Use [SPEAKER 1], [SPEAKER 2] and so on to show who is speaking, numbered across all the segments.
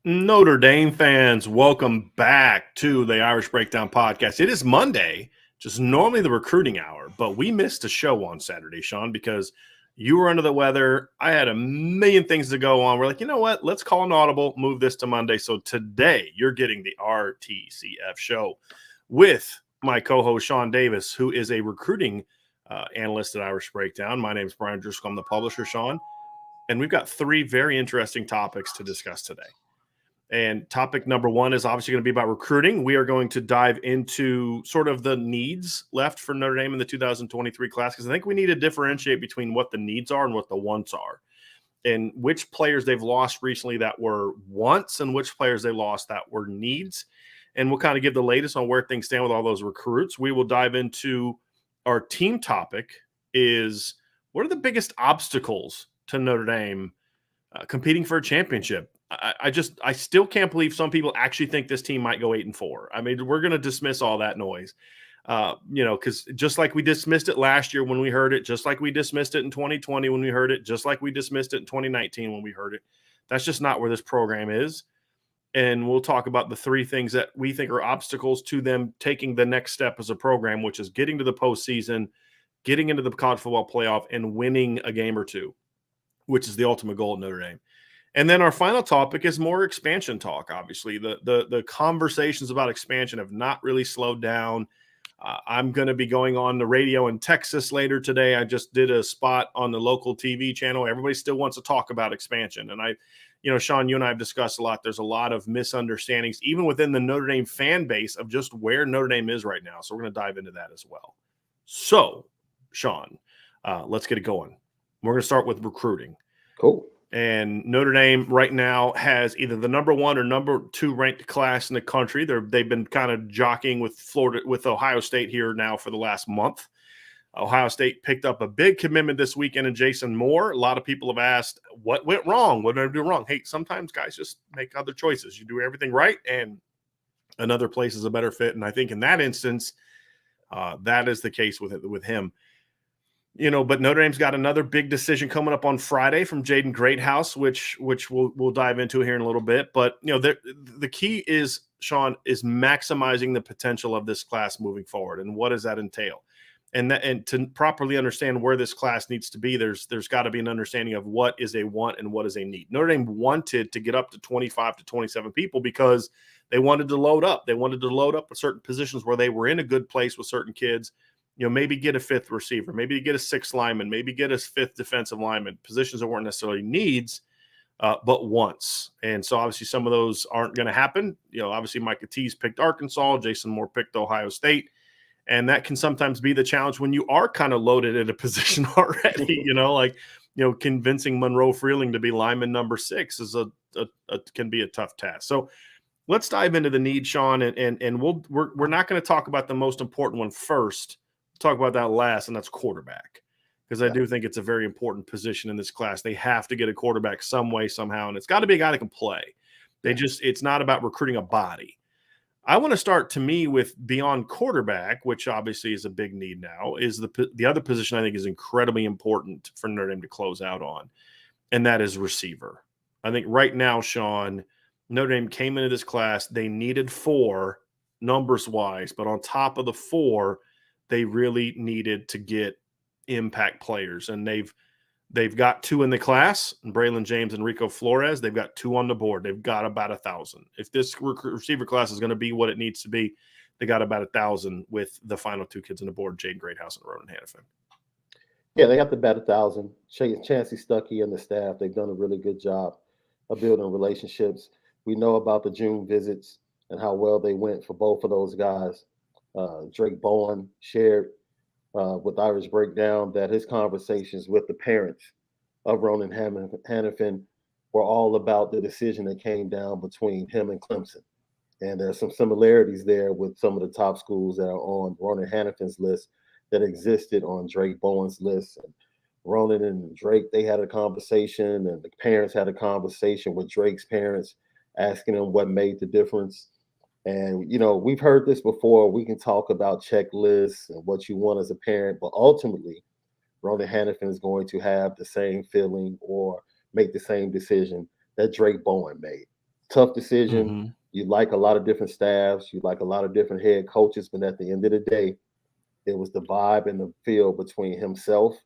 [SPEAKER 1] Notre Dame fans, welcome back to the Irish Breakdown Podcast. It is Monday, just normally the recruiting hour, but we missed a show on Saturday, Sean, because you were under the weather. I had a million things to go on. We're like, you know what? Let's call an audible, move this to Monday. So today you're getting the RTCF show with my co-host, Sean Davis, who is a recruiting analyst at Irish Breakdown. My name is Brian Driscoll. I'm the publisher, Sean. And we've got three very interesting topics to discuss today. And topic number one is obviously going to be about recruiting. We are going to dive into sort of the needs left for Notre Dame in the 2023 class, because I think we need to differentiate between what the needs are and what the wants are, and which players they've lost recently that were wants and which players they lost that were needs. And we'll kind of give the latest on where things stand with all those recruits. We will dive into our team topic is what are the biggest obstacles to Notre Dame competing for a championship. I still can't believe some people actually think this team might go 8-4. I mean, we're going to dismiss all that noise, because just like we dismissed it last year when we heard it, just like we dismissed it in 2020 when we heard it, just like we dismissed it in 2019 when we heard it. That's just not where this program is. And we'll talk about the three things that we think are obstacles to them taking the next step as a program, which is getting to the postseason, getting into the college football playoff, and winning a game or two, which is the ultimate goal at Notre Dame. And then our final topic is more expansion talk. Obviously, the conversations about expansion have not really slowed down. I'm going to be going on the radio in Texas later today. I just did a spot on the local TV channel. Everybody still wants to talk about expansion. And Sean, you and I have discussed a lot. There's a lot of misunderstandings, even within the Notre Dame fan base, of just where Notre Dame is right now. So we're going to dive into that as well. So, Sean, let's get it going. We're going to start with recruiting.
[SPEAKER 2] Cool.
[SPEAKER 1] And Notre Dame right now has either the number 1 or number 2 ranked class in the country. They've been kind of jockeying with Ohio State here now for the last month. Ohio State picked up a big commitment this weekend in Jason Moore. A lot of people have asked, what went wrong? What did I do wrong? Hey, sometimes guys just make other choices. You do everything right, and another place is a better fit. And I think in that instance, that is the case with him. But Notre Dame's got another big decision coming up on Friday from Jaden Greathouse, which we'll dive into here in a little bit. But the key is, Sean, is maximizing the potential of this class moving forward. And what does that entail? And to properly understand where this class needs to be, there's got to be an understanding of what is a want and what is a need. Notre Dame wanted to get up to 25 to 27 people because they wanted to load up. They wanted to load up at certain positions where they were in a good place with certain kids. Maybe get a 5th receiver, maybe get a 6th lineman, maybe get a 5th defensive lineman, positions that weren't necessarily needs, but wants. And so obviously some of those aren't going to happen. Obviously Micah Tease picked Arkansas, Jason Moore picked Ohio State. And that can sometimes be the challenge when you are kind of loaded at a position already, convincing Monroe Freeling to be lineman number 6 is can be a tough task. So let's dive into the need, Sean, and we're not going to talk about the most important one first. Talk about that last, and that's quarterback, because I do think it's a very important position in this class. They have to get a quarterback some way, somehow, and it's got to be a guy that can play. It's not about recruiting a body. I want to start, to me, with beyond quarterback, which obviously is a big need now, is the other position I think is incredibly important for Notre Dame to close out on, and that is receiver. I think right now, Sean, Notre Dame came into this class, they needed 4 numbers-wise, but on top of the 4, they really needed to get impact players, and they've got 2 in the class, Braylon James and Rico Flores. They've got 2 on the board. They've got about 1,000. If this receiver class is going to be what it needs to be, they got about 1,000 with the final 2 kids on the board, Jaden Greathouse and Ronan Hannafin.
[SPEAKER 2] Yeah, they got about 1,000. Chancey Stuckey and the staff, they've done a really good job of building relationships. We know about the June visits and how well they went for both of those guys. Drake Bowen shared with Irish Breakdown that his conversations with the parents of Ronan Hannafin were all about the decision that came down between him and Clemson. And there's some similarities there with some of the top schools that are on Ronan Hannafin's list that existed on Drake Bowen's list. And Ronan and Drake, they had a conversation, and the parents had a conversation with Drake's parents, asking them what made the difference. And, we've heard this before. We can talk about checklists and what you want as a parent, but ultimately, Ronan Hannafin is going to have the same feeling or make the same decision that Drake Bowen made. Tough decision.
[SPEAKER 1] Mm-hmm.
[SPEAKER 2] You like a lot of different staffs, you like a lot of different head coaches, but at the end of the day, it was the vibe and the feel between himself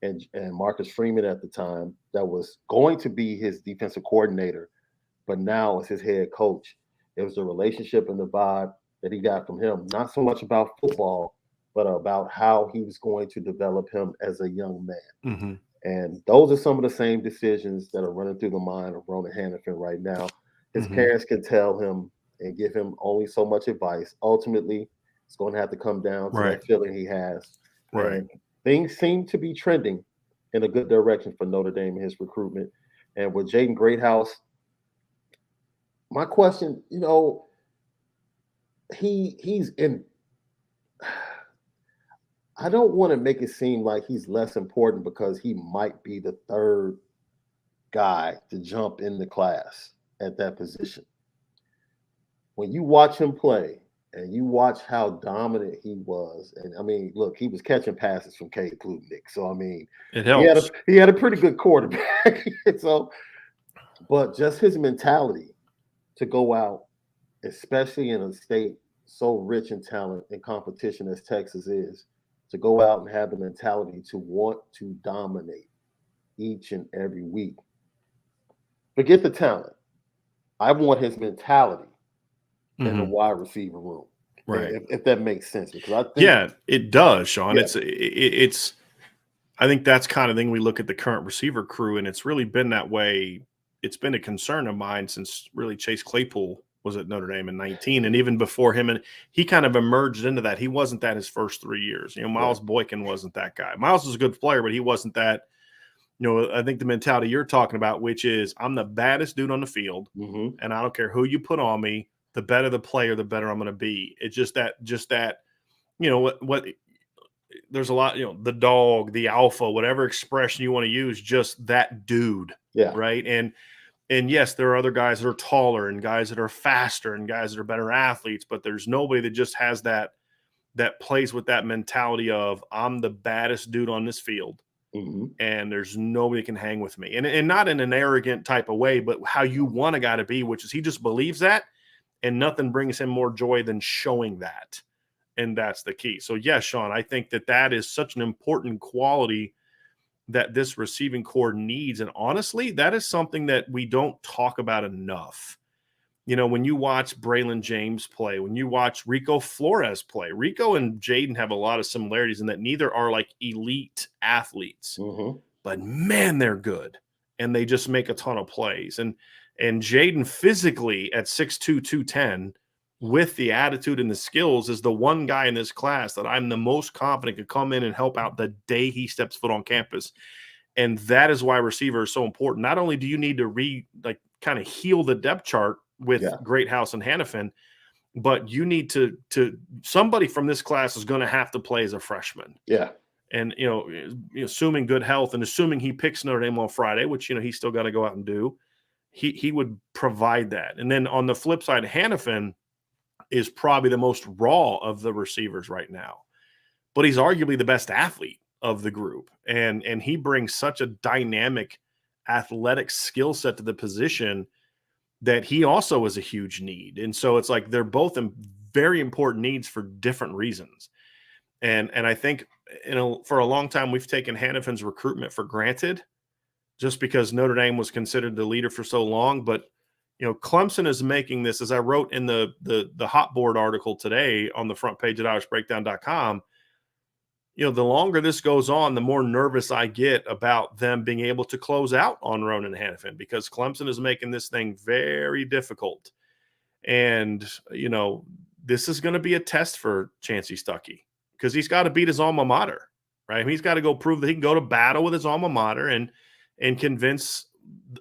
[SPEAKER 2] and Marcus Freeman at the time that was going to be his defensive coordinator, but now as his head coach. It was the relationship and the vibe that he got from him, not so much about football, but about how he was going to develop him as a young man.
[SPEAKER 1] Mm-hmm.
[SPEAKER 2] And those are some of the same decisions that are running through the mind of Ronan Hannafin right now. His
[SPEAKER 1] Mm-hmm.
[SPEAKER 2] parents can tell him and give him only so much advice. Ultimately, it's going to have to come down to that feeling he has.
[SPEAKER 1] Right.
[SPEAKER 2] And things seem to be trending in a good direction for Notre Dame and his recruitment. And with Jaden Greathouse, my question, he's in. I don't want to make it seem like he's less important because he might be the third guy to jump in the class at that position. When you watch him play and you watch how dominant he was, and I mean, look, he was catching passes from Cade Klubnik, so I mean,
[SPEAKER 1] it helps.
[SPEAKER 2] He had a pretty good quarterback. So, but just his mentality to go out, especially in a state so rich in talent and competition as Texas is, to go out and have the mentality to want to dominate each and every week. Forget the talent. I want his mentality in the wide receiver room,
[SPEAKER 1] right?
[SPEAKER 2] If that makes sense, because I think
[SPEAKER 1] it does, Sean.
[SPEAKER 2] Yeah.
[SPEAKER 1] It's. I think that's kind of thing we look at the current receiver crew, and it's really been that way. It's been a concern of mine since really Chase Claypool was at Notre Dame in 19, and even before him, and he kind of emerged into that. He wasn't that his first 3 years. Miles Boykin wasn't that guy. Miles was a good player, but he wasn't that. I think the mentality you're talking about, which is I'm the baddest dude on the field, and I don't care who you put on me. The better the player, the better I'm going to be. It's just that, what there's a lot, the dog, the alpha, whatever expression you want to use, just that dude.
[SPEAKER 2] Yeah.
[SPEAKER 1] Right. And yes, there are other guys that are taller and guys that are faster and guys that are better athletes, but there's nobody that just has that plays with that mentality of I'm the baddest dude on this field. And there's nobody can hang with me. And not in an arrogant type of way, but how you want a guy to be, which is he just believes that. And nothing brings him more joy than showing that. And that's the key. So, yes, Sean, I think that is such an important quality that this receiving core needs. And honestly, that is something that we don't talk about enough. When you watch Braylon James play, when you watch Rico Flores play, Rico and Jaden have a lot of similarities in that neither are like elite athletes, but man, they're good. And they just make a ton of plays. And Jaden physically at 6'2", 210, with the attitude and the skills, is the one guy in this class that I'm the most confident could come in and help out the day he steps foot on campus. And that is why receiver is so important. Not only do you need to kind of heal the depth chart with Greathouse and Hannafin, but you need to somebody from this class is going to have to play as a freshman.
[SPEAKER 2] Yeah.
[SPEAKER 1] And, assuming good health and assuming he picks Notre Dame on Friday, which, he's still got to go out and do, he would provide that. And then on the flip side, Hannafin is probably the most raw of the receivers right now, but he's arguably the best athlete of the group. And he brings such a dynamic athletic skill set to the position that he also is a huge need. And so it's like they're both very important needs for different reasons. And I think, for a long time, we've taken Hannafin's recruitment for granted just because Notre Dame was considered the leader for so long. But, Clemson is making this, as I wrote in the hot board article today on the front page at irishbreakdown.com, the longer this goes on, the more nervous I get about them being able to close out on Ronan Hannafin, because Clemson is making this thing very difficult. And, this is going to be a test for Chancey Stuckey because he's got to beat his alma mater, right? I mean, he's got to go prove that he can go to battle with his alma mater and convince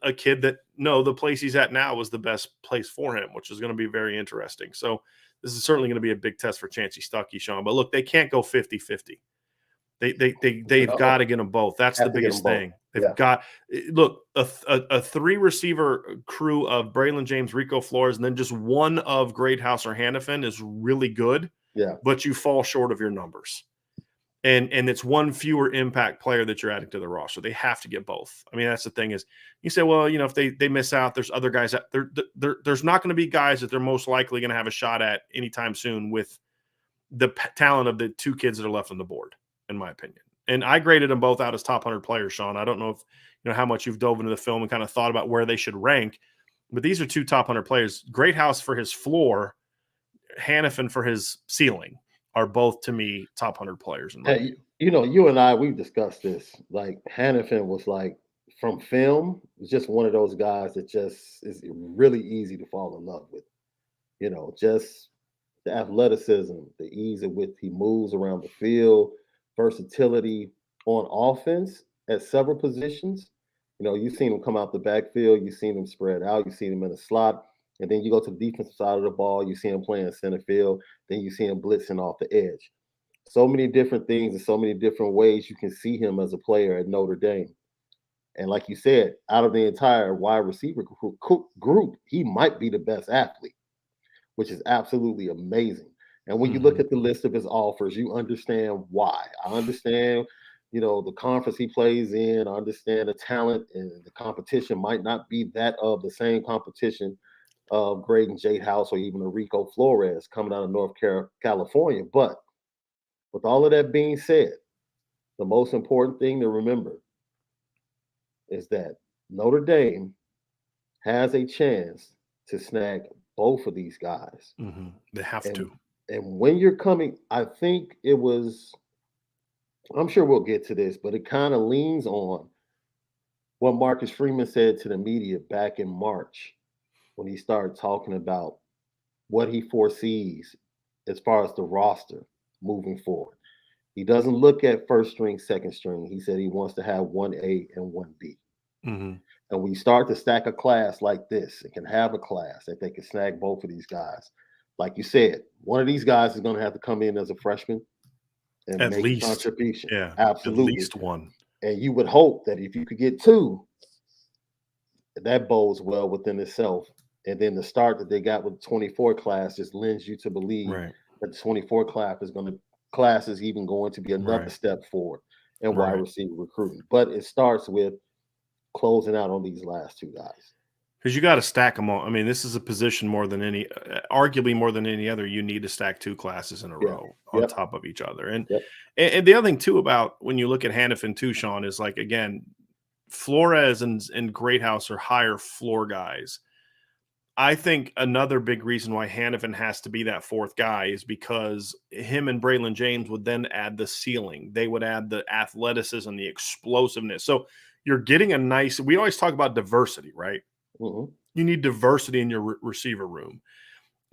[SPEAKER 1] a kid that no, the place he's at now was the best place for him, which is going to be very interesting. So this is certainly going to be a big test for Chancey Stuckey, Sean. But look, they can't go 50-50. They've got to get them both. That's the biggest thing. They've got look a three receiver crew of Braylon James, Rico Flores, and then just one of Greathouse or Hannafin is really good.
[SPEAKER 2] Yeah,
[SPEAKER 1] but you fall short of your numbers, and it's one fewer impact player that you're adding to the roster. They have to get both. I mean, that's the thing is you say, well, if they miss out, there's other guys that there's not going to be guys that they're most likely going to have a shot at anytime soon with the talent of the two kids that are left on the board, in my opinion. And I graded them both out as top 100 players, Sean. I don't know if how much you've dove into the film and kind of thought about where they should rank, but these are two top 100 players. Greathouse for his floor, Hannafin for his ceiling are both to me top 100 players.
[SPEAKER 2] Hey, you and I, we've discussed this. Like Hannafin was like from film, was just one of those guys that just is really easy to fall in love with. Just the athleticism, the ease at which he moves around the field, versatility on offense at several positions. You've seen him come out the backfield, you've seen him spread out, you've seen him in a slot, and then you go to the defensive side of the ball, you see him playing center field, then you see him blitzing off the edge. So many different things and so many different ways you can see him as a player at Notre Dame. And like you said, out of the entire wide receiver group, he might be the best athlete, which is absolutely amazing. And when you look at the list of his offers, you understand why. I understand, the conference he plays in. I understand the talent and the competition might not be that of the same competition of Graydon House or even a Rico Flores coming out of North California. But with all of that being said, the most important thing to remember is that Notre Dame has a chance to snag both of these guys.
[SPEAKER 1] They have to.
[SPEAKER 2] And when you're coming, I think it was, I'm sure we'll get to this, but it kind of leans on what Marcus Freeman said to the media back in March when he started talking about what he foresees as far as the roster moving forward. He doesn't look at first string, second string. He said he wants to have 1A and 1B. And when you start to stack a class like this, it can have a class that they can snag both of these guys. Like you said, one of these guys is going to have to come in as a freshman and make a contribution.
[SPEAKER 1] Yeah,
[SPEAKER 2] absolutely.
[SPEAKER 1] At least one.
[SPEAKER 2] And you would hope that if you could get two, that bodes well within itself. And then the start that they got with the 24 class just lends you to believe that the 24 class is even going to be another step forward in wide receiver recruiting. But it starts with closing out on these last two guys.
[SPEAKER 1] Because you got to stack them all. I mean, this is a position more than arguably more than any other. You need to stack two classes in a row on top of each other. And the other thing too about when you look at Hannafin too, Sean, is like, again, Flores and Greathouse are higher floor guys. I think another big reason why Hannafin has to be that fourth guy is because him and Braylon James would then add the ceiling. They would add the athleticism, the explosiveness. So you're getting a nice – we always talk about diversity, right? You need diversity in your receiver room.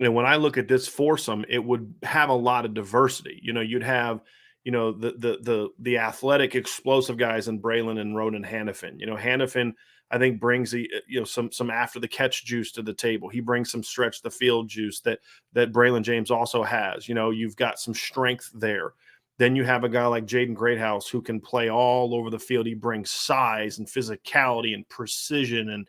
[SPEAKER 1] And when I look at this foursome, it would have a lot of diversity. You'd have, the athletic, explosive guys in Braylon and Ronan Hannafin. Hannafin, I think, brings some after the catch juice to the table. He brings some stretch the field juice that Braylon James also has. You've got some strength there. Then you have a guy like Jaden Greathouse who can play all over the field. He brings size and physicality and precision and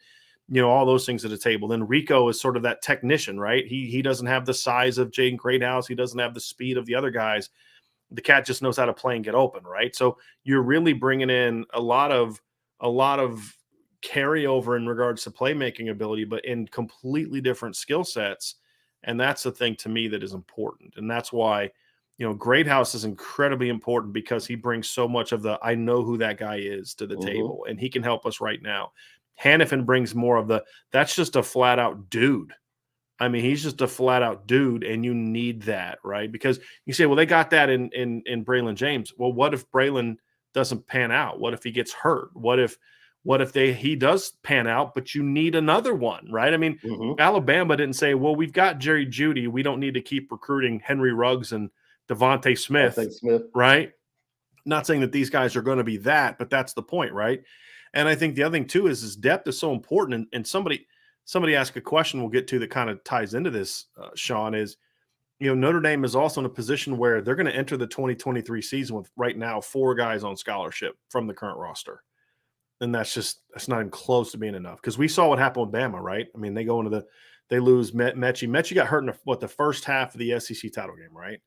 [SPEAKER 1] all those things at the table. Then Rico is sort of that technician, right? He doesn't have the size of Jaden Greathouse. He doesn't have the speed of the other guys. The cat just knows how to play and get open, right? So you're really bringing in a lot of carryover in regards to playmaking ability, but in completely different skill sets. And that's the thing to me that is important. And that's why, Greathouse is incredibly important because he brings so much of the, I know who that guy is to the table, and he can help us right now. Hannafin brings more of that's just a flat out dude. I mean, he's just a flat out dude, and you need that, right? Because you say, well, they got that in Braylon James. Well, what if Braylon doesn't pan out? What if he gets hurt? What if he does pan out, but you need another one, right? I mean, Alabama didn't say, well, we've got Jerry Jeudy. We don't need to keep recruiting Henry Ruggs and Devontae Smith, right? Not saying that these guys are going to be that, but that's the point, right? And I think the other thing too is depth is so important. And somebody asked a question we'll get to that kind of ties into this, Sean, is, Notre Dame is also in a position where they're going to enter the 2023 season with right now 4 guys on scholarship from the current roster. And that's not even close to being enough, because we saw what happened with Bama, right? I mean, they lose Mechie. Mechie got hurt in the first half of the SEC title game, right?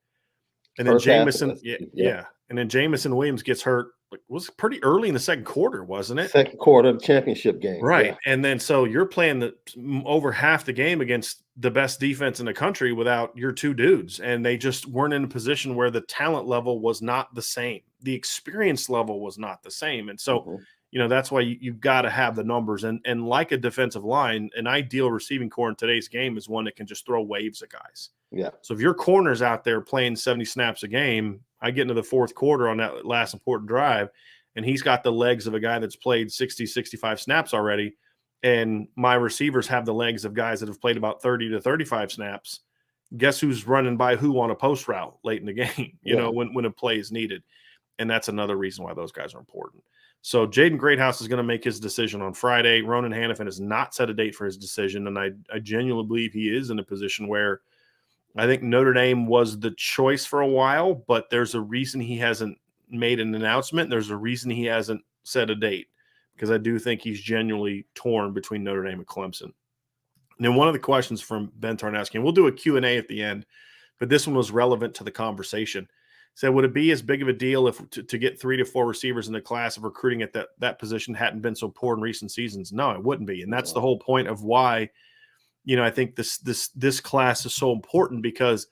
[SPEAKER 1] And then Jamison, yeah. And then Jamison Williams gets hurt. Was pretty early in the second quarter, wasn't it?
[SPEAKER 2] Second quarter of the championship game.
[SPEAKER 1] Right.
[SPEAKER 2] Yeah.
[SPEAKER 1] And then so you're playing over half the game against the best defense in the country without your 2 dudes. And they just weren't in a position where the talent level was not the same. The experience level was not the same. And so, that's why you've got to have the numbers. And like a defensive line, an ideal receiving core in today's game is one that can just throw waves at guys.
[SPEAKER 2] Yeah.
[SPEAKER 1] So if your corner's out there playing 70 snaps a game, I get into the fourth quarter on that last important drive, and he's got the legs of a guy that's played 60, 65 snaps already, and my receivers have the legs of guys that have played about 30 to 35 snaps. Guess who's running by who on a post route late in the game, when a play is needed. And that's another reason why those guys are important. So Jaden Greathouse is going to make his decision on Friday. Ronan Hannafin has not set a date for his decision, and I genuinely believe he is in a position where I think Notre Dame was the choice for a while, but there's a reason he hasn't made an announcement. There's a reason he hasn't set a date, because I do think he's genuinely torn between Notre Dame and Clemson. And then one of the questions from Ben Tarnowski, and we'll do a Q&A at the end, but this one was relevant to the conversation. Said, would it be as big of a deal if to get 3 to 4 receivers in the class if recruiting at that position hadn't been so poor in recent seasons? No, it wouldn't be. And that's the whole point of why I think this class is so important, because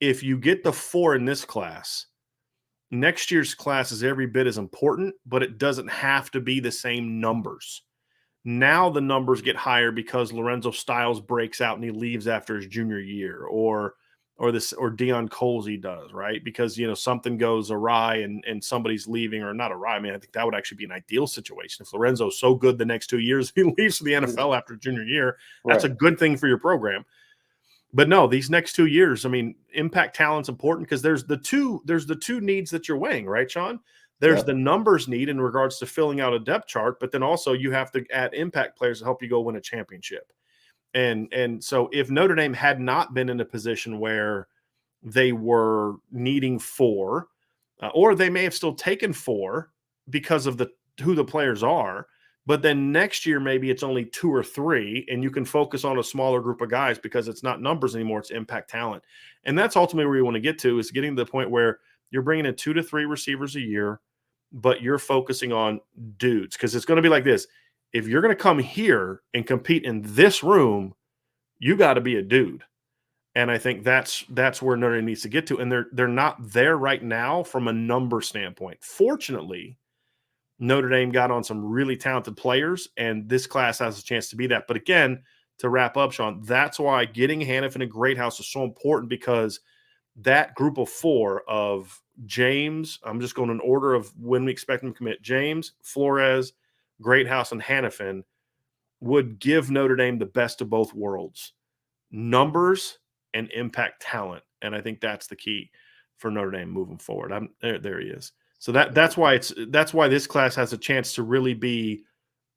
[SPEAKER 1] if you get the 4 in this class, next year's class is every bit as important, but it doesn't have to be the same numbers. Now the numbers get higher because Lorenzo Styles breaks out and he leaves after his junior year, or Deion Colsey does, right? Because, something goes awry and somebody's leaving, or not awry. I mean, I think that would actually be an ideal situation. If Lorenzo's so good the next 2 years, he leaves for the NFL after junior year, that's a good thing for your program. But no, these next 2 years, I mean, impact talent's important, because there's the two needs that you're weighing, right, Sean? There's the numbers need in regards to filling out a depth chart, but then also you have to add impact players to help you go win a championship. And so if Notre Dame had not been in a position where they were needing 4, or they may have still taken 4 because of who the players are, but then next year maybe it's only 2 or 3, and you can focus on a smaller group of guys because it's not numbers anymore, it's impact talent. And that's ultimately where you want to get to, is getting to the point where you're bringing in 2 to 3 receivers a year, but you're focusing on dudes, because it's going to be like this. If you're going to come here and compete in this room, you got to be a dude. And I think that's where Notre Dame needs to get to. And they're not there right now from a number standpoint. Fortunately, Notre Dame got on some really talented players, and this class has a chance to be that. But again, to wrap up, Sean, that's why getting Hannafin and Greathouse is so important, because that group of 4 of James, I'm just going in order of when we expect them to commit, James, Flores, Greathouse, and Hannafin, would give Notre Dame the best of both worlds, numbers and impact talent. And I think that's the key for Notre Dame moving forward. There he is. So that's why this class has a chance to really be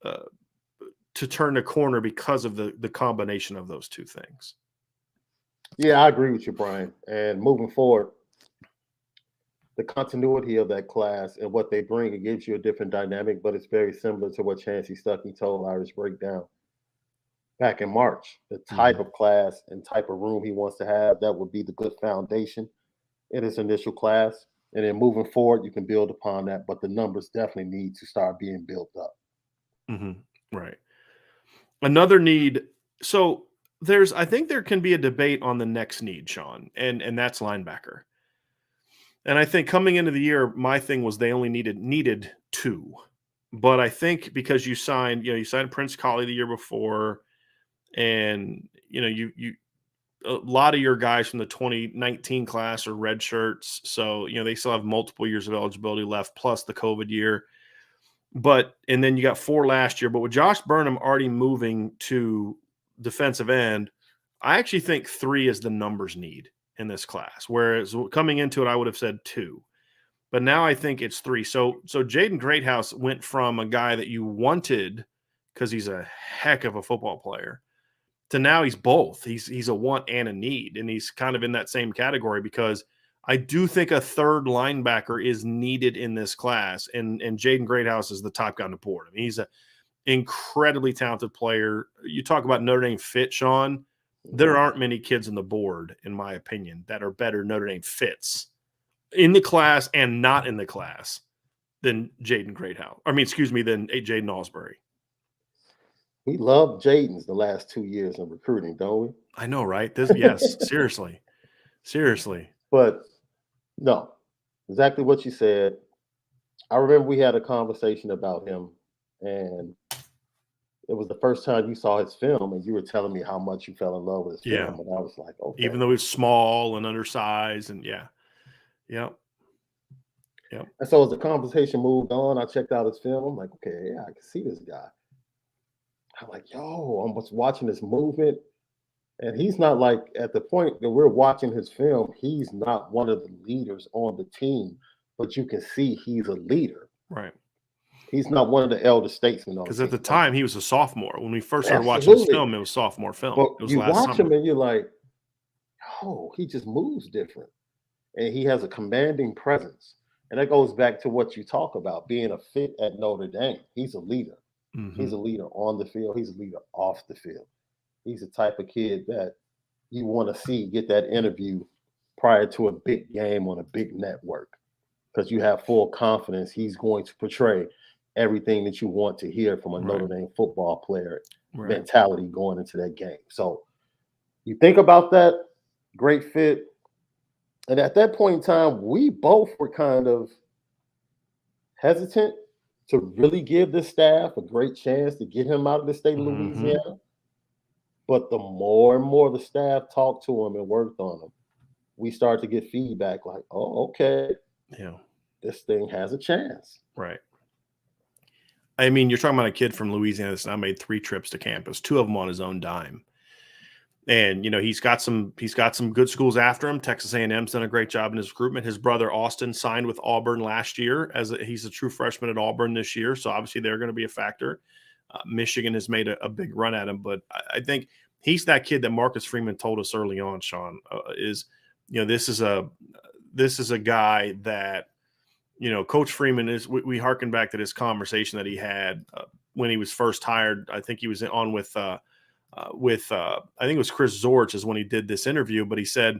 [SPEAKER 1] to turn the corner, because of the combination of those two things.
[SPEAKER 2] Yeah, I agree with you, Brian. And moving forward, the continuity of that class and what they bring, it gives you a different dynamic, but it's very similar to what Chancey Stuckey told Irish Breakdown back in March. The type of class and type of room he wants to have, that would be the good foundation in his initial class. And then moving forward, you can build upon that, but the numbers definitely need to start being built up.
[SPEAKER 1] Right. Another need. So I think there can be a debate on the next need, Sean, and that's linebacker. And I think coming into the year, my thing was they only needed 2. But I think because you signed Prince Colley the year before, and you a lot of your guys from the 2019 class are red shirts, so they still have multiple years of eligibility left, plus the COVID year. And then you got 4 last year. But with Josh Burnham already moving to defensive end, I actually think 3 is the numbers need in this class. Whereas coming into it, I would have said 2. but now I think it's 3. So Jaden Greathouse went from a guy that you wanted because he's a heck of a football player to now he's both. He's a want and a need, and he's kind of in that same category because I do think a third linebacker is needed in this class, and Jaden Greathouse is the top guy on the board. I mean, he's an incredibly talented player. You talk about Notre Dame fit, Sean. There aren't many kids on the board, in my opinion, that are better Notre Dame fits in the class and not in the class than Jaden Greathouse. I mean, excuse me, than Jaden Osbury.
[SPEAKER 2] We love Jaden's the last 2 years in recruiting, don't we?
[SPEAKER 1] I know, right? Yes, seriously.
[SPEAKER 2] But no, exactly what you said. I remember we had a conversation about him, and it was the first time you saw his film, and you were telling me how much you fell in love with his film, and I was like, okay.
[SPEAKER 1] Even though he's small and undersized, and Yep.
[SPEAKER 2] And so as the conversation moved on, I checked out his film. I'm like, okay, yeah, I can see this guy. I'm like, yo, I'm just watching this movement. And he's not like, at the point that we're watching his film, he's not one of the leaders on the team, but you can see he's a leader.
[SPEAKER 1] Right.
[SPEAKER 2] He's not one of the elder statesmen.
[SPEAKER 1] Because at the time, he was a sophomore. When we first started watching his film, it was sophomore film.
[SPEAKER 2] But
[SPEAKER 1] it was
[SPEAKER 2] you
[SPEAKER 1] last
[SPEAKER 2] watch
[SPEAKER 1] summer.
[SPEAKER 2] him and you're like, oh, he just moves different. And he has a commanding presence. And that goes back to what you talk about, being a fit at Notre Dame. He's a leader.
[SPEAKER 1] Mm-hmm.
[SPEAKER 2] He's a leader on the field. He's a leader off the field. He's the type of kid that you want to see get that interview prior to a big game on a big network, because you have full confidence he's going to portray everything that you want to hear from a Notre Dame football player mentality going into that game. So you think about that, great fit. And at that point in time, we both were kind of hesitant to really give the staff a great chance to get him out of the state of Louisiana. But the more and more the staff talked to him and worked on him, we started to get feedback like, oh, okay, this thing has a chance.
[SPEAKER 1] Right. I mean, you're talking about a kid from Louisiana that's now made 3 trips to campus, 2 of them on his own dime. And, you know, he's got some good schools after him. Texas A&M's done a great job in his recruitment. His brother Austin signed with Auburn last year he's a true freshman at Auburn this year. So obviously they're going to be a factor. Michigan has made a big run at him, but I think he's that kid that Marcus Freeman told us early on, Sean, this is a guy that, you know, Coach Freeman is, we harken back to this conversation that he had when he was first hired. I think he was on with I think it was Chris Zorich is when he did this interview, but he said,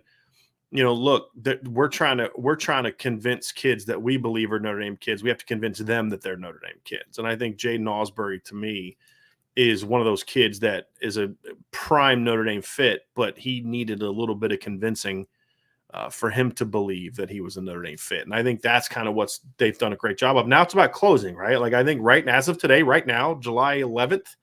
[SPEAKER 1] you know, look, we're trying to convince kids that we believe are Notre Dame kids. We have to convince them that they're Notre Dame kids. And I think Jaden Osbury, to me, is one of those kids that is a prime Notre Dame fit, but he needed a little bit of convincing for him to believe that he was a Notre Dame fit. And I think that's kind of what they've done a great job of. Now it's about closing, right? Like I think as of today, right now, July 11th,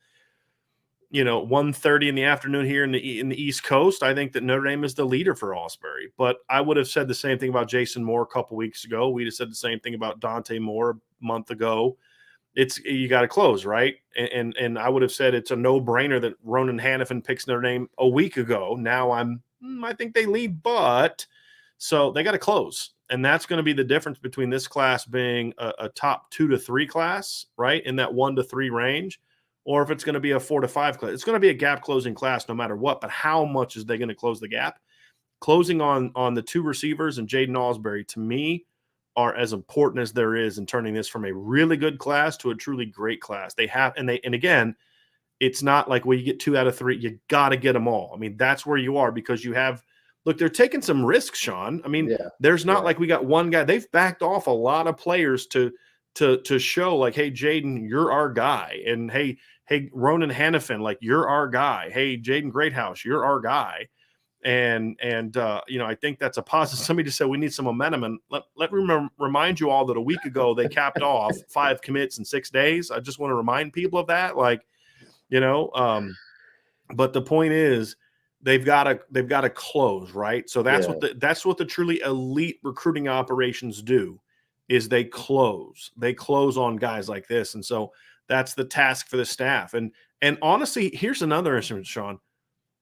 [SPEAKER 1] you know, 1:30 in the afternoon here in the East Coast, I think that Notre Dame is the leader for Osbury. But I would have said the same thing about Jason Moore a couple weeks ago. We'd have said the same thing about Dante Moore a month ago. You got to close, right? And I would have said it's a no-brainer that Ronan Hannafin picks Notre Dame a week ago. Now I think they lead, but so they got to close. And that's going to be the difference between this class being a top 2 to 3 class, right, in that 1 to 3 range, or if it's going to be a 4 to 5 class. It's going to be a gap closing class no matter what, but how much is they going to close the gap? Closing on the 2 receivers and Jaden Osbury, to me, are as important as there is in turning this from a really good class to a truly great class. They have, and again, it's not like, well, you get 2 out of 3, you got to get them all. I mean, that's where you are because you have, look, they're taking some risks, Sean. I mean, there's not like we got one guy. They've backed off a lot of players to show like, hey, Jaden, you're our guy. And hey, Ronan Hannafin, like, you're our guy. Hey, Jaden Greathouse, you're our guy. And you know, I think that's a positive. Somebody just said we need some momentum. And let me remind you all that a week ago they capped off 5 commits in 6 days. I just want to remind people of that. Like, you know, but the point is they've got to close, right? So that's what the truly elite recruiting operations do, is they close on guys like this. And so that's the task for the staff. And honestly, here's another instrument, Sean.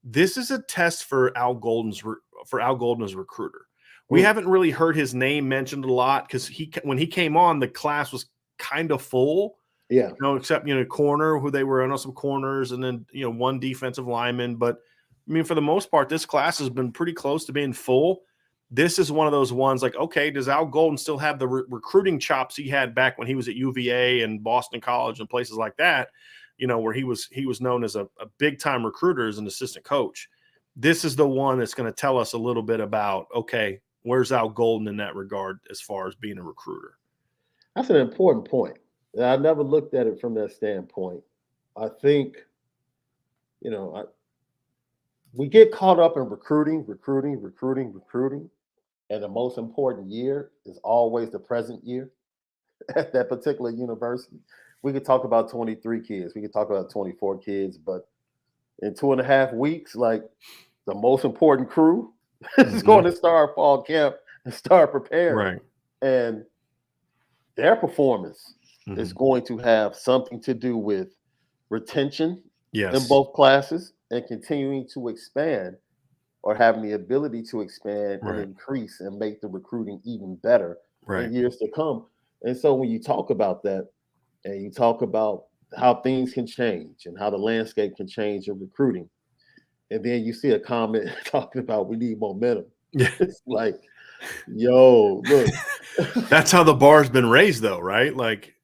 [SPEAKER 1] This is a test for Al Golden as recruiter. We haven't really heard his name mentioned a lot because when he came on, the class was kind of full.
[SPEAKER 2] Yeah.
[SPEAKER 1] Except corner who they were on some corners, and then one defensive lineman. But I mean, for the most part, this class has been pretty close to being full. This is one of those ones like, okay, does Al Golden still have the recruiting chops he had back when he was at UVA and Boston College and places like that, where he was known as a big time recruiter as an assistant coach. This is the one that's going to tell us a little bit about, okay, where's Al Golden in that regard as far as being a recruiter?
[SPEAKER 2] That's an important point. I never looked at it from that standpoint. I think, we get caught up in recruiting. And the most important year is always the present year at that particular university. We could talk about 23 kids. We could talk about 24 kids. But in 2.5 weeks, like the most important crew is going to start fall camp and start preparing.
[SPEAKER 1] Right.
[SPEAKER 2] And their performance is going to have something to do with retention in both classes and continuing to expand or having the ability to expand and increase and make the recruiting even better in years to come. And so when you talk about that and you talk about how things can change and how the landscape can change in recruiting, and then you see a comment talking about we need momentum.
[SPEAKER 1] Yeah.
[SPEAKER 2] It's like, yo, look.
[SPEAKER 1] That's how the bar's been raised though, right? Like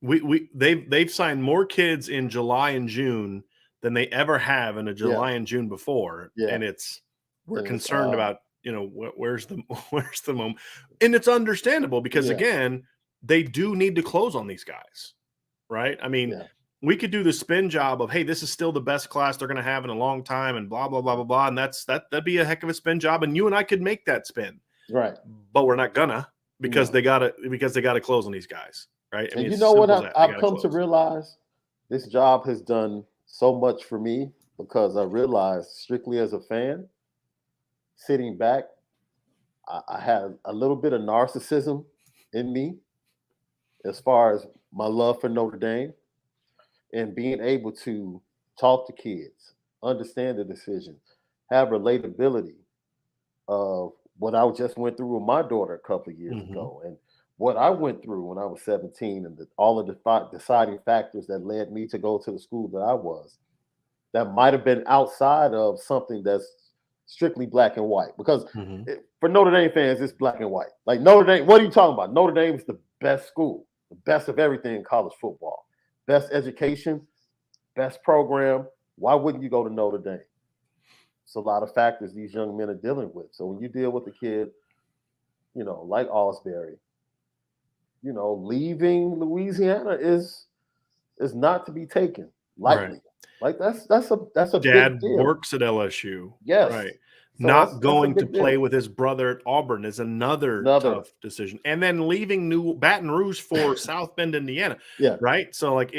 [SPEAKER 1] they've signed more kids in July and June than they ever have in a July and June before. Yeah. And we're concerned about, where's the moment. And it's understandable because again, they do need to close on these guys, right? I mean, we could do the spin job of, hey, this is still the best class they're going to have in a long time and blah, blah, blah, blah, blah. And that'd be a heck of a spin job. And you and I could make that spin.
[SPEAKER 2] Right.
[SPEAKER 1] But we're not gonna because they gotta close on these guys. Right. I mean,
[SPEAKER 2] you know what I've come to realize? This job has done so much for me because I realized strictly as a fan, sitting back, I had a little bit of narcissism in me as far as my love for Notre Dame and being able to talk to kids, understand the decision, have relatability of what I just went through with my daughter a couple of years ago and what I went through when I was 17 and all of the deciding factors that led me to go to the school that I was, that might have been outside of something that's strictly black and white. Because for Notre Dame fans, it's black and white. Like Notre Dame, what are you talking about? Notre Dame is the best school, the best of everything in college football. Best education, best program. Why wouldn't you go to Notre Dame? It's a lot of factors these young men are dealing with. So when you deal with a kid, like Osbury, leaving Louisiana is not to be taken lightly. Like that's a
[SPEAKER 1] dad
[SPEAKER 2] big deal.
[SPEAKER 1] Works at LSU.
[SPEAKER 2] Yes.
[SPEAKER 1] Right.
[SPEAKER 2] So
[SPEAKER 1] not going to play
[SPEAKER 2] deal.
[SPEAKER 1] with his brother at Auburn is another tough decision. And then leaving Baton Rouge for South Bend, Indiana.
[SPEAKER 2] Yeah.
[SPEAKER 1] Right. So like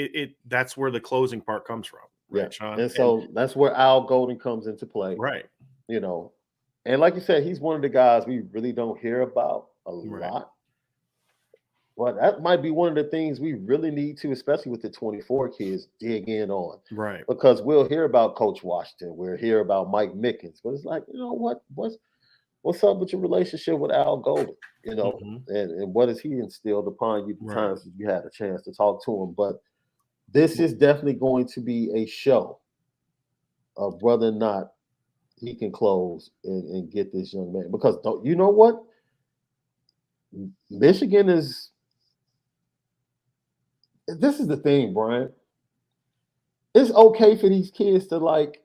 [SPEAKER 1] that's where the closing part comes from. Right, Sean?
[SPEAKER 2] And so that's where Al Golden comes into play.
[SPEAKER 1] Right.
[SPEAKER 2] And like you said, he's one of the guys we really don't hear about a lot. But that might be one of the things we really need to, especially with the 24 kids, dig in on.
[SPEAKER 1] Right.
[SPEAKER 2] Because we'll hear about Coach Washington. We'll hear about Mike Mickens. But it's like, what's up with your relationship with Al Golden? And what has he instilled upon you the times that you had a chance to talk to him? But this is definitely going to be a show of whether or not he can close and get this young man. Because you know what? Michigan is... This is the thing, Brian. It's okay for these kids to like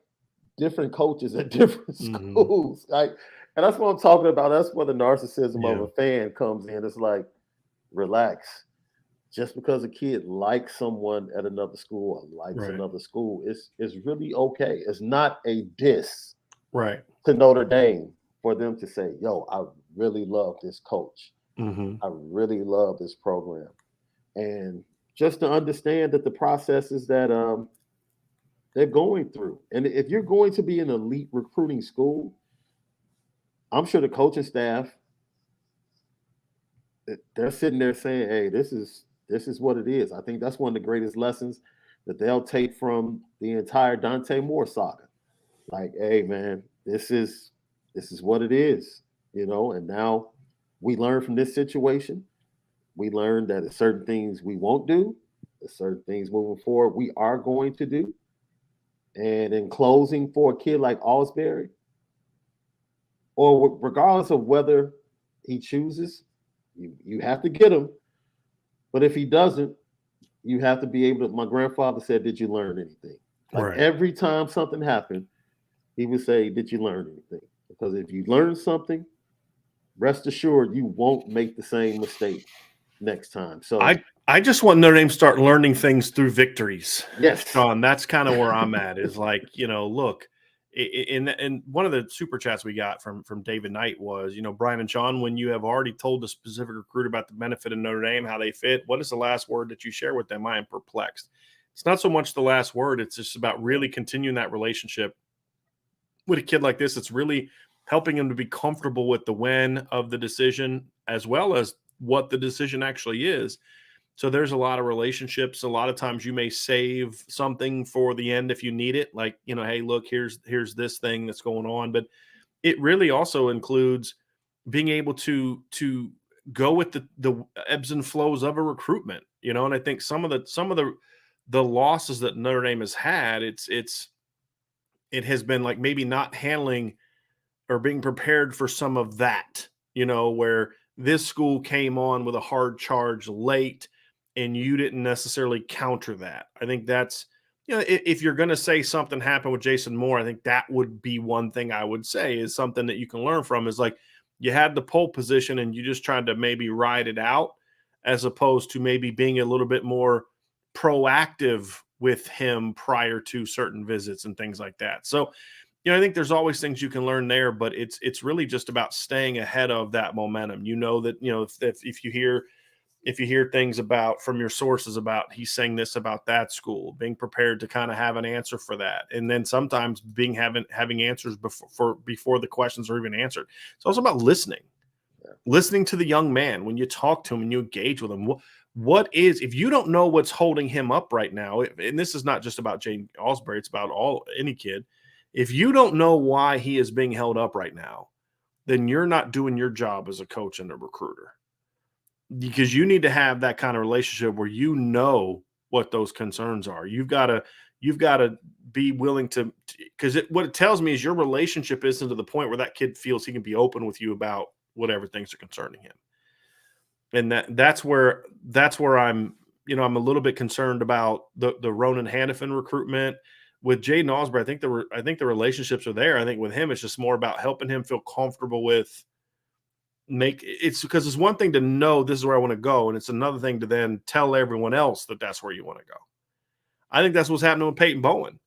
[SPEAKER 2] different coaches at different schools. And that's what I'm talking about. That's where the narcissism of a fan comes in. It's like, relax. Just because a kid likes someone at another school or likes another school, it's really okay. It's not a diss to Notre Dame for them to say, yo, I really love this coach. I really love this program. And just to understand that the processes that they're going through. And if you're going to be an elite recruiting school, I'm sure the coaching staff, they're sitting there saying, hey, this is what it is. I think that's one of the greatest lessons that they'll take from the entire Dante Moore saga. Like, hey, man, this is what it is. And now we learn from this situation. We learned that there's certain things we won't do, there's certain things moving forward we are going to do. And in closing, for a kid like Osbury, or regardless of whether he chooses, you have to get him. But if he doesn't, you have to be able to. My grandfather said, "Did you learn anything?" Like
[SPEAKER 1] Right.
[SPEAKER 2] every time something happened, he would say, "Did you learn anything?" Because if you learn something, rest assured you won't make the same mistake next time. So
[SPEAKER 1] I just want Notre Dame to start learning things through victories,
[SPEAKER 2] yes,
[SPEAKER 1] Sean. That's kind of where I'm at. Is like, look, in one of the super chats we got from David Knight was, Brian and Sean, when you have already told a specific recruit about the benefit of Notre Dame, how they fit, what is the last word that you share with them? I am perplexed. It's not so much the last word; it's just about really continuing that relationship with a kid like this. It's really helping him to be comfortable with the when of the decision as well as what the decision actually is. So there's a lot of relationships. A lot of times you may save something for the end if you need it. Like, hey, look, here's this thing that's going on. But it really also includes being able to go with the ebbs and flows of a recruitment, and I think some of the losses that Notre Dame has had, it has been like maybe not handling or being prepared for some of that, where this school came on with a hard charge late and you didn't necessarily counter that. I think that's, if you're going to say something happened with Jason Moore, I think that would be one thing I would say is something that you can learn from is like you had the pole position and you just tried to maybe ride it out as opposed to maybe being a little bit more proactive with him prior to certain visits and things like that. So, I think there's always things you can learn there, but it's really just about staying ahead of that momentum. That, if you hear things about from your sources about he's saying this about that school, being prepared to kind of have an answer for that. And then sometimes having answers before the questions are even answered. It's also about listening to the young man when you talk to him and you engage with him. What is, if you don't know what's holding him up right now, and this is not just about Jaden Osbury, it's about any kid. If you don't know why he is being held up right now, then you're not doing your job as a coach and a recruiter, because you need to have that kind of relationship where what those concerns are. You've got to be willing to, because what it tells me is your relationship isn't to the point where that kid feels he can be open with you about whatever things are concerning him. And that's where I'm a little bit concerned about the Ronan Hannafin recruitment. With Jaden Osbury, I think the relationships are there. I think with him, it's just more about helping him feel comfortable with it's because it's one thing to know this is where I want to go, and it's another thing to then tell everyone else that that's where you want to go. I think that's what's happening with Peyton Bowen.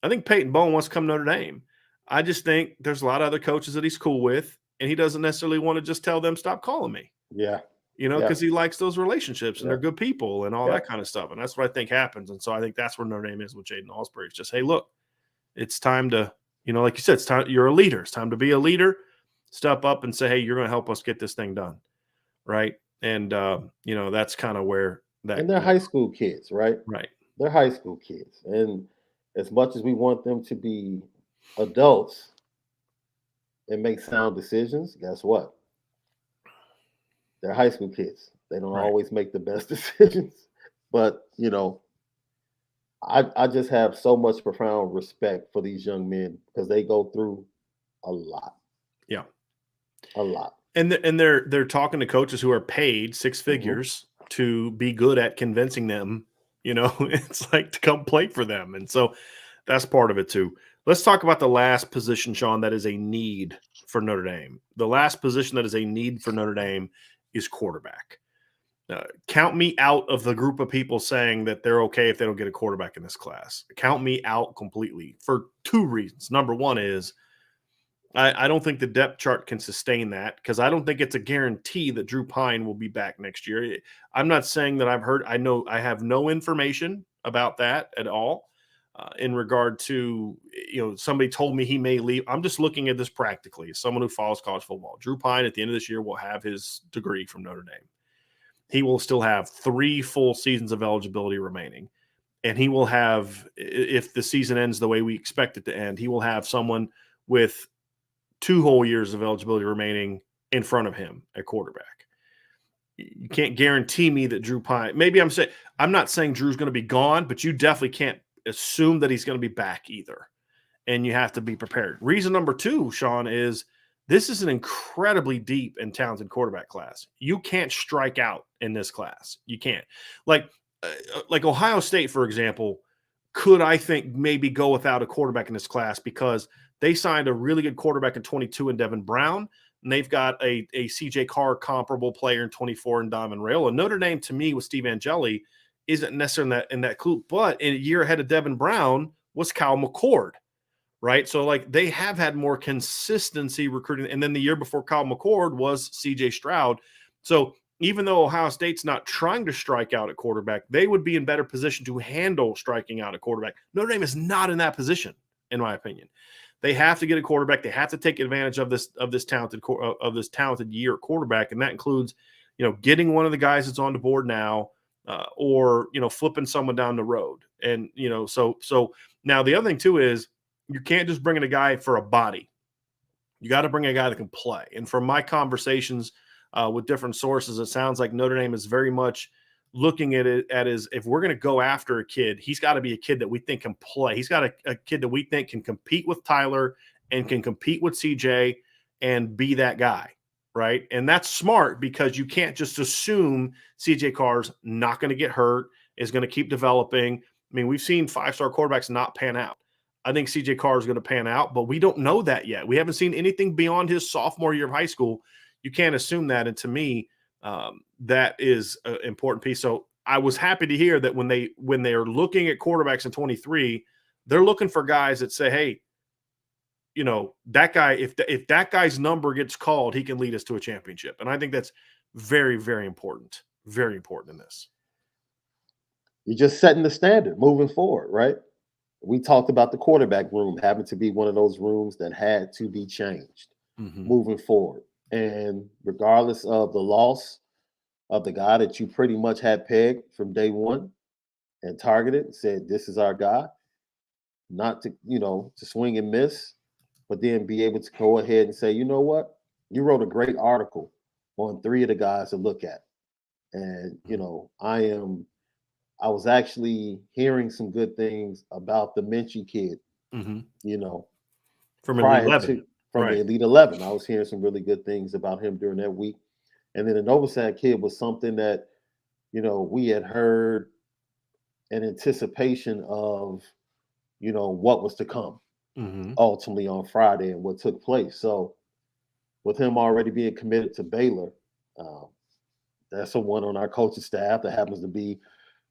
[SPEAKER 1] I think Peyton Bowen wants to come to Notre Dame. I just think there's a lot of other coaches that he's cool with, and he doesn't necessarily want to just tell them, stop calling me.
[SPEAKER 2] Yeah.
[SPEAKER 1] Because he likes those relationships and they're good people and all
[SPEAKER 2] Yeah.
[SPEAKER 1] that kind of stuff. And that's what I think happens. And so I think that's where Notre Dame is with Jaden Osbury. It's just, hey, look, it's time to, like you said, it's time. You're a leader. It's time to be a leader. Step up and say, hey, you're going to help us get this thing done. Right. And, that's kind of where that.
[SPEAKER 2] And they're high school kids, right?
[SPEAKER 1] Right.
[SPEAKER 2] They're high school kids. And as much as we want them to be adults and make sound decisions, guess what? They're high school kids. They don't always make the best decisions. But, I just have so much profound respect for these young men because they go through a lot.
[SPEAKER 1] Yeah.
[SPEAKER 2] A lot.
[SPEAKER 1] And they're talking to coaches who are paid six figures to be good at convincing them, it's like to come play for them. And so that's part of it too. Let's talk about the last position, Sean, that is a need for Notre Dame. The last position that is a need for Notre Dame is quarterback. Count me out of the group of people saying that they're okay if they don't get a quarterback in this class. Count me out completely for two reasons. Number one is I don't think the depth chart can sustain that, because I don't think it's a guarantee that Drew Pine will be back next year. I'm not saying that I've heard. I know I have no information about that at all in regard to, somebody told me he may leave. I'm just looking at this practically as someone who follows college football. Drew Pine at the end of this year will have his degree from Notre Dame. He will still have 3 full seasons of eligibility remaining. And he will have, if the season ends the way we expect it to end, he will have someone with 2 whole years of eligibility remaining in front of him at quarterback. You can't guarantee me that Drew Pine. Maybe I'm not saying Drew's going to be gone, but you definitely can't assume that he's going to be back either. And you have to be prepared. Reason number 2, Sean, is this is an incredibly deep and talented quarterback class. You can't strike out in this class. You can't. Like Ohio State, for example, could, I think, maybe go without a quarterback in this class because they signed a really good quarterback in 22 in Devin Brown, and they've got a CJ Carr comparable player in 24 in Diamond Rail. And Notre Dame, to me, with Steve Angeli, isn't necessarily in that group. But in a year ahead of Devin Brown was Kyle McCord, right? So, like, they have had more consistency recruiting. And then the year before Kyle McCord was CJ Stroud. So even though Ohio State's not trying to strike out at quarterback, they would be in better position to handle striking out at quarterback. Notre Dame is not in that position, in my opinion. They have to get a quarterback. They have to take advantage of this talented year quarterback, and that includes, getting one of the guys that's on the board now, or flipping someone down the road. And so now the other thing too is you can't just bring in a guy for a body. You got to bring a guy that can play. And from my conversations with different sources, it sounds like Notre Dame is very much looking at it as, if we're going to go after a kid, he's got to be a kid that we think can play. He's got a kid that we think can compete with Tyler and can compete with CJ and be that guy, right? And that's smart because you can't just assume CJ Carr's not going to get hurt, is going to keep developing. I mean, we've seen 5-star quarterbacks not pan out. I think CJ Carr is going to pan out, but we don't know that yet. We haven't seen anything beyond his sophomore year of high school. You can't assume that. And to me, that is an important piece. So I was happy to hear that when they are looking at quarterbacks in 23, they're looking for guys that say, hey, that guy, if that guy's number gets called, he can lead us to a championship. And I think that's very, very important. Very important in this.
[SPEAKER 2] You're just setting the standard moving forward, right? We talked about the quarterback room having to be one of those rooms that had to be changed moving forward. And regardless of the loss of the guy that you pretty much had pegged from day one and targeted, said, this is our guy, not to, to swing and miss, but then be able to go ahead and say, you know what? You wrote a great article on 3 of the guys to look at. And, I was actually hearing some good things about the Minich kid,
[SPEAKER 1] from
[SPEAKER 2] Elite
[SPEAKER 1] 11.
[SPEAKER 2] From the Elite 11. I was hearing some really good things about him during that week. And then the Novosad kid was something that, we had heard in anticipation of, what was to come ultimately on Friday and what took place. So with him already being committed to Baylor, that's someone on our coaching staff that happens to be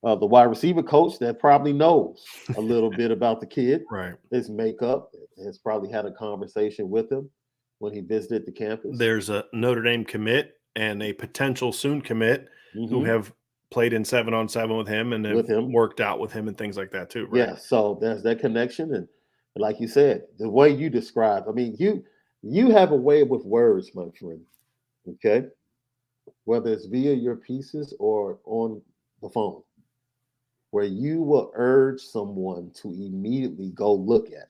[SPEAKER 2] the wide receiver coach that probably knows a little bit about the kid,
[SPEAKER 1] right?
[SPEAKER 2] His makeup, has probably had a conversation with him when he visited the campus.
[SPEAKER 1] There's a Notre Dame commit and a potential soon commit who have played in 7-on-7 with him and have worked out with him and things like that too, right?
[SPEAKER 2] Yeah, so there's that connection. And like you said, the way you described, I mean, you have a way with words, my friend, okay? Whether it's via your pieces or on the phone, where you will urge someone to immediately go look at.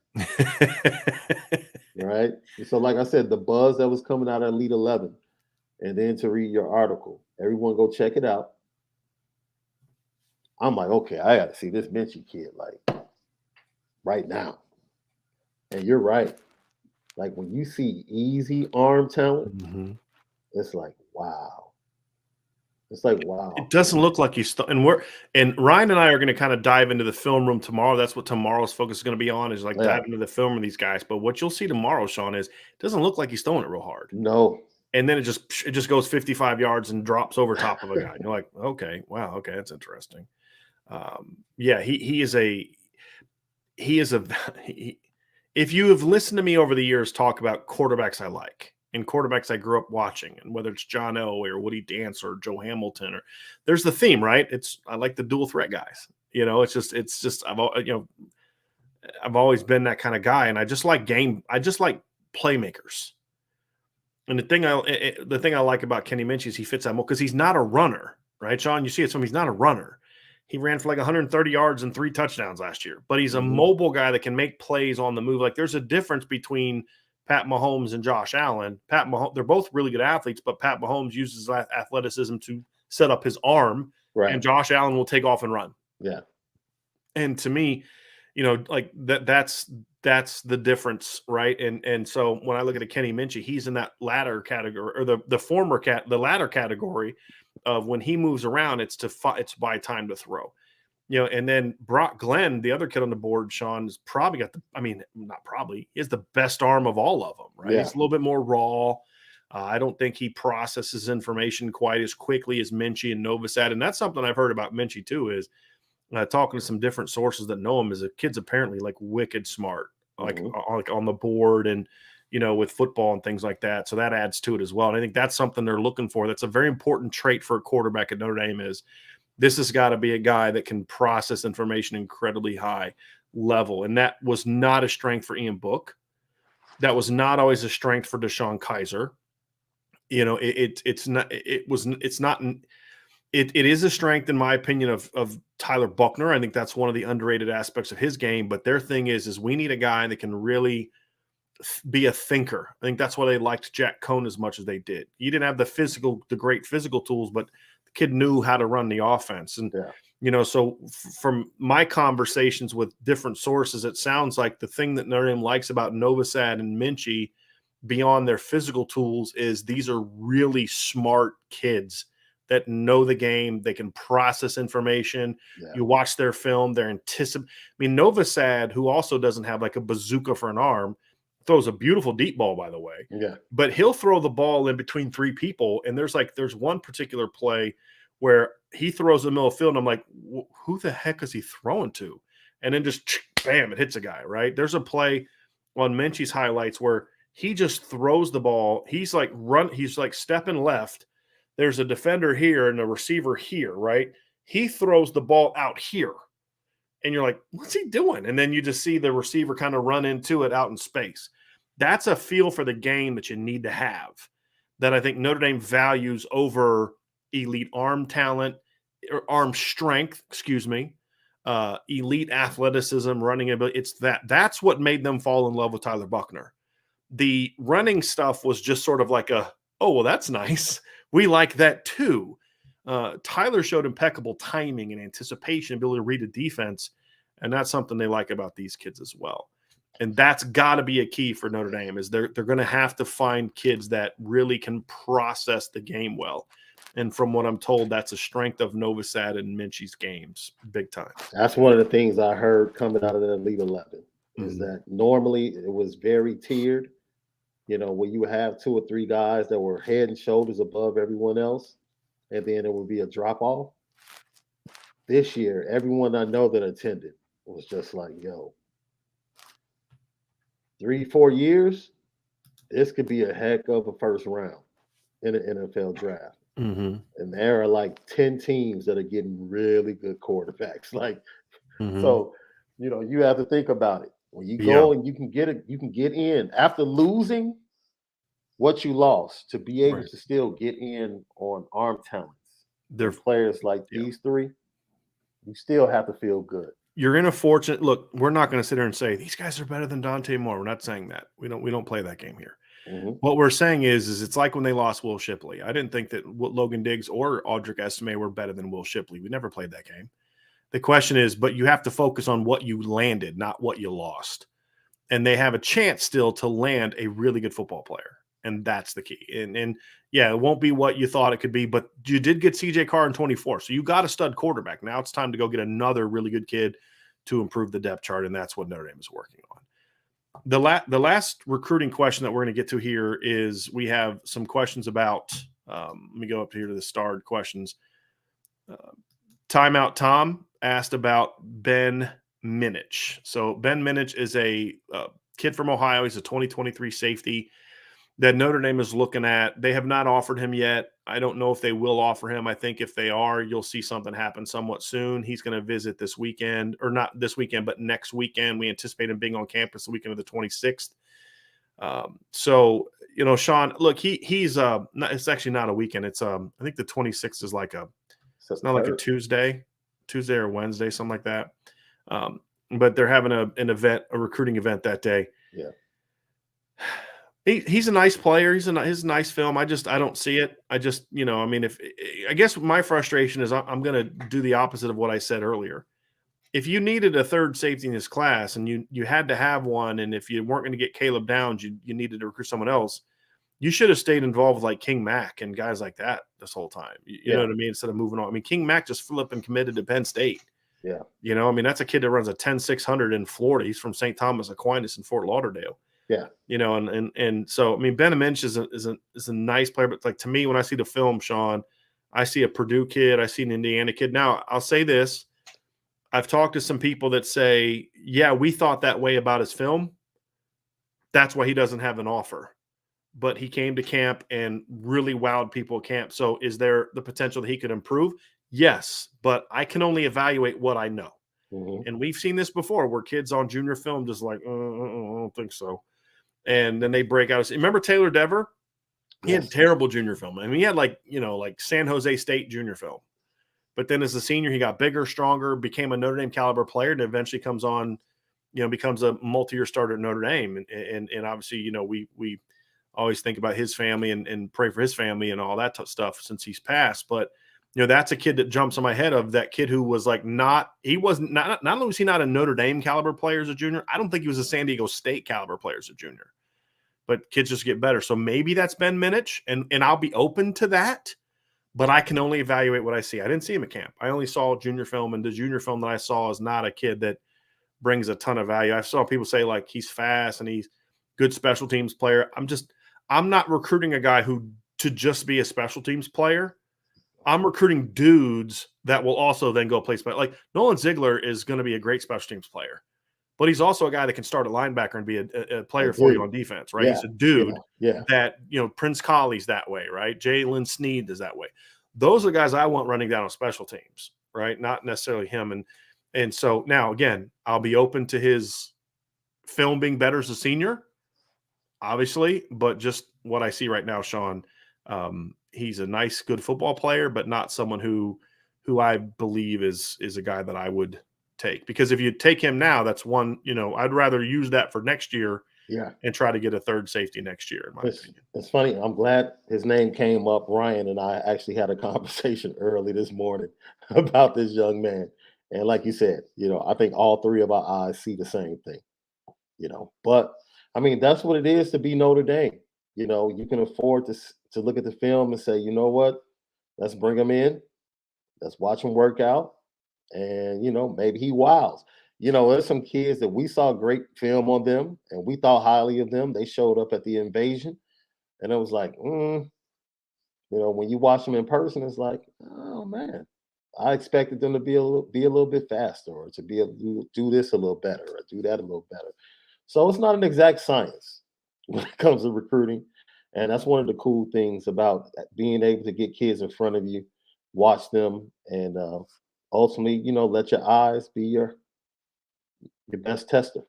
[SPEAKER 2] Right? So like I said, the buzz that was coming out of Elite 11, and then to read your article, everyone go check it out. I'm like, okay, I got to see this Minich kid like right now. And you're right. Like when you see easy arm talent, it's like, wow. It's like, wow.
[SPEAKER 1] It doesn't look like he's and Ryan and I are going to kind of dive into the film room tomorrow. That's what tomorrow's focus is going to be on, is dive into the film of these guys. But what you'll see tomorrow, Sean, is it doesn't look like he's throwing it real hard.
[SPEAKER 2] No.
[SPEAKER 1] And then it just goes 55 yards and drops over top of a guy. And you're like, okay, wow, okay, that's interesting. Yeah, he is if you have listened to me over the years talk about quarterbacks I like and quarterbacks I grew up watching, and whether it's John Elway or Woody Dance or Joe Hamilton, or there's the theme, right? I like the dual threat guys. It's just I've always been that kind of guy, and I just like playmakers. And the thing I like about Kenny Minich is he fits that mold because he's not a runner, right, Sean? You see it from he's not a runner. He ran for like 130 yards and 3 touchdowns last year, but he's a mobile guy that can make plays on the move. Like there's a difference between Pat Mahomes and Josh Allen. Pat Mahomes, they're both really good athletes, but Pat Mahomes uses athleticism to set up his arm, and Josh Allen will take off and run.
[SPEAKER 2] Yeah.
[SPEAKER 1] And to me, like that's the difference, right? And so when I look at a Kenny Minchie, he's in that latter category, or the latter category of when he moves around, it's by time to throw. And then Brock Glenn, the other kid on the board, Sean, is probably he has the best arm of all of them, right?
[SPEAKER 2] Yeah.
[SPEAKER 1] He's a little bit more raw. I don't think he processes information quite as quickly as Minchie and Novosad. And that's something I've heard about Minchie too, is talking to some different sources that know him, is the kid's apparently like wicked smart, like on the board and, with football and things like that. So that adds to it as well. And I think that's something they're looking for. That's a very important trait for a quarterback at Notre Dame, is this has got to be a guy that can process information incredibly high level. And that was not a strength for Ian Book. That was not always a strength for Deshaun Kaiser. It is a strength, in my opinion, of Tyler Buchner. I think that's one of the underrated aspects of his game. But their thing is we need a guy that can really be a thinker. I think that's why they liked Jack Cohn as much as they did. You didn't have the great physical tools, but the kid knew how to run the offense. And, so from my conversations with different sources, it sounds like the thing that Notre Dame likes about Novosad and Minchie, beyond their physical tools, is these are really smart kids that know the game. They can process information. Yeah. You watch their film, they're Novosad, who also doesn't have like a bazooka for an arm, throws a beautiful deep ball, by the way.
[SPEAKER 2] Yeah.
[SPEAKER 1] But he'll throw the ball in between three people. And there's one particular play where he throws in the middle of the field, and I'm like, who the heck is he throwing to? And then just bam, it hits a guy, right? There's a play on Minchie's highlights where he just throws the ball. He's like stepping left. There's a defender here and a receiver here, right? He throws the ball out here. And you're like, what's he doing? And then you just see the receiver kind of run into it out in space. That's a feel for the game that you need to have, that I think Notre Dame values over elite arm talent, or arm strength, elite athleticism, running ability. That's what made them fall in love with Tyler Buchner. The running stuff was just sort of like that's nice. We like that too. Tyler showed impeccable timing and anticipation, ability to read a defense, and that's something they like about these kids as well. And that's got to be a key for Notre Dame, is they're going to have to find kids that really can process the game well. And from what I'm told, that's a strength of Novosad and Minchie's games, big time.
[SPEAKER 2] That's one of the things I heard coming out of the Elite 11, is that normally it was very tiered, where you would have two or three guys that were head and shoulders above everyone else, and then it would be a drop-off. This year, everyone I know that attended was just like, 3-4 years, this could be a heck of a first round in the NFL draft.
[SPEAKER 1] Mm-hmm.
[SPEAKER 2] And there are like 10 teams that are getting really good quarterbacks. So, you have to think about it. When you go and you can get in after losing what you lost, to be able to still get in on arm talents. They're players like these three. You still have to feel good.
[SPEAKER 1] You're in a fortunate look. We're not going to sit here and say these guys are better than Dante Moore. We're not saying that. We don't play that game here.
[SPEAKER 2] Mm-hmm.
[SPEAKER 1] What we're saying is it's like when they lost Will Shipley. I didn't think that Logan Diggs or Audric Estime were better than Will Shipley. We never played that game. The question is, but you have to focus on what you landed, not what you lost. And they have a chance still to land a really good football player. And that's the key. And yeah, it won't be what you thought it could be, but you did get CJ Carr in 24. So you got a stud quarterback. Now it's time to go get another really good kid to improve the depth chart. And that's what Notre Dame is working on. The last recruiting question that we're going to get to here is, we have some questions about, let me go up here to the starred questions. Timeout Tom asked about Ben Minich. So Ben Minich is a kid from Ohio. He's a 2023 safety that Notre Dame is looking at. They have not offered him yet. I don't know if they will offer him. I think if they are, you'll see something happen somewhat soon. He's going to visit this weekend, or not this weekend, but next weekend. We anticipate him being on campus the weekend of the 26th. So, Sean, look, he's it's actually not a weekend. It's I think the 26th is it's not like a Tuesday or Wednesday, something like that. But they're having an event, a recruiting event that day.
[SPEAKER 2] Yeah.
[SPEAKER 1] He's a nice player. He's a nice film. I don't see it. I just, I mean, if I guess my frustration is I'm going to do the opposite of what I said earlier. If you needed a third safety in this class and you had to have one, and if you weren't going to get Caleb Downs, you needed to recruit someone else. You should have stayed involved with like King Mack and guys like that this whole time. You know what I mean? Instead of moving on. I mean, King Mack just flipped and committed to Penn State.
[SPEAKER 2] Yeah.
[SPEAKER 1] I mean, that's a kid that runs a 10-600 in Florida. He's from St. Thomas Aquinas in Fort Lauderdale.
[SPEAKER 2] Yeah.
[SPEAKER 1] And so, I mean, Ben Minich is a nice player, but like to me, when I see the film, Sean, I see a Purdue kid, I see an Indiana kid. Now, I'll say this. I've talked to some people that say, yeah, we thought that way about his film. That's why he doesn't have an offer. But he came to camp and really wowed people at camp. So is there the potential that he could improve? Yes, but I can only evaluate what I know.
[SPEAKER 2] Mm-hmm.
[SPEAKER 1] And we've seen this before where kids on junior film just like, I don't think so. And then they break out. Remember Taylor Dever? He had terrible junior film. I mean, he had like San Jose State junior film. But then as a senior, he got bigger, stronger, became a Notre Dame caliber player, and eventually comes on, becomes a multi-year starter at Notre Dame. And obviously, we always think about his family and pray for his family and all that stuff since he's passed. But, that's a kid that jumps on my head of that kid who was like not only was he not a Notre Dame caliber player as a junior, I don't think he was a San Diego State caliber player as a junior. But kids just get better. So maybe that's Ben Minich, and I'll be open to that. But I can only evaluate what I see. I didn't see him at camp. I only saw junior film, and the junior film that I saw is not a kid that brings a ton of value. I saw people say like he's fast and he's good special teams player. I'm not recruiting a guy to just be a special teams player. I'm recruiting dudes that will also then go play special. Like Nolan Ziegler is going to be a great special teams player, but he's also a guy that can start a linebacker and be a player for you on defense, right?
[SPEAKER 2] Yeah.
[SPEAKER 1] He's a dude that, Prince Colley's that way, right? Jalen Sneed is that way. Those are the guys I want running down on special teams, right? Not necessarily him. And so now, again, I'll be open to his film being better as a senior, obviously, but just what I see right now, Sean, he's a nice, good football player, but not someone who I believe is a guy that I would take. Because if you take him now, that's one, I'd rather use that for next year and try to get a third safety next year, in my opinion.
[SPEAKER 2] It's funny. I'm glad his name came up. Ryan and I actually had a conversation early this morning about this young man. And like you said, I think all three of our eyes see the same thing, But, I mean, that's what it is to be Notre Dame. You can afford to look at the film and say, you know what? Let's bring him in. Let's watch him work out. And, maybe he wows. There's some kids that we saw great film on them and we thought highly of them. They showed up at the invasion. And it was like, when you watch them in person, it's like, oh man, I expected them to be a little bit faster, or to be able to do this a little better, or do that a little better. So it's not an exact science when it comes to recruiting. And that's one of the cool things about being able to get kids in front of you, watch them, and ultimately, let your eyes be your best tester.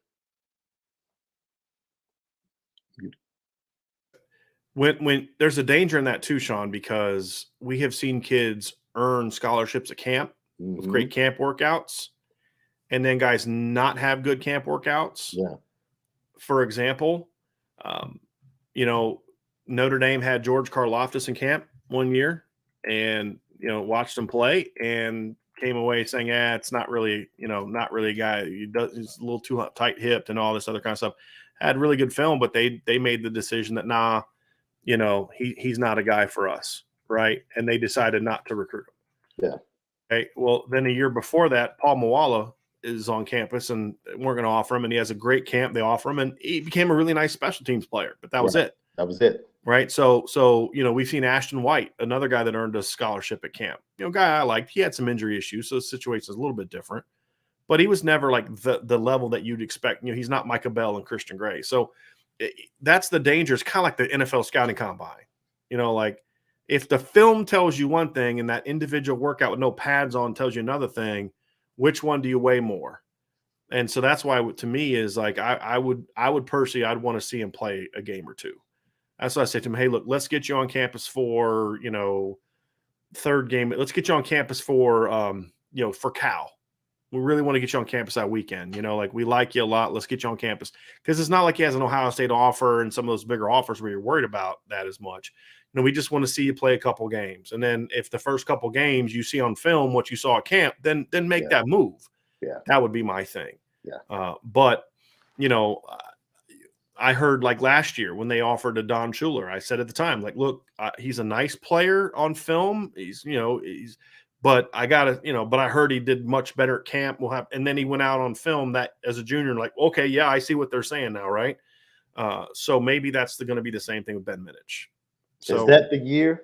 [SPEAKER 1] When there's a danger in that too, Sean, because we have seen kids earn scholarships at camp with great camp workouts, and then guys not have good camp workouts.
[SPEAKER 2] Yeah.
[SPEAKER 1] For example, Notre Dame had George Karlaftis in camp one year, and watched him play and came away saying, it's not really a guy. He's a little too tight hipped and all this other kind of stuff. Had really good film, but they made the decision that he's not a guy for us, right? And they decided not to recruit him.
[SPEAKER 2] Yeah.
[SPEAKER 1] Okay. Well, then a year before that, Paul Mawala is on campus, and we're going to offer him, and he has a great camp. They offer him, and he became a really nice special teams player. But that was it.
[SPEAKER 2] That was it.
[SPEAKER 1] Right. So we've seen Ashton White, another guy that earned a scholarship at camp. Guy I liked. He had some injury issues, so the situation is a little bit different. But he was never like the level that you'd expect. He's not Micah Bell and Christian Gray. So that's the danger. It's kind of like the NFL scouting combine. Like if the film tells you one thing and that individual workout with no pads on tells you another thing, which one do you weigh more? And so that's why, to me, is like I would personally, I'd want to see him play a game or two. That's why I said to him, hey, look, let's get you on campus for, third game. Let's get you on campus for, for Cal. We really want to get you on campus that weekend. Like we like you a lot. Let's get you on campus. Because it's not like he has an Ohio State offer and some of those bigger offers where you're worried about that as much. We just want to see you play a couple games. And then if the first couple games you see on film what you saw at camp, then make that move.
[SPEAKER 2] Yeah.
[SPEAKER 1] That would be my thing.
[SPEAKER 2] Yeah.
[SPEAKER 1] But, I heard like last year when they offered to Don Schuler, I said at the time, like, look, he's a nice player on film. But I but I heard he did much better at camp. And then he went out on film that as a junior, like, okay, yeah, I see what they're saying now, right? So maybe that's going to be the same thing with Ben Minich. So
[SPEAKER 2] is that the year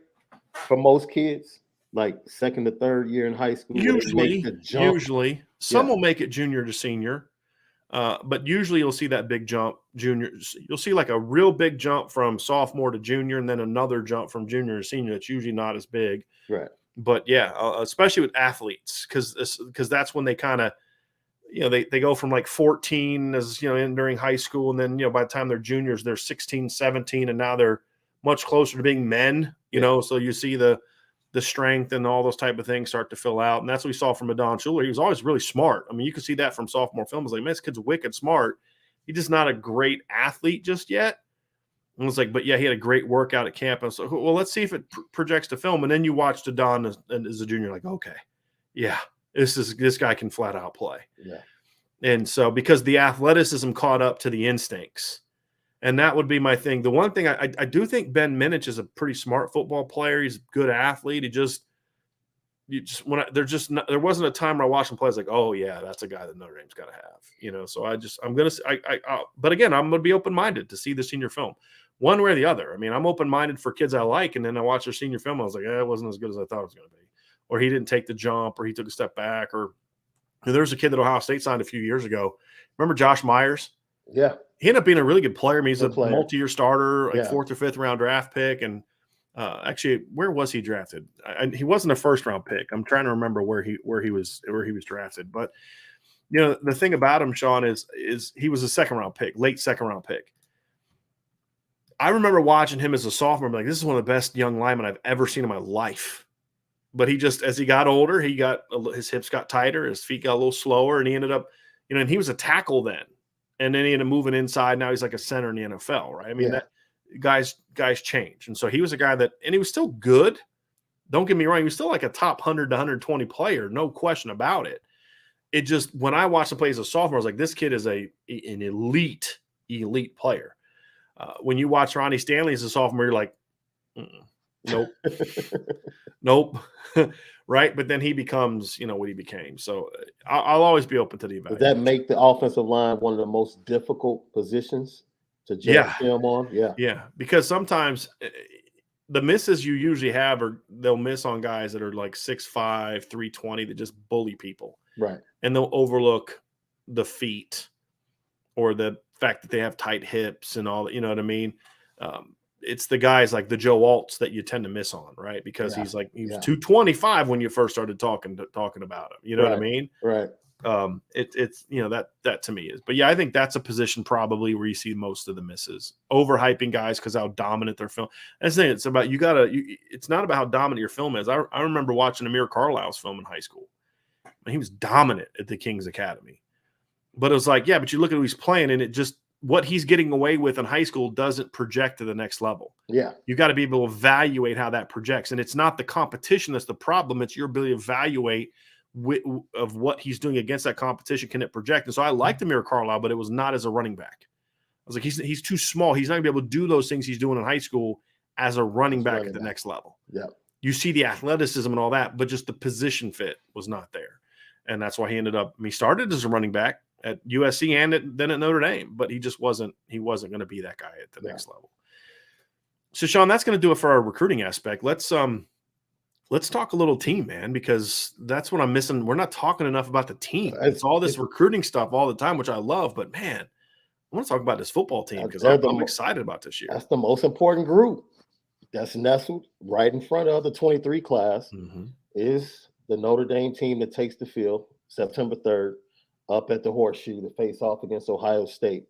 [SPEAKER 2] for most kids, like second to third year in high school?
[SPEAKER 1] Usually, some will make it junior to senior, but usually you'll see that big jump. You'll see like a real big jump from sophomore to junior, and then another jump from junior to senior. That's usually not as big,
[SPEAKER 2] right?
[SPEAKER 1] But yeah, especially with athletes, because that's when they kind of, they go from like 14 as, during high school. And then, by the time they're juniors, they're 16, 17, and now they're much closer to being men, so you see the strength and all those type of things start to fill out. And that's what we saw from Don Schuler. He was always really smart. I mean, you can see that from sophomore film. It's like, man, this kid's wicked smart. He's just not a great athlete just yet. And it was like, but yeah, he had a great workout at camp. And so, well, let's see if it projects to film. And then you watch Don as a junior, like, okay, yeah, this guy can flat out play.
[SPEAKER 2] Yeah.
[SPEAKER 1] And so because the athleticism caught up to the instincts, and that would be my thing. The one thing I do think Ben Minich is a pretty smart football player. He's a good athlete. There wasn't a time where I watched him play. I was like, oh yeah, that's a guy that Notre Dame's got to have. So but again, I'm going to be open-minded to see the senior film one way or the other. I mean, I'm open-minded for kids I like. And then I watched their senior film. I was like, it wasn't as good as I thought it was going to be, or he didn't take the jump, or he took a step back, or there was a kid that Ohio State signed a few years ago. Remember Josh Myers?
[SPEAKER 2] Yeah.
[SPEAKER 1] He ended up being a really good player. I mean, he's a multi-year starter, like 4th or 5th round draft pick. And actually, where was he drafted? He wasn't a first-round pick. I'm trying to remember where he was drafted. But the thing about him, Sean, is he was a second-round pick, late second-round pick. I remember watching him as a sophomore, like, this is one of the best young linemen I've ever seen in my life. But he just, as he got older, his hips got tighter, his feet got a little slower, and he ended up, and he was a tackle then. And then he ended up moving inside. Now he's like a center in the NFL, right? I mean, that guys change. And so he was a guy and he was still good. Don't get me wrong. He was still like a top 100 to 120 player. No question about it. It just, when I watched him play as a sophomore, I was like, this kid is an elite player. When you watch Ronnie Stanley as a sophomore, you're like, nope, nope. Right. But then he becomes, what he became. So I'll always be open to the evaluation.
[SPEAKER 2] Does that make the offensive line one of the most difficult positions to judge film on? Yeah.
[SPEAKER 1] Yeah. Because sometimes the misses you usually have they'll miss on guys that are like 6'5", 320 that just bully people.
[SPEAKER 2] Right.
[SPEAKER 1] And they'll overlook the feet or the fact that they have tight hips and all that, you know what I mean? It's the guys like the Joe Alts that you tend to miss on, right? Because he was 225 when you first started talking about him. You know what I mean?
[SPEAKER 2] Right.
[SPEAKER 1] It's that to me is, but yeah, I think that's a position probably where you see most of the misses, overhyping guys because how dominant their film. And it's about it's not about how dominant your film is. I remember watching Amir Carlisle's film in high school. And he was dominant at the King's Academy, but it was like, yeah, but you look at who he's playing, and it just, what he's getting away with in high school doesn't project to the next level.
[SPEAKER 2] Yeah.
[SPEAKER 1] You got to be able to evaluate how that projects. And it's not the competition that's the problem. It's your ability to evaluate of what he's doing against that competition. Can it project? And so I liked Amir Carlisle, but it was not as a running back. I was like, he's too small. He's not gonna be able to do those things he's doing in high school as a running back at the next level.
[SPEAKER 2] Yeah.
[SPEAKER 1] You see the athleticism and all that, but just the position fit was not there. And that's why he started as a running back at USC and then at Notre Dame, but he wasn't going to be that guy at the next level. So Sean, that's going to do it for our recruiting aspect. Let's talk a little team, man, because that's what I'm missing. We're not talking enough about the team. It's all this recruiting stuff all the time, which I love, but man, I want to talk about this football team because I'm excited about this year.
[SPEAKER 2] That's the most important group that's nestled right in front of the 23 class is the Notre Dame team that takes the field September 3rd up at the Horseshoe to face off against Ohio State.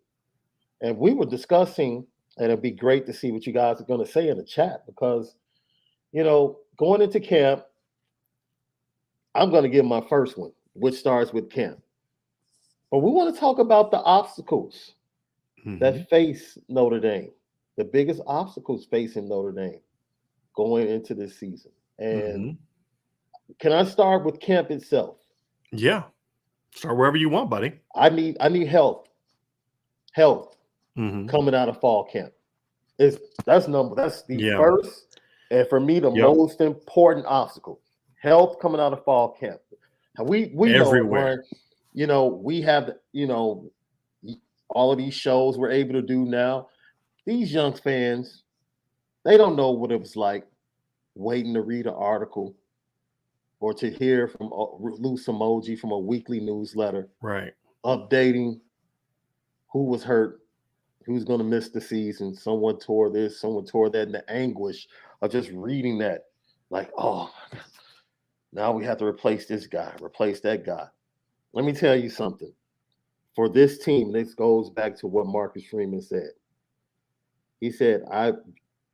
[SPEAKER 2] And we were discussing, and it'd be great to see what you guys are going to say in the chat because, going into camp, I'm going to give my first one which starts with camp. But we want to talk about the obstacles that face Notre Dame, the biggest obstacles facing Notre Dame going into this season. And can I start with camp itself?
[SPEAKER 1] Yeah. Start wherever you want, buddy.
[SPEAKER 2] I need health coming out of fall camp. That's the first, and for me, the most important obstacle. Health coming out of fall camp. We
[SPEAKER 1] everywhere.
[SPEAKER 2] We have all of these shows we're able to do now. These young fans, they don't know what it was like waiting to read an article or to hear from loose emoji from a weekly newsletter,
[SPEAKER 1] right?
[SPEAKER 2] Updating who was hurt, who's going to miss the season. Someone tore this, someone tore that, and the anguish of just reading that. Like, oh, now we have to replace this guy, replace that guy. Let me tell you something. For this team, this goes back to what Marcus Freeman said. He said, I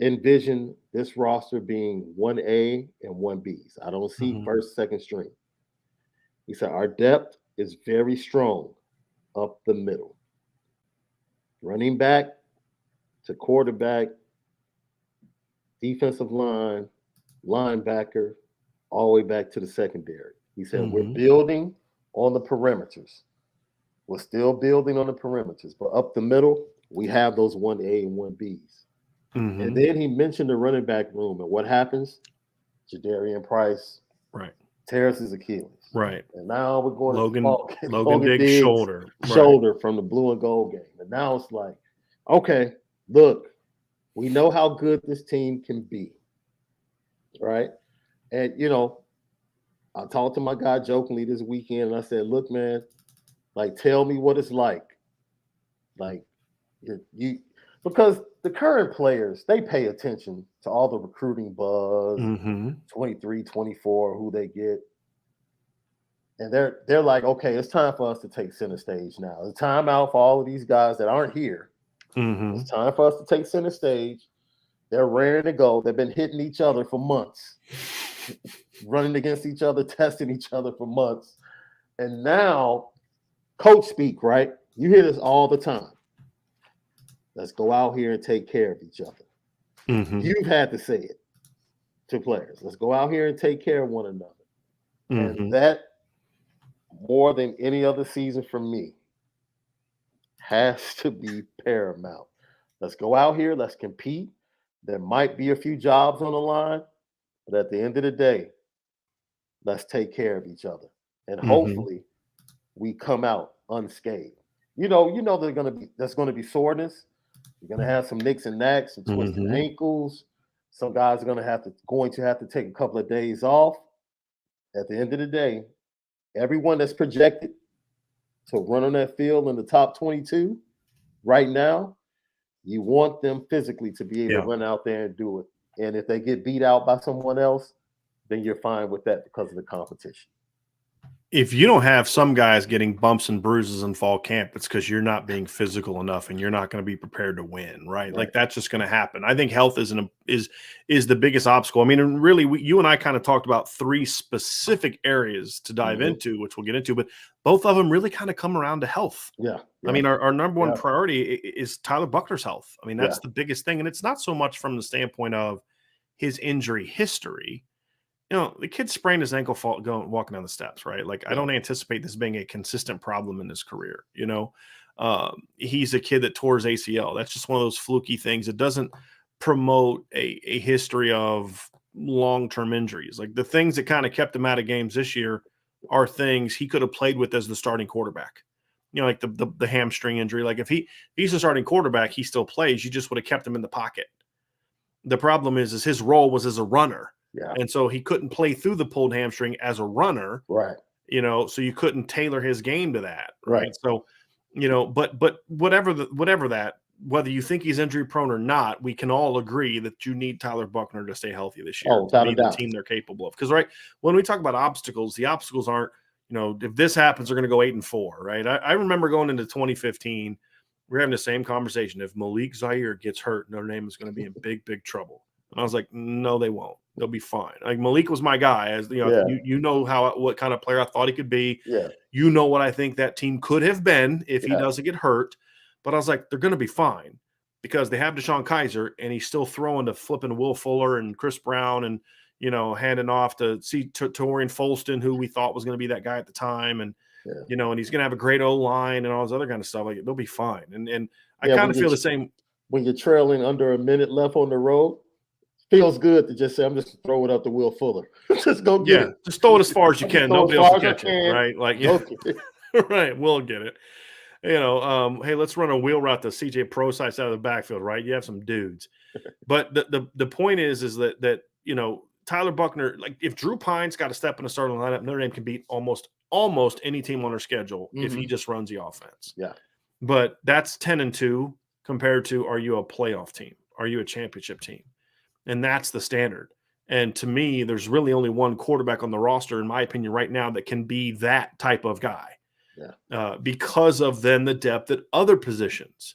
[SPEAKER 2] envision this roster being 1A and 1Bs. I don't see first, second string. He said, our depth is very strong up the middle. Running back to quarterback, defensive line, linebacker, all the way back to the secondary. He said, we're building on the perimeters. We're still building on the perimeters, but up the middle, we have those 1A and 1Bs. And then he mentioned the running back room, and what happens? Jadarian Price tears his Achilles.
[SPEAKER 1] Right.
[SPEAKER 2] And now we're going
[SPEAKER 1] to Logan Diggs' shoulder
[SPEAKER 2] from the blue and gold game. And now it's like, okay, look, we know how good this team can be. Right? And I talked to my guy jokingly this weekend, and I said, look, man, like, tell me what it's like. Like, because the current players, they pay attention to all the recruiting buzz, 23, 24, who they get. And they're like, okay, it's time for us to take center stage now. It's time out for all of these guys that aren't here. It's time for us to take center stage. They're raring to go. They've been hitting each other for months, running against each other, testing each other for months. And now, coach speak, right? You hear this all the time. Let's go out here and take care of each other. You've had to say it to players. Let's go out here and take care of one another. And that, more than any other season for me, has to be paramount. Let's go out here. Let's compete. There might be a few jobs on the line, but at the end of the day, let's take care of each other. And hopefully we come out unscathed. There's going to be soreness. You're going to have some nicks and knacks and twisted ankles. Some guys are going to have to take a couple of days off. At the end of the day, everyone that's projected to run on that field in the top 22 right now, you want them physically to be able to run out there and do it. And if they get beat out by someone else, then you're fine with that because of the competition.
[SPEAKER 1] If you don't have some guys getting bumps and bruises in fall camp, it's because you're not being physical enough and you're not going to be prepared to win, right? Like that's just going to happen. I think health is the biggest obstacle. I mean, and really, you and I kind of talked about three specific areas to dive into, which we'll get into, but both of them really kind of come around to health.
[SPEAKER 2] Yeah.
[SPEAKER 1] I mean, our number one priority is Tyler Buckner's health. I mean, that's the biggest thing. And it's not so much from the standpoint of his injury history. The kid sprained his ankle walking down the steps, right? Like, I don't anticipate this being a consistent problem in his career. He's a kid that tore his ACL. That's just one of those fluky things. It doesn't promote a history of long-term injuries. Like, the things that kind of kept him out of games this year are things he could have played with as the starting quarterback. Like the hamstring injury. Like, if he's the starting quarterback, he still plays. You just would have kept him in the pocket. The problem is his role was as a runner.
[SPEAKER 2] Yeah.
[SPEAKER 1] And so he couldn't play through the pulled hamstring as a runner.
[SPEAKER 2] Right.
[SPEAKER 1] So you couldn't tailor his game to that.
[SPEAKER 2] Right.
[SPEAKER 1] So, but whether you think he's injury prone or not, we can all agree that you need Tyler Buckner to stay healthy this year to be the team they're capable of. Because when we talk about obstacles, the obstacles aren't, if this happens, they're going to go 8-4, right? I remember going into 2015, we're having the same conversation. If Malik Zaire gets hurt, Notre Dame is going to be in big, big trouble. And I was like, no, they won't. They'll be fine. Like Malik was my guy, as you know, you know what kind of player I thought he could be.
[SPEAKER 2] Yeah.
[SPEAKER 1] You know what I think that team could have been if he doesn't get hurt. But I was like, they're going to be fine because they have Deshaun Kaiser and he's still throwing to flipping Will Fuller and Chris Brown and, you know, handing off to Torian Folston, who we thought was going to be that guy at the time. And, you know, and he's going to have a great O-line and all this other kind of stuff. Like, they'll be fine. And I kind of feel the same.
[SPEAKER 2] When you're trailing under a minute left on the road, feels good to just say, I'm just throwing it up to Will Fuller. Just go get it.
[SPEAKER 1] Just throw it as far as you can. Nobody else will catch it, right? Like, right, we'll get it. You know, hey, let's run a wheel route to CJ Prosise out of the backfield, right? You have some dudes. But the point is that, you know, Tyler Buchner, like if Drew Pine's got to step in the starting lineup, Notre Dame can beat almost any team on their schedule if he just runs the offense.
[SPEAKER 2] Yeah.
[SPEAKER 1] But that's 10-2 compared to, are you a playoff team? Are you a championship team? And that's the standard. And to me, there's really only one quarterback on the roster, in my opinion, right now that can be that type of guy.
[SPEAKER 2] Yeah.
[SPEAKER 1] Because of then the depth at other positions.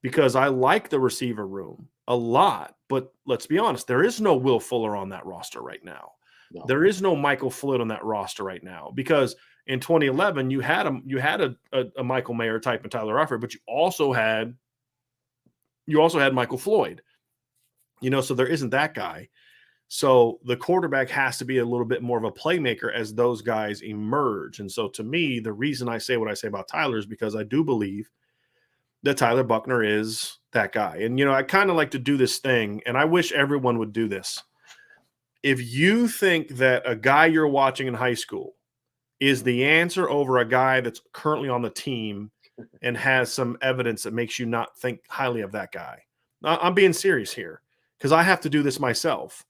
[SPEAKER 1] Because I like the receiver room a lot, but let's be honest, there is no Will Fuller on that roster right now. No. There is no Michael Floyd on that roster right now, because in 2011 you had a Michael Mayer type and Tyler Eifert, but you also had Michael Floyd. You know, so there isn't that guy. So the quarterback has to be a little bit more of a playmaker as those guys emerge. And so to me, the reason I say what I say about Tyler is because I do believe that Tyler Buchner is that guy. And, you know, I kind of like to do this thing, and I wish everyone would do this. If you think that a guy you're watching in high school is the answer over a guy that's currently on the team and has some evidence that makes you not think highly of that guy, I'm being serious here, because I have to do this myself.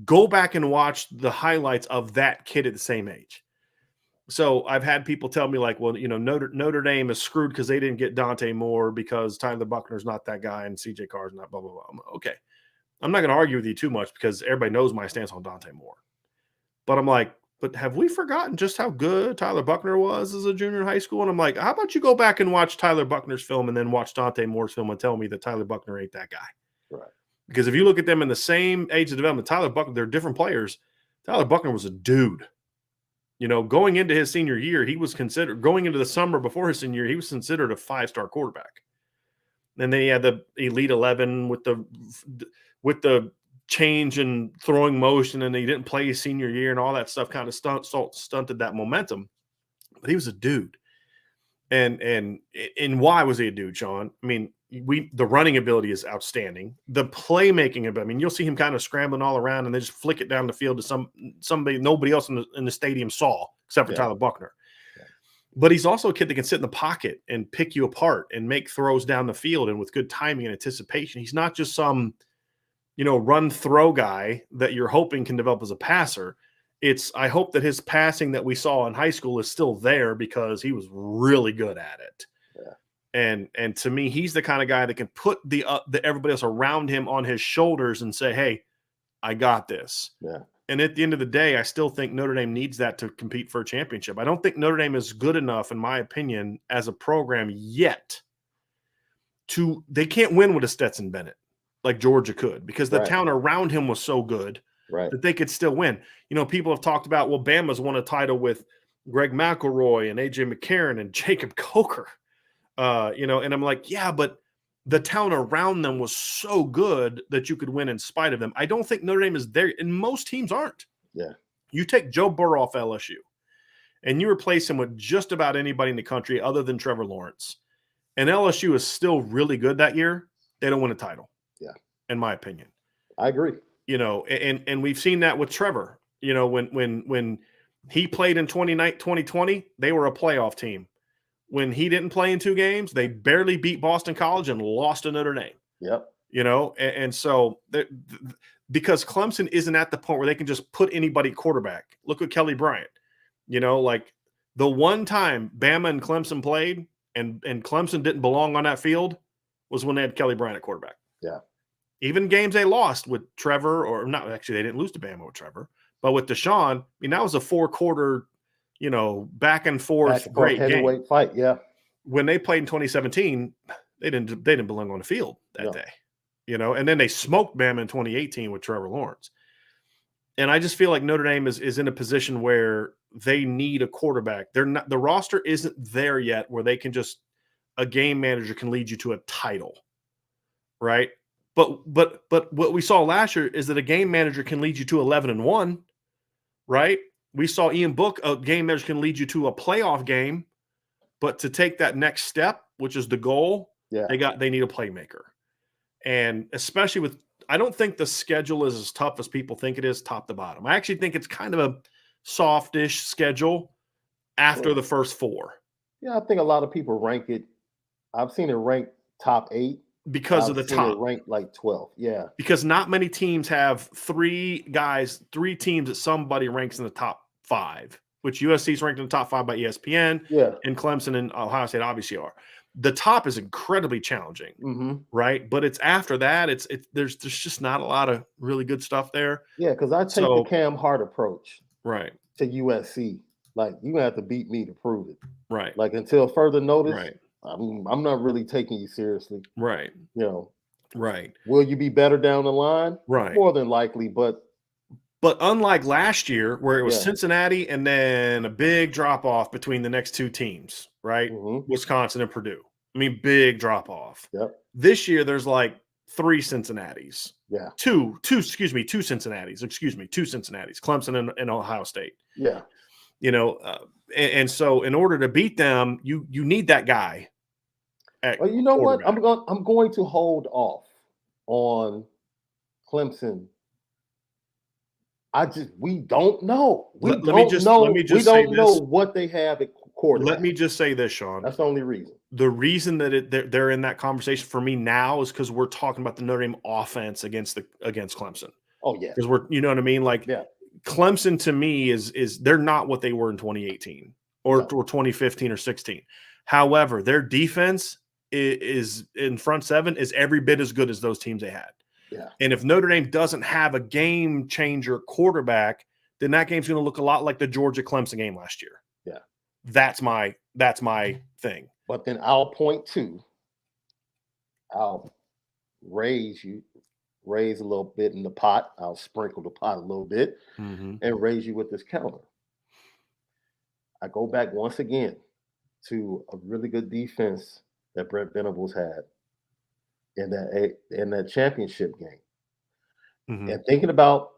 [SPEAKER 1] Go back and watch the highlights of that kid at the same age. So I've had people tell me, like, well, you know, Notre Dame is screwed because they didn't get Dante Moore because Tyler Buchner's not that guy and CJ Carr's not blah, blah, blah. Okay. I'm not going to argue with you too much because everybody knows my stance on Dante Moore. But I'm like, but have we forgotten just how good Tyler Buchner was as a junior in high school? And I'm like, how about you go back and watch Tyler Buchner's film and then watch Dante Moore's film and tell me that Tyler Buchner ain't that guy?
[SPEAKER 2] Right.
[SPEAKER 1] Because if you look at them in the same age of development, Tyler Buchner, they're different players. Tyler Buchner was a dude. You know, going into his senior year, he was considered, going into the summer before his senior year, he was considered a 5-star quarterback. And then he had the Elite 11 with the change in throwing motion, and he didn't play his senior year, and all that stuff kind of stunted that momentum. But he was a dude. And why was he a dude, Sean? I mean, the running ability is outstanding. The playmaking ability, I mean, you'll see him kind of scrambling all around and they just flick it down the field to somebody nobody else in the stadium saw except for Tyler Buchner. Yeah. But he's also a kid that can sit in the pocket and pick you apart and make throws down the field and with good timing and anticipation. He's not just some, you know, run throw guy that you're hoping can develop as a passer. I hope that his passing that we saw in high school is still there because he was really good at it. Yeah. And to me, he's the kind of guy that can put the everybody else around him on his shoulders and say, hey, I got this. Yeah. And at the end of the day, I still think Notre Dame needs that to compete for a championship. I don't think Notre Dame is good enough, in my opinion, as a program yet they can't win with a Stetson Bennett like Georgia could, because the town around him was so good that they could still win. You know, people have talked about, well, Bama's won a title with Greg McElroy and A.J. McCarron and Jacob Coker. You know, and I'm like, yeah, but the town around them was so good that you could win in spite of them. I don't think Notre Dame is there, and most teams aren't. Yeah. You take Joe Burrow off LSU, and you replace him with just about anybody in the country other than Trevor Lawrence, and LSU is still really good that year, they don't win a title. Yeah. In my opinion.
[SPEAKER 2] I agree.
[SPEAKER 1] You know, and we've seen that with Trevor. You know, when he played in 2020, they were a playoff team. When he didn't play in 2 games, they barely beat Boston College and lost to Notre Dame.
[SPEAKER 2] Yep.
[SPEAKER 1] You know, and so because Clemson isn't at the point where they can just put anybody quarterback. Look at Kelly Bryant. You know, like the one time Bama and Clemson played and Clemson didn't belong on that field was when they had Kelly Bryant at quarterback.
[SPEAKER 2] Yeah.
[SPEAKER 1] Even games they lost with Trevor, or not, actually they didn't lose to Bama with Trevor, but with Deshaun, I mean, that was a 4-quarter, you know, back and forth great
[SPEAKER 2] heavyweight
[SPEAKER 1] game.
[SPEAKER 2] Fight, yeah.
[SPEAKER 1] When they played in 2017, they didn't belong on the field that day. and then they smoked Bama in 2018 with Trevor Lawrence. And I just feel like Notre Dame is in a position where they need a quarterback. They're not, the roster isn't there yet where they can just, a game manager can lead you to a title, right? But what we saw last year is that a game manager can lead you to 11-1, right? We saw Ian Book, a game manager can lead you to a playoff game, but to take that next step, which is the goal, they need a playmaker. And especially with, I don't think the schedule is as tough as people think it is top to bottom. I actually think it's kind of a softish schedule after the first 4.
[SPEAKER 2] Yeah, I think a lot of people rank it. I've seen it ranked top 8
[SPEAKER 1] because of the top.
[SPEAKER 2] It ranked like 12. Yeah,
[SPEAKER 1] because not many teams have 3 teams that somebody ranks in the top 5, which USC is ranked in the top 5 by ESPN.
[SPEAKER 2] Yeah,
[SPEAKER 1] and Clemson and Ohio State obviously are. The top is incredibly challenging, right? But it's after that, there's just not a lot of really good stuff there.
[SPEAKER 2] Yeah, because I take the Cam Hart approach,
[SPEAKER 1] right,
[SPEAKER 2] to USC. Like, you have to beat me to prove it,
[SPEAKER 1] right?
[SPEAKER 2] Like, until further notice,
[SPEAKER 1] right.
[SPEAKER 2] I'm not really taking you seriously,
[SPEAKER 1] right? Right.
[SPEAKER 2] Will you be better down the line?
[SPEAKER 1] Right.
[SPEAKER 2] More than likely, but
[SPEAKER 1] unlike last year, where it was Cincinnati and then a big drop off between the next 2 teams, right? Wisconsin and Purdue. I mean, big drop off.
[SPEAKER 2] Yep.
[SPEAKER 1] This year, there's like 3 Cincinnatis.
[SPEAKER 2] Yeah.
[SPEAKER 1] Two Cincinnatis. Clemson and Ohio State.
[SPEAKER 2] Yeah.
[SPEAKER 1] And so in order to beat them, you need that guy.
[SPEAKER 2] Well, you know what? I'm going to hold off on Clemson. We don't know. We don't know what they have at quarterback.
[SPEAKER 1] Let me just say this, Sean.
[SPEAKER 2] That's the only reason.
[SPEAKER 1] The reason that they're in that conversation for me now is because we're talking about the Notre Dame offense against Clemson.
[SPEAKER 2] Oh yeah,
[SPEAKER 1] because you know what I mean. Like, Clemson to me is they're not what they were in 2018 or 2015 or 16. However, their defense is in front 7 is every bit as good as those teams they had.
[SPEAKER 2] Yeah.
[SPEAKER 1] And if Notre Dame doesn't have a game changer quarterback, then that game's going to look a lot like the Georgia Clemson game last year.
[SPEAKER 2] Yeah.
[SPEAKER 1] That's my thing.
[SPEAKER 2] But then I'll raise a little bit in the pot. I'll sprinkle the pot a little bit and raise you with this counter. I go back once again to a really good defense that Brent Venables had in that championship game. And thinking about,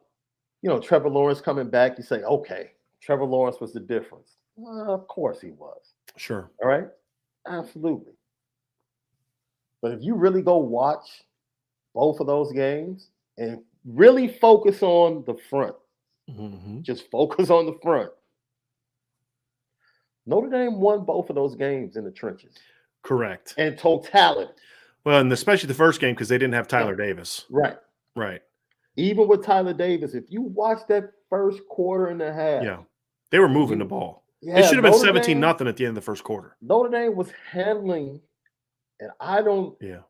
[SPEAKER 2] Trevor Lawrence coming back, you say, okay, Trevor Lawrence was the difference. Well, of course he was.
[SPEAKER 1] Sure.
[SPEAKER 2] All right. Absolutely. But if you really go watch both of those games and really focus on the front, just focus on the front. Notre Dame won both of those games in the trenches.
[SPEAKER 1] Correct.
[SPEAKER 2] And totality.
[SPEAKER 1] Well, and especially the first game because they didn't have Tyler Davis.
[SPEAKER 2] Right.
[SPEAKER 1] Right.
[SPEAKER 2] Even with Tyler Davis, if you watch that first quarter and a half.
[SPEAKER 1] They were moving the ball. It should have been 17-0 at the end of the first quarter.
[SPEAKER 2] Notre Dame was handling, and I don't.
[SPEAKER 1] Yeah.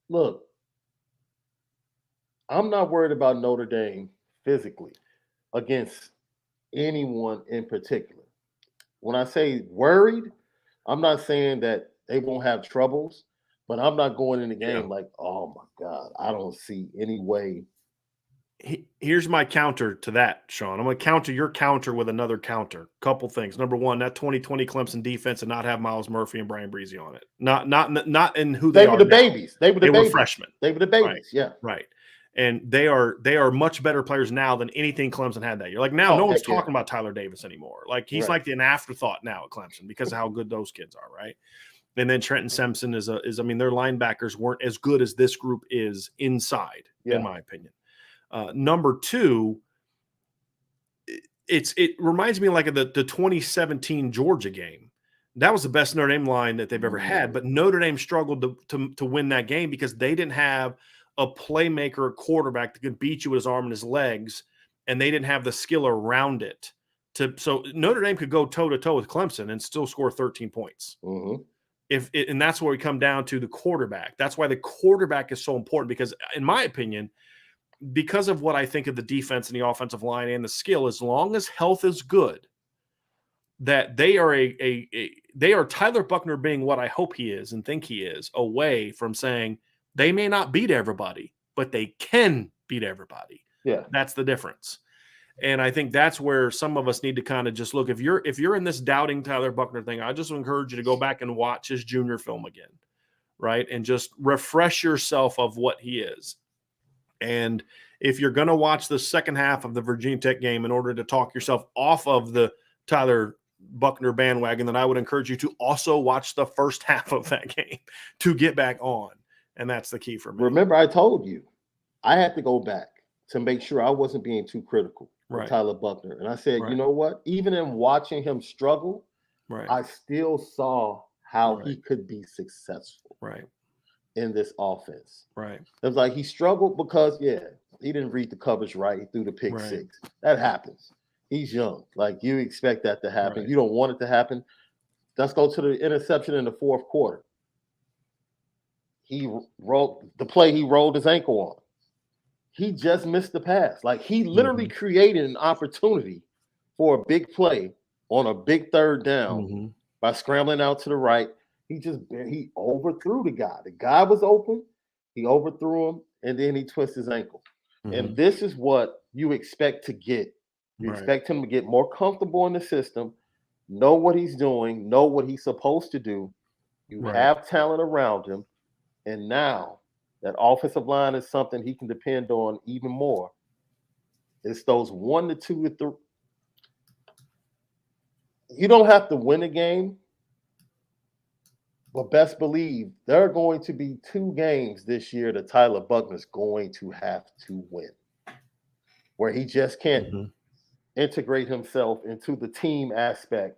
[SPEAKER 2] Look, I'm not worried about Notre Dame physically against anyone in particular. When I say worried, I'm not saying that they won't have troubles, but I'm not going in the game like, oh my God, I don't see any way.
[SPEAKER 1] Here's my counter to that, Sean. I'm going to counter your counter with another counter. Couple things. Number one, that 2020 Clemson defense and not have Miles Murphy and Brian Breezy on it. Not in who they are.
[SPEAKER 2] They were the babies. They were
[SPEAKER 1] freshmen.
[SPEAKER 2] They were the babies. Yeah.
[SPEAKER 1] Right. And they are much better players now than anything Clemson had that year. Like now, no one's talking about Tyler Davis anymore. Like he's like an afterthought now at Clemson because of how good those kids are, right? And then Trenton Simpson is I mean, their linebackers weren't as good as this group is inside, in my opinion. Number two, it reminds me like of the 2017 Georgia game. That was the best Notre Dame line that they've ever had, but Notre Dame struggled to win that game because they didn't have a playmaker, a quarterback that could beat you with his arm and his legs, and they didn't have the skill around it. So Notre Dame could go toe-to-toe with Clemson and still score 13 points. And that's where we come down to the quarterback. That's why the quarterback is so important because, in my opinion, because of what I think of the defense and the offensive line and the skill, as long as health is good, that they are they are Tyler Buchner being what I hope he is and think he is, away from saying They may not beat everybody, but they can beat everybody.
[SPEAKER 2] Yeah.
[SPEAKER 1] That's the difference. And I think that's where some of us need to kind of just look. If you're in this doubting Tyler Buchner thing, I just encourage you to go back and watch his junior film again, right? And just refresh yourself of what he is. And if you're going to watch the second half of the Virginia Tech game in order to talk yourself off of the Tyler Buchner bandwagon, then I would encourage you to also watch the first half of that game to get back on. And that's the key for me.
[SPEAKER 2] Remember, I told you I had to go back to make sure I wasn't being too critical of Tyler Buchner. And I said, you know what? Even in watching him struggle, I still saw how he could be successful in this offense. It was like he struggled because, he didn't read the coverage right. He threw the pick six. That happens. He's young. Like, you expect that to happen. You don't want it to happen. Let's go to the interception in the fourth quarter. He rolled the play, he rolled his ankle on. He just missed the pass. Like, he literally created an opportunity for a big play on a big third down by scrambling out to the right. He overthrew the guy. The guy was open. He overthrew him, and then he twisted his ankle. And this is what you expect to get. You expect him to get more comfortable in the system, know what he's doing, know what he's supposed to do. You have talent around him, and now that offensive line is something he can depend on even more. It's those 1 to 2 to 3. You don't have to win a game, but best believe there are going to be 2 games this year that Tyler Buchner's going to have to win, where he just can't integrate himself into the team aspect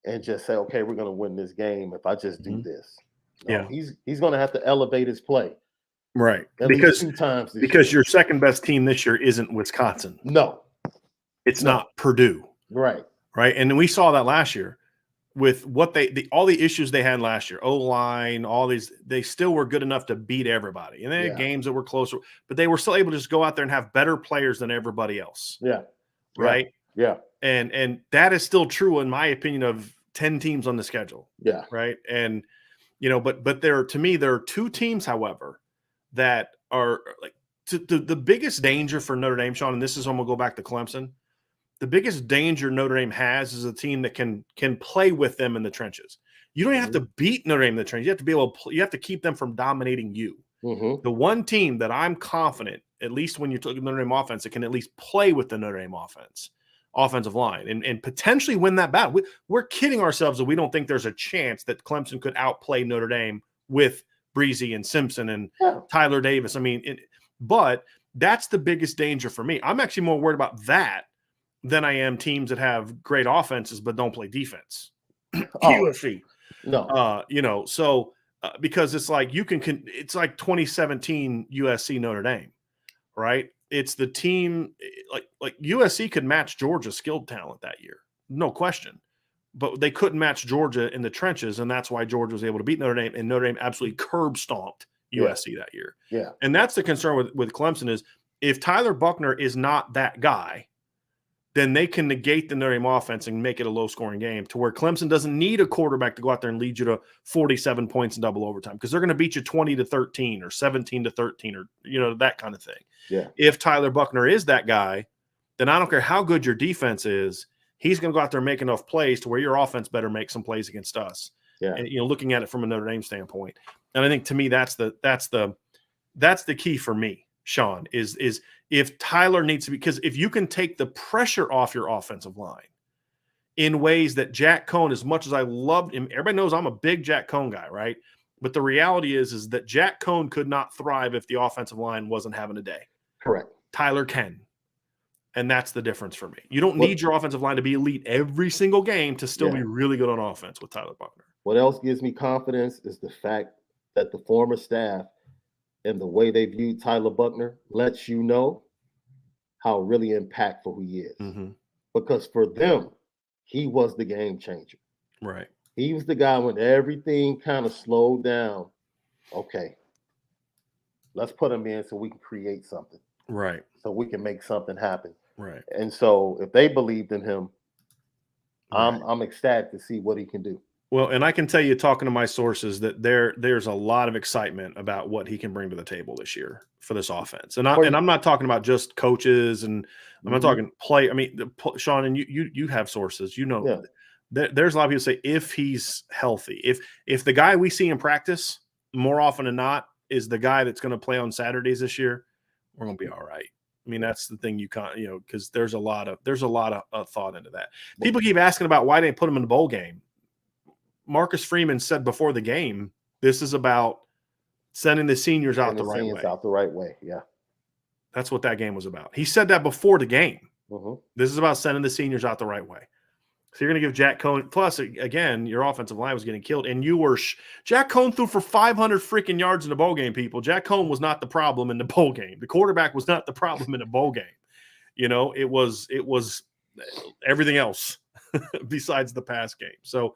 [SPEAKER 2] and just say, okay, we're going to win this game if I just do this. No, he's going to have to elevate his play.
[SPEAKER 1] Right.
[SPEAKER 2] At least 2 times this
[SPEAKER 1] because
[SPEAKER 2] year.
[SPEAKER 1] Your second best team this year isn't Wisconsin.
[SPEAKER 2] No.
[SPEAKER 1] It's not Purdue.
[SPEAKER 2] Right.
[SPEAKER 1] Right. And we saw that last year with what all the issues they had last year, O-line, all these, they still were good enough to beat everybody. And they had games that were closer, but they were still able to just go out there and have better players than everybody else.
[SPEAKER 2] Yeah.
[SPEAKER 1] Right.
[SPEAKER 2] Yeah.
[SPEAKER 1] And that is still true, in my opinion, of 10 teams on the schedule.
[SPEAKER 2] Yeah.
[SPEAKER 1] Right. And, but there are 2 teams, however, that are like the biggest danger for Notre Dame, Sean, and this is when we'll go back to Clemson. The biggest danger Notre Dame has is a team that can play with them in the trenches. You don't have to beat Notre Dame in the trenches. You have to be able to you have to keep them from dominating you. The one team that I'm confident, at least when you're talking Notre Dame offense, that can at least play with the Notre Dame offensive line and potentially win that battle. We're kidding ourselves that we don't think there's a chance that Clemson could outplay Notre Dame with Breezy and Simpson and Tyler Davis. I mean, but that's the biggest danger for me. I'm actually more worried about that than I am teams that have great offenses but don't play defense. USC.
[SPEAKER 2] No.
[SPEAKER 1] Because it's like it's like 2017 USC Notre Dame, right? It's the team like USC could match Georgia's skilled talent that year, no question. But they couldn't match Georgia in the trenches, and that's why Georgia was able to beat Notre Dame, and Notre Dame absolutely curb stomped USC that year.
[SPEAKER 2] Yeah.
[SPEAKER 1] And that's the concern with Clemson is if Tyler Buchner is not that guy, then they can negate the Notre Dame offense and make it a low-scoring game to where Clemson doesn't need a quarterback to go out there and lead you to 47 points in double overtime because they're going to beat you 20-13 or 17-13 or, that kind of thing.
[SPEAKER 2] Yeah.
[SPEAKER 1] If Tyler Buchner is that guy, then I don't care how good your defense is, he's going to go out there and make enough plays to where your offense better make some plays against us.
[SPEAKER 2] Yeah.
[SPEAKER 1] And, looking at it from a Notre Dame standpoint. And I think to me, that's the key for me, Sean, is if Tyler needs to be, because if you can take the pressure off your offensive line in ways that Jack Cohn, as much as I loved him, everybody knows I'm a big Jack Cohn guy, right? But the reality is that Jack Cohn could not thrive if the offensive line wasn't having a day.
[SPEAKER 2] Correct.
[SPEAKER 1] Tyler can. And that's the difference for me. You don't need your offensive line to be elite every single game to still be really good on offense with Tyler Buchner.
[SPEAKER 2] What else gives me confidence is the fact that the former staff and the way they viewed Tyler Buchner lets you know how really impactful he is. Because for them, he was the game changer.
[SPEAKER 1] Right.
[SPEAKER 2] He was the guy when everything kind of slowed down. Okay, let's put him in so we can create something.
[SPEAKER 1] Right.
[SPEAKER 2] So we can make something happen.
[SPEAKER 1] Right.
[SPEAKER 2] And so if they believed in him, I'm ecstatic to see what he can do.
[SPEAKER 1] Well, and I can tell you, talking to my sources, that there's a lot of excitement about what he can bring to the table this year for this offense. And I'm not talking about just coaches, and I'm not talking play. I mean, Sean, and you have sources. You know, there's a lot of people say if he's healthy, if the guy we see in practice more often than not is the guy that's going to play on Saturdays this year, we're going to be all right. I mean, that's the thing because there's a lot of thought into that. People keep asking about why they didn't put him in the bowl game. Marcus Freeman said before the game, this is about sending the seniors out the right way.
[SPEAKER 2] Yeah.
[SPEAKER 1] That's what that game was about. He said that before the game. This is about sending the seniors out the right way. So you're going to give Jack Cohn. Plus, again, your offensive line was getting killed. And Jack Cohn threw for 500 freaking yards in the bowl game, people. Jack Cohn was not the problem in the bowl game. The quarterback was not the problem in the bowl game. It was everything else besides the pass game. So,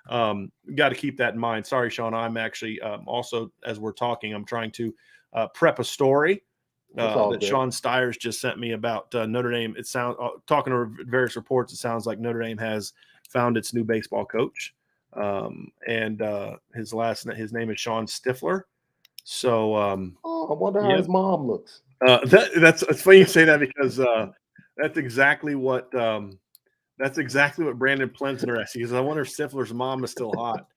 [SPEAKER 1] got to keep that in mind. Sorry, Sean. I'm actually also, as we're talking, I'm trying to prep a story that Sean Stiers just sent me about Notre Dame. It sounds talking to various reports. It sounds like Notre Dame has found its new baseball coach, and his name is Sean Stifler. So,
[SPEAKER 2] I wonder how his mom looks.
[SPEAKER 1] It's funny you say that because that's exactly what. That's exactly what Brandon Plensner asked. He says, I wonder if Stifler's mom is still hot.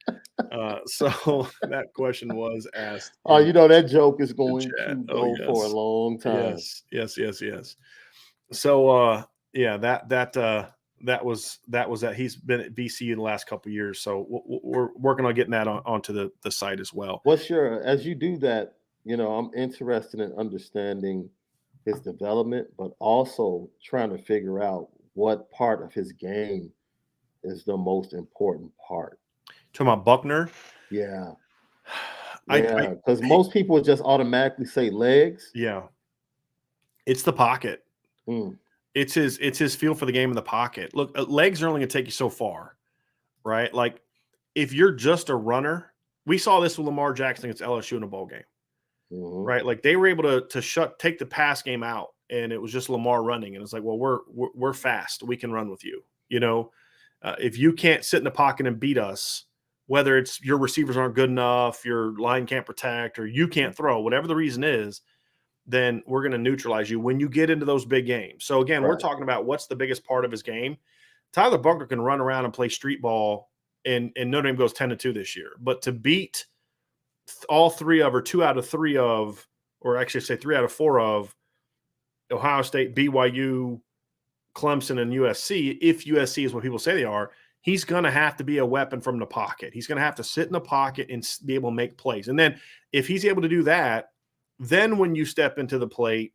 [SPEAKER 1] So that question was asked.
[SPEAKER 2] Oh, that joke is going to go for a long time.
[SPEAKER 1] Yes. So, that was that. He's been at VCU the last couple of years. So we're working on getting that onto the site as well.
[SPEAKER 2] As you do that, I'm interested in understanding his development, but also trying to figure out what part of his game is the most important part.
[SPEAKER 1] Talking about Buckner?
[SPEAKER 2] Yeah. Because most people would just automatically say legs.
[SPEAKER 1] Yeah. It's the pocket. It's his feel for the game in the pocket. Look, legs are only going to take you so far, right? Like, if you're just a runner, we saw this with Lamar Jackson against LSU in a bowl game, right? Like, they were able to take the pass game out. And it was just Lamar running. And it's like, well, we're fast. We can run with you. If you can't sit in the pocket and beat us, whether it's your receivers aren't good enough, your line can't protect, or you can't throw, whatever the reason is, then we're going to neutralize you when you get into those big games. So, again, we're talking about what's the biggest part of his game. Tyler Buckner can run around and play street ball, and Notre Dame goes 10-2 this year. But to beat all three of, or 2 out of 3 of, or actually say 3 out of 4 of, Ohio State, BYU, Clemson, and USC, if USC is what people say they are, he's going to have to be a weapon from the pocket. He's going to have to sit in the pocket and be able to make plays. And then if he's able to do that, then when you step into the plate,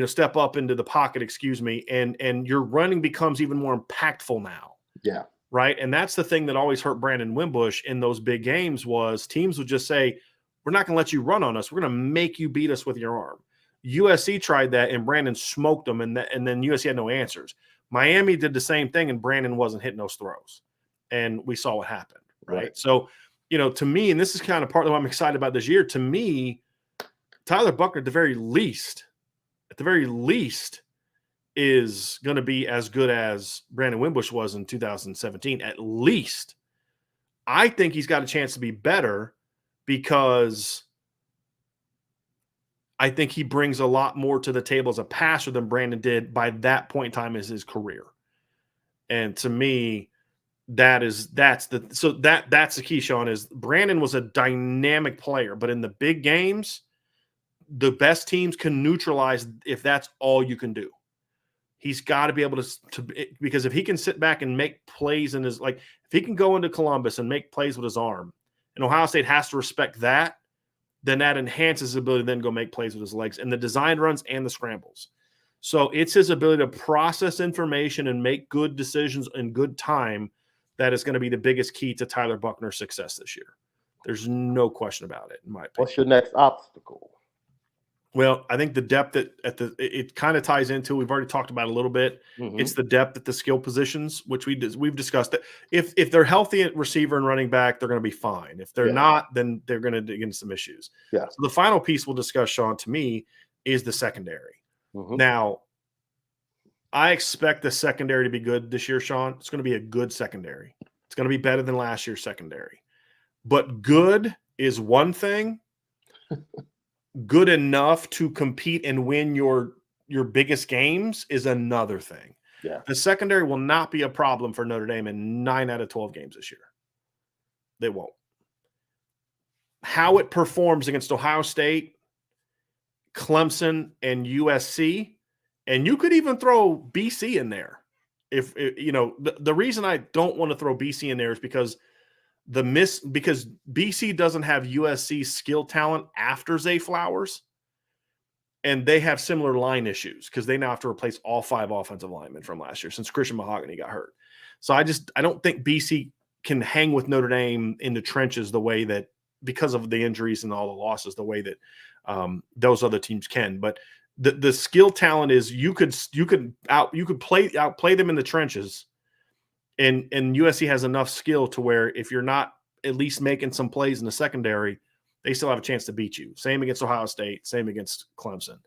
[SPEAKER 1] step up into the pocket, and your running becomes even more impactful now.
[SPEAKER 2] Yeah.
[SPEAKER 1] Right? And that's the thing that always hurt Brandon Wimbush in those big games was teams would just say, we're not going to let you run on us. We're going to make you beat us with your arm. USC tried that, and Brandon smoked them, and then USC had no answers. Miami did the same thing, and Brandon wasn't hitting those throws. And we saw what happened, right? So, to me, and this is kind of partly why I'm excited about this year, to me, Tyler Buckner, at the very least, is going to be as good as Brandon Wimbush was in 2017, at least. I think he's got a chance to be better because I think he brings a lot more to the table as a passer than Brandon did by that point in time as his career. And to me, that's the key, Sean, is Brandon was a dynamic player, but in the big games, the best teams can neutralize if that's all you can do. He's got to be able to because if he can sit back and make plays in his, like, if he can go into Columbus and make plays with his arm, and Ohio State has to respect that, then that enhances his ability to then go make plays with his legs and the design runs and the scrambles. So it's his ability to process information and make good decisions in good time that is going to be the biggest key to Tyler Buckner's success this year. There's no question about it, in my opinion.
[SPEAKER 2] What's your next obstacle?
[SPEAKER 1] Well, I think the depth it kind of ties into, we've already talked about it a little bit. It's the depth at the skill positions, which we've discussed. That if they're healthy at receiver and running back, they're going to be fine. If they're not, then they're going to dig into some issues.
[SPEAKER 2] Yeah.
[SPEAKER 1] So the final piece we'll discuss, Sean, to me, is the secondary. Now, I expect the secondary to be good this year, Sean. It's going to be a good secondary. It's going to be better than last year's secondary. But good is one thing. Good enough to compete and win your biggest games is another thing.
[SPEAKER 2] Yeah.
[SPEAKER 1] The secondary will not be a problem for Notre Dame in 9 out of 12 games this year. They won't. How it performs against Ohio State, Clemson, and USC, and you could even throw BC in there. If you know, the reason I don't want to throw BC in there is because because BC doesn't have USC skill talent after Zay Flowers, and they have similar line issues because they now have to replace all 5 offensive linemen from last year since Christian Mahogany got hurt. So I don't think BC can hang with Notre Dame in the trenches the way that, because of the injuries and all the losses, the way that those other teams can. But the skill talent is you could outplay them in the trenches, and USC has enough skill to where if you're not at least making some plays in the secondary, they still have a chance to beat you. Same against Ohio State, same against Clemson.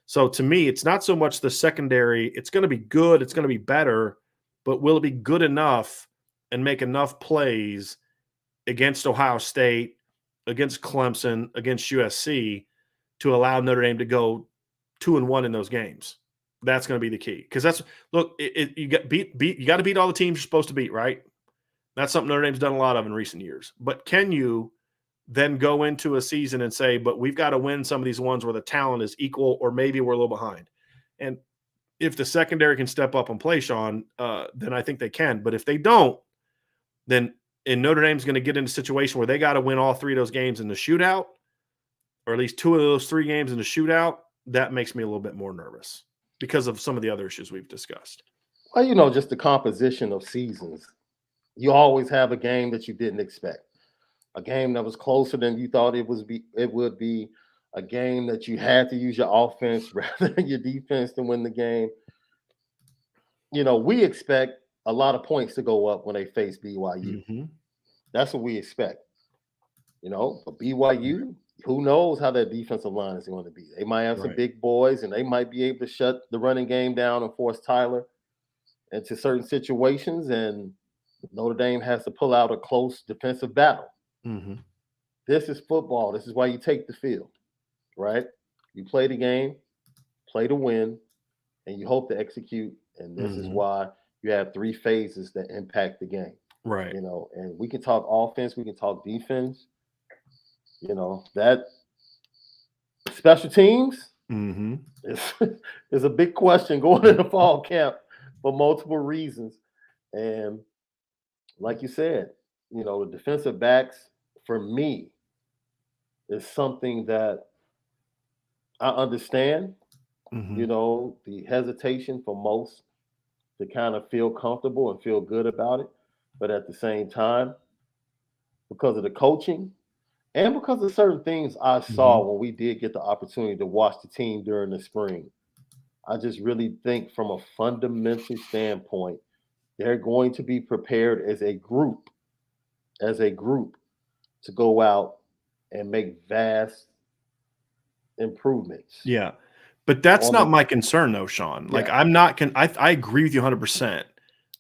[SPEAKER 1] So to me, it's not so much the secondary. It's going to be good. It's going to be better, but will it be good enough and make enough plays against Ohio State, against Clemson, against USC to allow Notre Dame to go 2-1 in those games? That's going to be the key. Because you got to beat all the teams you're supposed to beat, right? That's something Notre Dame's done a lot of in recent years. But can you then go into a season and say, but we've got to win some of these ones where the talent is equal or maybe we're a little behind? And if the secondary can step up and play, Sean, then I think they can. But if they don't, then Notre Dame's going to get in a situation where they got to win all 3 of those games in the shootout, or at least 2 of those 3 games in the shootout. That makes me a little bit more nervous because of some of the other issues we've discussed.
[SPEAKER 2] Well, just the composition of seasons. You always have a game that you didn't expect, a game that was closer than you thought it would be, a game that you had to use your offense rather than your defense to win the game. We expect a lot of points to go up when they face BYU.
[SPEAKER 1] Mm-hmm.
[SPEAKER 2] That's what we expect. But BYU, who knows how that defensive line is going to be? They might have some big boys, and they might be able to shut the running game down and force Tyler into certain situations, and Notre Dame has to pull out a close defensive battle.
[SPEAKER 1] Mm-hmm.
[SPEAKER 2] This is football. This is why you take the field, right? You play the game, play to win, and you hope to execute. And this is why you have 3 phases that impact the game.
[SPEAKER 1] Right.
[SPEAKER 2] And we can talk offense, we can talk defense. That special teams is a big question going into fall camp for multiple reasons. And like you said, the defensive backs, for me, is something that I understand. The hesitation for most to kind of feel comfortable and feel good about it. But at the same time, because of the coaching and because of certain things I saw when we did get the opportunity to watch the team during the spring, I just really think from a fundamental standpoint, they're going to be prepared as a group to go out and make vast improvements.
[SPEAKER 1] Yeah. But that's not my concern, though, Sean. Like, I'm not I agree with you 100%.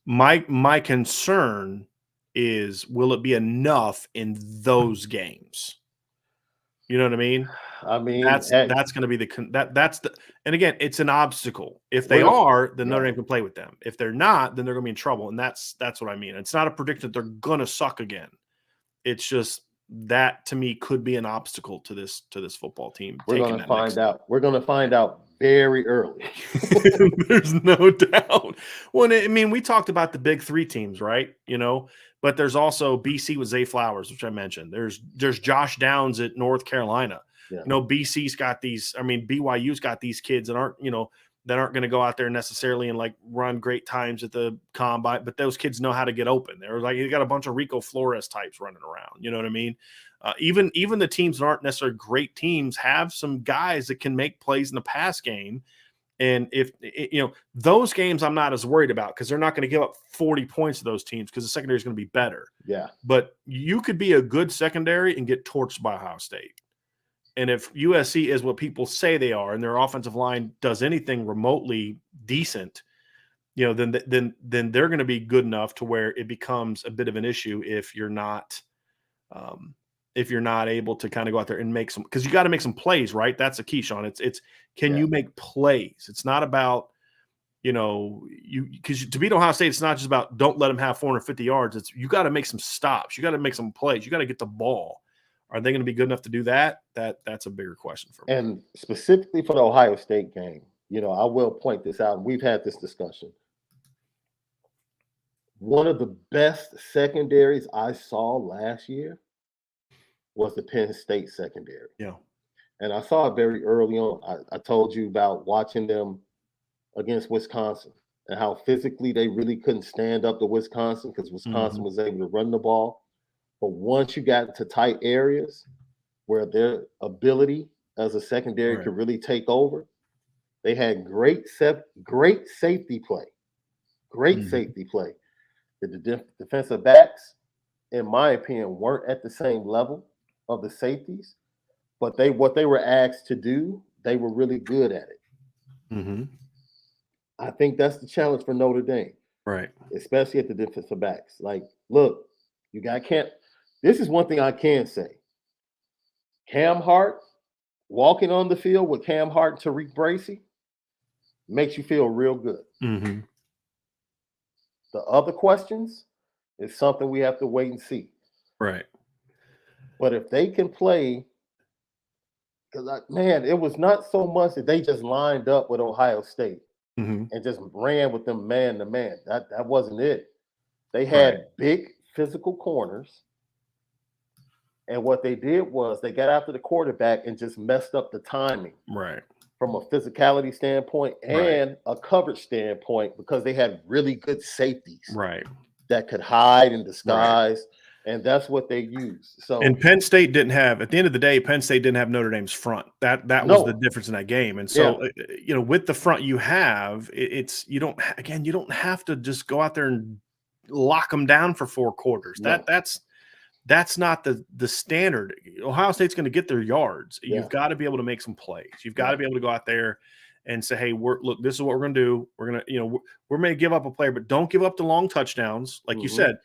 [SPEAKER 1] My concern is, will it be enough in those games? You know what I mean?
[SPEAKER 2] I mean,
[SPEAKER 1] that's going to be and again, it's an obstacle. If they are, then Notre Dame can play with them. If they're not, then they're going to be in trouble. And that's what I mean. It's not a prediction that they're going to suck again. It's just that, to me, could be an obstacle to this football team.
[SPEAKER 2] We're going to find out. We're going to find out very early.
[SPEAKER 1] There's no doubt. Well, I mean, we talked about the big 3 teams, right? But there's also BC with Zay Flowers, which I mentioned. There's Josh Downs at North Carolina. Yeah. BC's got these. I mean, BYU's got these kids that aren't going to go out there necessarily and like run great times at the combine, but those kids know how to get open. They're like, you got a bunch of Rico Flores types running around. You know what I mean? Even the teams that aren't necessarily great teams have some guys that can make plays in the pass game. And if those games, I'm not as worried about because they're not going to give up 40 points to those teams because the secondary is going to be better.
[SPEAKER 2] Yeah.
[SPEAKER 1] But you could be a good secondary and get torched by Ohio State. And if USC is what people say they are and their offensive line does anything remotely decent, then they're going to be good enough to where it becomes a bit of an issue if you're not able to kind of go out there and make some, because you got to make some plays, right? That's the key, Sean. It's can you make plays? It's not about, because to beat Ohio State, it's not just about don't let them have 450 yards. It's you got to make some stops. You got to make some plays. You got to get the ball. Are they going to be good enough to do that? That's a bigger question for me.
[SPEAKER 2] And specifically for the Ohio State game, I will point this out. We've had this discussion. One of the best secondaries I saw last year was the Penn State secondary.
[SPEAKER 1] Yeah.
[SPEAKER 2] And I saw it very early on. I told you about watching them against Wisconsin and how physically they really couldn't stand up to Wisconsin because Wisconsin was able to run the ball. But once you got to tight areas where their ability as a secondary could really take over, they had great safety play. Great safety play. The defensive backs, in my opinion, weren't at the same level of the safeties, but what they were asked to do, they were really good at it. I think that's the challenge for Notre Dame,
[SPEAKER 1] right?
[SPEAKER 2] Especially at the defensive backs. Like, look, this is one thing I can say. Cam Hart, walking on the field with Cam Hart and Tariq Bracy makes you feel real good. The other questions is something we have to wait and see.
[SPEAKER 1] Right.
[SPEAKER 2] But if they can play, because it was not so much that they just lined up with Ohio State and just ran with them man to man. That wasn't it. They had big physical corners. And what they did was they got after the quarterback and just messed up the timing.
[SPEAKER 1] Right.
[SPEAKER 2] From a physicality standpoint and a coverage standpoint, because they had really good safeties.
[SPEAKER 1] Right.
[SPEAKER 2] That could hide and disguise. And that's what they used. So,
[SPEAKER 1] and Penn State didn't have, at the end of the day, Penn State didn't have Notre Dame's front. That was the difference in that game. And so, with the front you have, you don't have to just go out there and lock them down for 4 quarters. No. That's not the standard. Ohio State's going to get their yards. You've got to be able to make some plays. You've got to be able to go out there and say, hey, look, this is what we're going to do. We're going to, we're going to give up a player, but don't give up the long touchdowns. Like you said,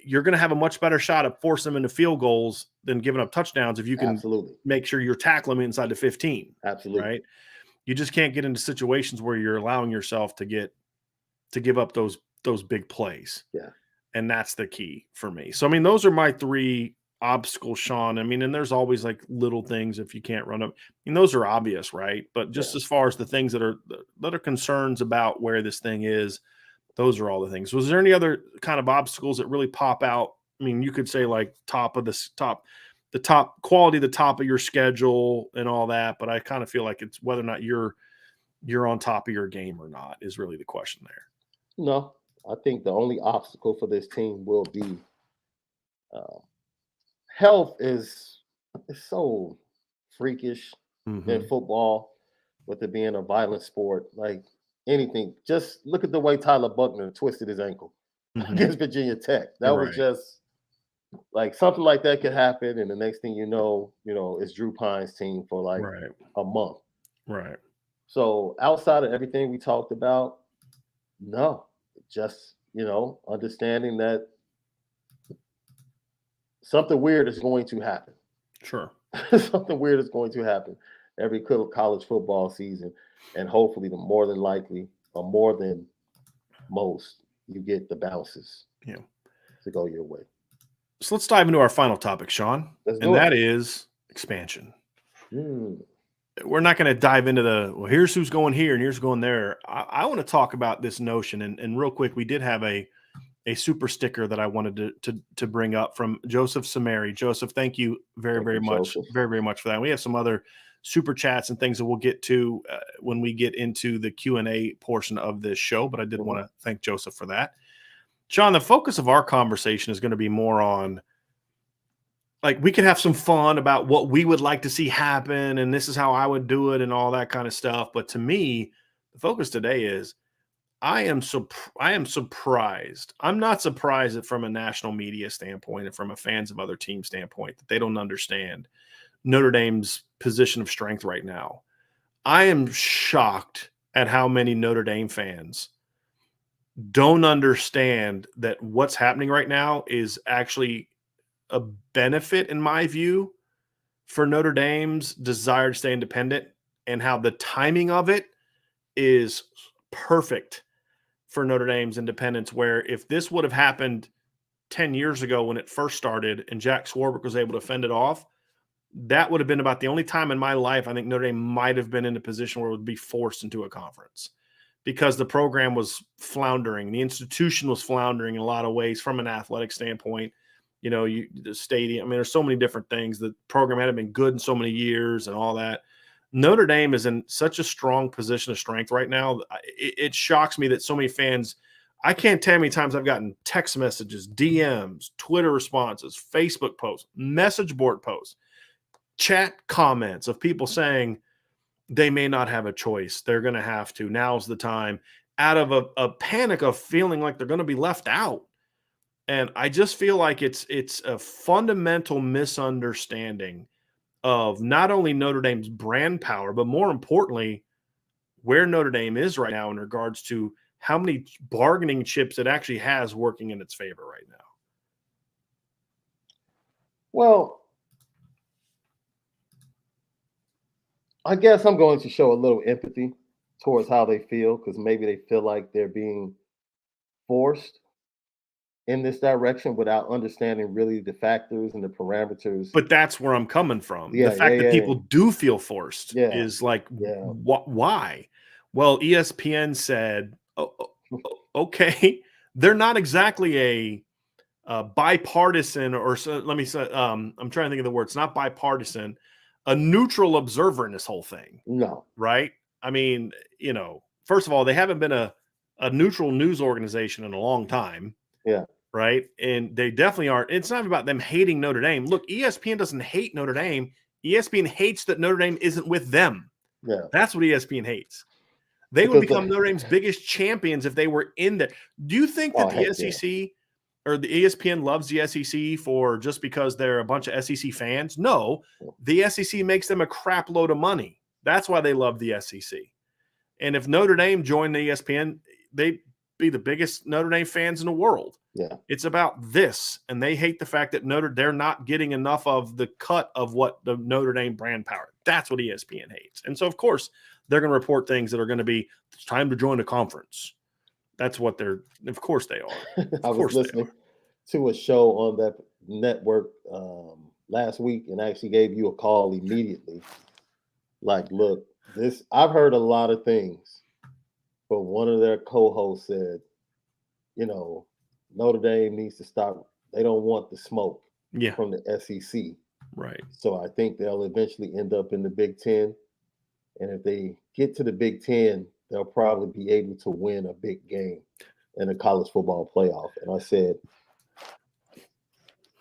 [SPEAKER 1] you're going to have a much better shot at forcing them into field goals than giving up touchdowns if you can make sure you're tackling them inside the 15.
[SPEAKER 2] Absolutely.
[SPEAKER 1] Right? You just can't get into situations where you're allowing yourself to give up those big plays.
[SPEAKER 2] Yeah.
[SPEAKER 1] And that's the key for me. So, those are my 3 obstacles, Sean. And there's always like little things if you can't run up. Those are obvious, right? But just as far as the things that are concerns about where this thing is, those are all the things. Was there any other kind of obstacles that really pop out? You could say like the top quality, the top of your schedule and all that, but I kind of feel like it's whether or not you're on top of your game or not is really the question there.
[SPEAKER 2] No. I think the only obstacle for this team will be health is so freakish in football, with it being a violent sport. Like anything, just look at the way Tyler Buckner twisted his ankle against Virginia Tech. That was just like something like that could happen, and the next thing you know, it's Drew Pine's team for like a month.
[SPEAKER 1] Right.
[SPEAKER 2] So outside of everything we talked about, no. Just, understanding that something weird is going to happen.
[SPEAKER 1] Sure.
[SPEAKER 2] Something weird is going to happen every college football season. And hopefully, more than likely, or more than most, you get the bounces to go your way.
[SPEAKER 1] So let's dive into our final topic, Sean. That is expansion. We're not going to dive into here's who's going here and here's going there. I want to talk about this notion. And real quick, we did have a super sticker that I wanted to bring up from Joseph Samari. Joseph, thank you very much. Joseph. Very, very much for that. We have some other super chats and things that we'll get to when we get into the Q&A portion of this show. But I did want to thank Joseph for that. Sean, the focus of our conversation is going to be more on, like, we could have some fun about what we would like to see happen, and this is how I would do it and all that kind of stuff. But to me, the focus today is I am surprised. I'm not surprised that from a national media standpoint and from a fans of other teams standpoint that they don't understand Notre Dame's position of strength right now. I am shocked at how many Notre Dame fans don't understand that what's happening right now is actually a benefit, in my view, for Notre Dame's desire to stay independent, and how the timing of it is perfect for Notre Dame's independence, where if this would have happened 10 years ago when it first started and Jack Swarbrick was able to fend it off, that would have been about the only time in my life I think Notre Dame might have been in a position where it would be forced into a conference, because the program was floundering. The institution was floundering in a lot of ways from an athletic standpoint. The stadium, I mean, there's so many different things. The program hadn't been good in so many years and all that. Notre Dame is in such a strong position of strength right now. It shocks me that so many fans, I can't tell how many times I've gotten text messages, DMs, Twitter responses, Facebook posts, message board posts, chat comments of people saying they may not have a choice. They're going to have to. Now's the time, out of a panic of feeling like they're going to be left out. And I just feel like it's a fundamental misunderstanding of not only Notre Dame's brand power, but more importantly, where Notre Dame is right now in regards to how many bargaining chips it actually has working in its favor right now.
[SPEAKER 2] Well, I guess I'm going to show a little empathy towards how they feel, because maybe they feel like they're being forced in this direction without understanding really the factors and the parameters.
[SPEAKER 1] But that's where I'm coming from.
[SPEAKER 2] Yeah,
[SPEAKER 1] the fact that people do feel forced
[SPEAKER 2] Yeah,
[SPEAKER 1] is like,
[SPEAKER 2] yeah.
[SPEAKER 1] Why? Well, ESPN said, okay, they're not exactly a bipartisan, or let me say, I'm trying to think of the word. It's not bipartisan, a neutral observer in this whole thing.
[SPEAKER 2] No.
[SPEAKER 1] Right? I mean, first of all, they haven't been a neutral news organization in a long time.
[SPEAKER 2] Yeah.
[SPEAKER 1] Right. And they definitely aren't. It's not about them hating Notre Dame. Look, ESPN doesn't hate Notre Dame. ESPN hates that Notre Dame isn't with them.
[SPEAKER 2] Yeah.
[SPEAKER 1] That's what ESPN hates. They would become Notre Dame's biggest champions if they were in there. Do you think that the SEC or the ESPN loves the SEC for just because they're a bunch of SEC fans? No, the SEC makes them a crap load of money. That's why they love the SEC. And if Notre Dame joined the ESPN, they'd be the biggest Notre Dame fans in the world.
[SPEAKER 2] Yeah.
[SPEAKER 1] It's about this, and they hate the fact that they're not getting enough of the cut of what the Notre Dame brand power. That's what ESPN hates. And so, of course, they're going to report things that are going to be, it's time to join a conference. That's what of course they are.
[SPEAKER 2] I was listening to a show on that network last week, and I actually gave you a call immediately. Like, look, I've heard a lot of things, but one of their co-hosts said, Notre Dame needs to stop. They don't want the smoke from the SEC.
[SPEAKER 1] Right.
[SPEAKER 2] So I think they'll eventually end up in the Big Ten. And if they get to the Big Ten, they'll probably be able to win a big game in a college football playoff. And I said,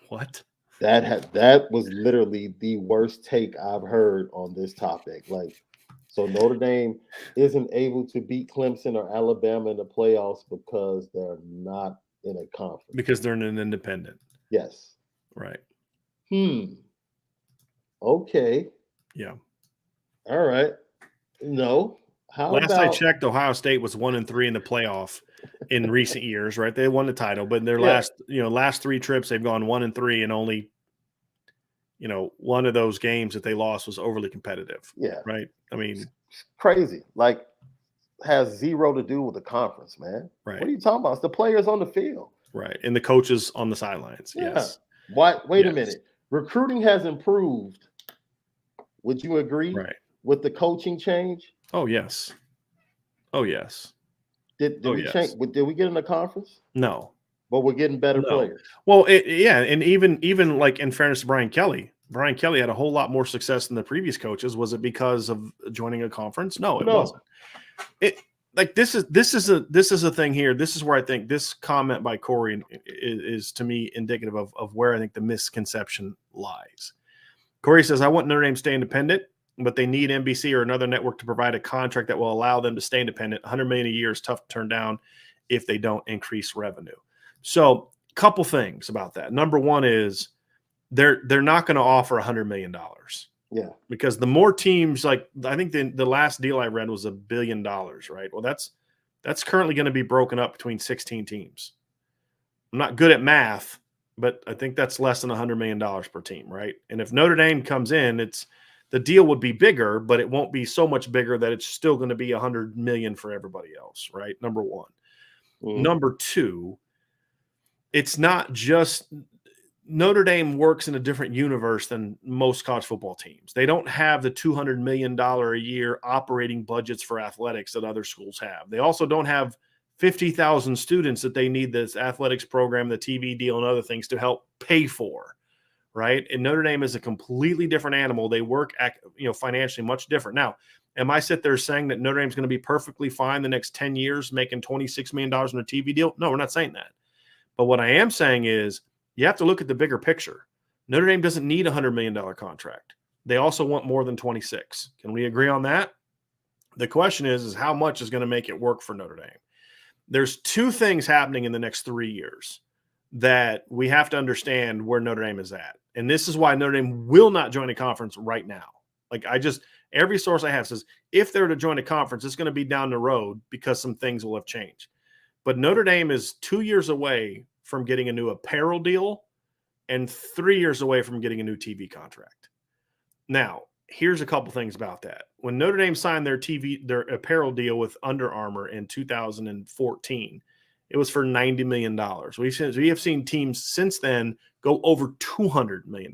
[SPEAKER 1] what?
[SPEAKER 2] That was literally the worst take I've heard on this topic. Like, so Notre Dame isn't able to beat Clemson or Alabama in the playoffs because they're not in a conference.
[SPEAKER 1] Because they're in an independent.
[SPEAKER 2] Yes.
[SPEAKER 1] Right.
[SPEAKER 2] Okay.
[SPEAKER 1] Yeah.
[SPEAKER 2] All right. No.
[SPEAKER 1] Last I checked, Ohio State was 1-3 in the playoff in recent years, right? They won the title, but in their last 3 trips, they've gone 1-3, and only, one of those games that they lost was overly competitive.
[SPEAKER 2] Yeah.
[SPEAKER 1] Right. I mean,
[SPEAKER 2] it's crazy. Like, has zero to do with the conference, man.
[SPEAKER 1] Right.
[SPEAKER 2] What are you talking about? It's the players on the field.
[SPEAKER 1] Right. And the coaches on the sidelines.
[SPEAKER 2] Yeah.
[SPEAKER 1] Yes.
[SPEAKER 2] Wait a minute. Recruiting has improved. Would you agree?
[SPEAKER 1] Right.
[SPEAKER 2] With the coaching change?
[SPEAKER 1] Oh, yes. Oh, yes.
[SPEAKER 2] Did we change? Did we get in the conference?
[SPEAKER 1] No.
[SPEAKER 2] But we're getting better players.
[SPEAKER 1] Well, and even like, in fairness to Brian Kelly had a whole lot more success than the previous coaches. Was it because of joining a conference? No, it wasn't. This is a thing here. This is where I think this comment by Corey is to me indicative of where I think the misconception lies. Corey says, I want Notre Dame to stay independent, but they need NBC or another network to provide a contract that will allow them to stay independent. $100 million a year is tough to turn down if they don't increase revenue. So, a couple things about that. Number one is they're not going to offer $100 million.
[SPEAKER 2] Yeah.
[SPEAKER 1] Because the more teams, like, I think the last deal I read was $1 billion, right? Well, that's That's currently going to be broken up between 16 teams. I'm not good at math, but I think that's less than $100 million per team, right? And if Notre Dame comes in, the deal would be bigger, but it won't be so much bigger that it's still going to be $100 million for everybody else, right? Number one. Number two, it's not just Notre Dame works in a different universe than most college football teams. They don't have the $200 million a year operating budgets for athletics that other schools have. They also don't have 50,000 students that they need this athletics program, the TV deal, and other things to help pay for, right? And Notre Dame is a completely different animal. They work financially much different. Now, am I sit there saying that Notre Dame's going to be perfectly fine the next 10 years making $26 million in a TV deal? No, we're not saying that. But what I am saying is you have to look at the bigger picture. Notre Dame doesn't need a $100 million contract. They also want more than 26. Can we agree on that? The question is how much is going to make it work for Notre Dame? There's two things happening in the next 3 years that we have to understand where Notre Dame is at. And this is why Notre Dame will not join a conference right now. Every source I have says if they're to join a conference, it's going to be down the road because some things will have changed. But Notre Dame is 2 years away from getting a new apparel deal and 3 years away from getting a new TV contract. Now, here's a couple things about that. When Notre Dame signed their apparel deal with Under Armour in 2014, it was for $90 million. We have seen teams since then go over $200 million.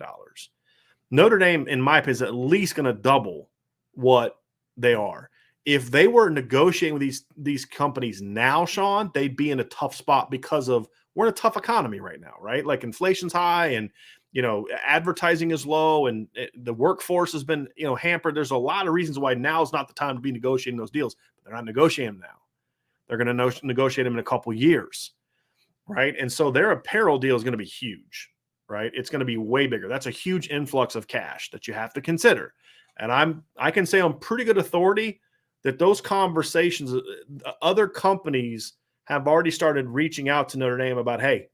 [SPEAKER 1] Notre Dame, in my opinion, is at least going to double what they are. If they were negotiating with these companies now, Sean, they'd be in a tough spot because we're in a tough economy right now, right? Like inflation's high and, advertising is low and the workforce has been, hampered. There's a lot of reasons why now is not the time to be negotiating those deals. But they're not negotiating them now. They're going to negotiate them in a couple years, right? And so their apparel deal is going to be huge, right? It's going to be way bigger. That's a huge influx of cash that you have to consider. And I can say on pretty good authority that those conversations, other companies have already started reaching out to Notre Dame about, hey,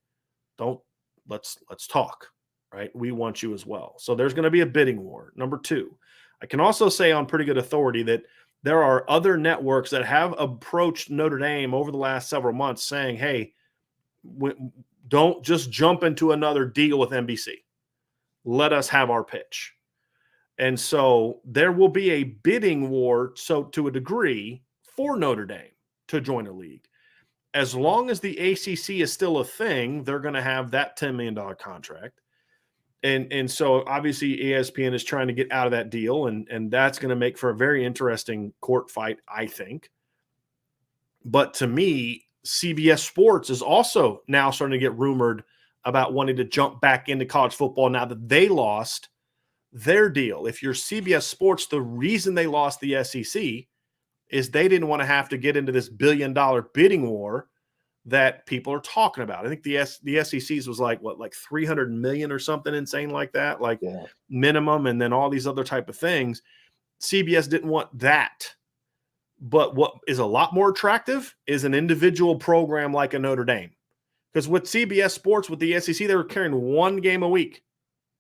[SPEAKER 1] let's talk, right? We want you as well. So there's going to be a bidding war. Number two, I can also say on pretty good authority that there are other networks that have approached Notre Dame over the last several months saying, hey, don't just jump into another deal with NBC. Let us have our pitch. And so there will be a bidding war, so to a degree, for Notre Dame to join a league. As long as the ACC is still a thing, they're going to have that $10 million contract. And so obviously ESPN is trying to get out of that deal, and that's going to make for a very interesting court fight, I think. But to me, CBS Sports is also now starting to get rumored about wanting to jump back into college football now that they lost their deal. If you're CBS Sports, the reason they lost the SEC is they didn't want to have to get into this billion-dollar bidding war that people are talking about. I think the SEC's was like 300 million or something insane like that, minimum, and then all these other type of things. CBS didn't want that. But what is a lot more attractive is an individual program like a Notre Dame. Because with CBS Sports, with the SEC, they were carrying one game a week.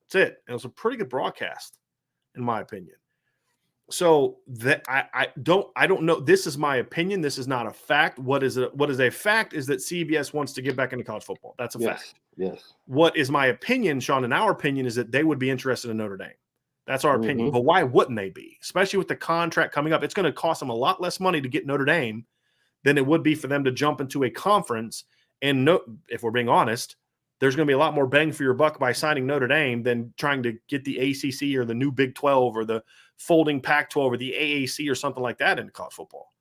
[SPEAKER 1] That's it. And it was a pretty good broadcast, in my opinion. So that I don't know. This is my opinion. This is not a fact. What is a fact is that CBS wants to get back into college football. That's a fact.
[SPEAKER 2] Yes.
[SPEAKER 1] What is my opinion, Sean, and our opinion is that they would be interested in Notre Dame. That's our opinion. But why wouldn't they be? Especially with the contract coming up. It's going to cost them a lot less money to get Notre Dame than it would be for them to jump into a conference. And if we're being honest, there's going to be a lot more bang for your buck by signing Notre Dame than trying to get the ACC or the new Big 12 or the folding Pac-12 or the AAC or something like that into college football.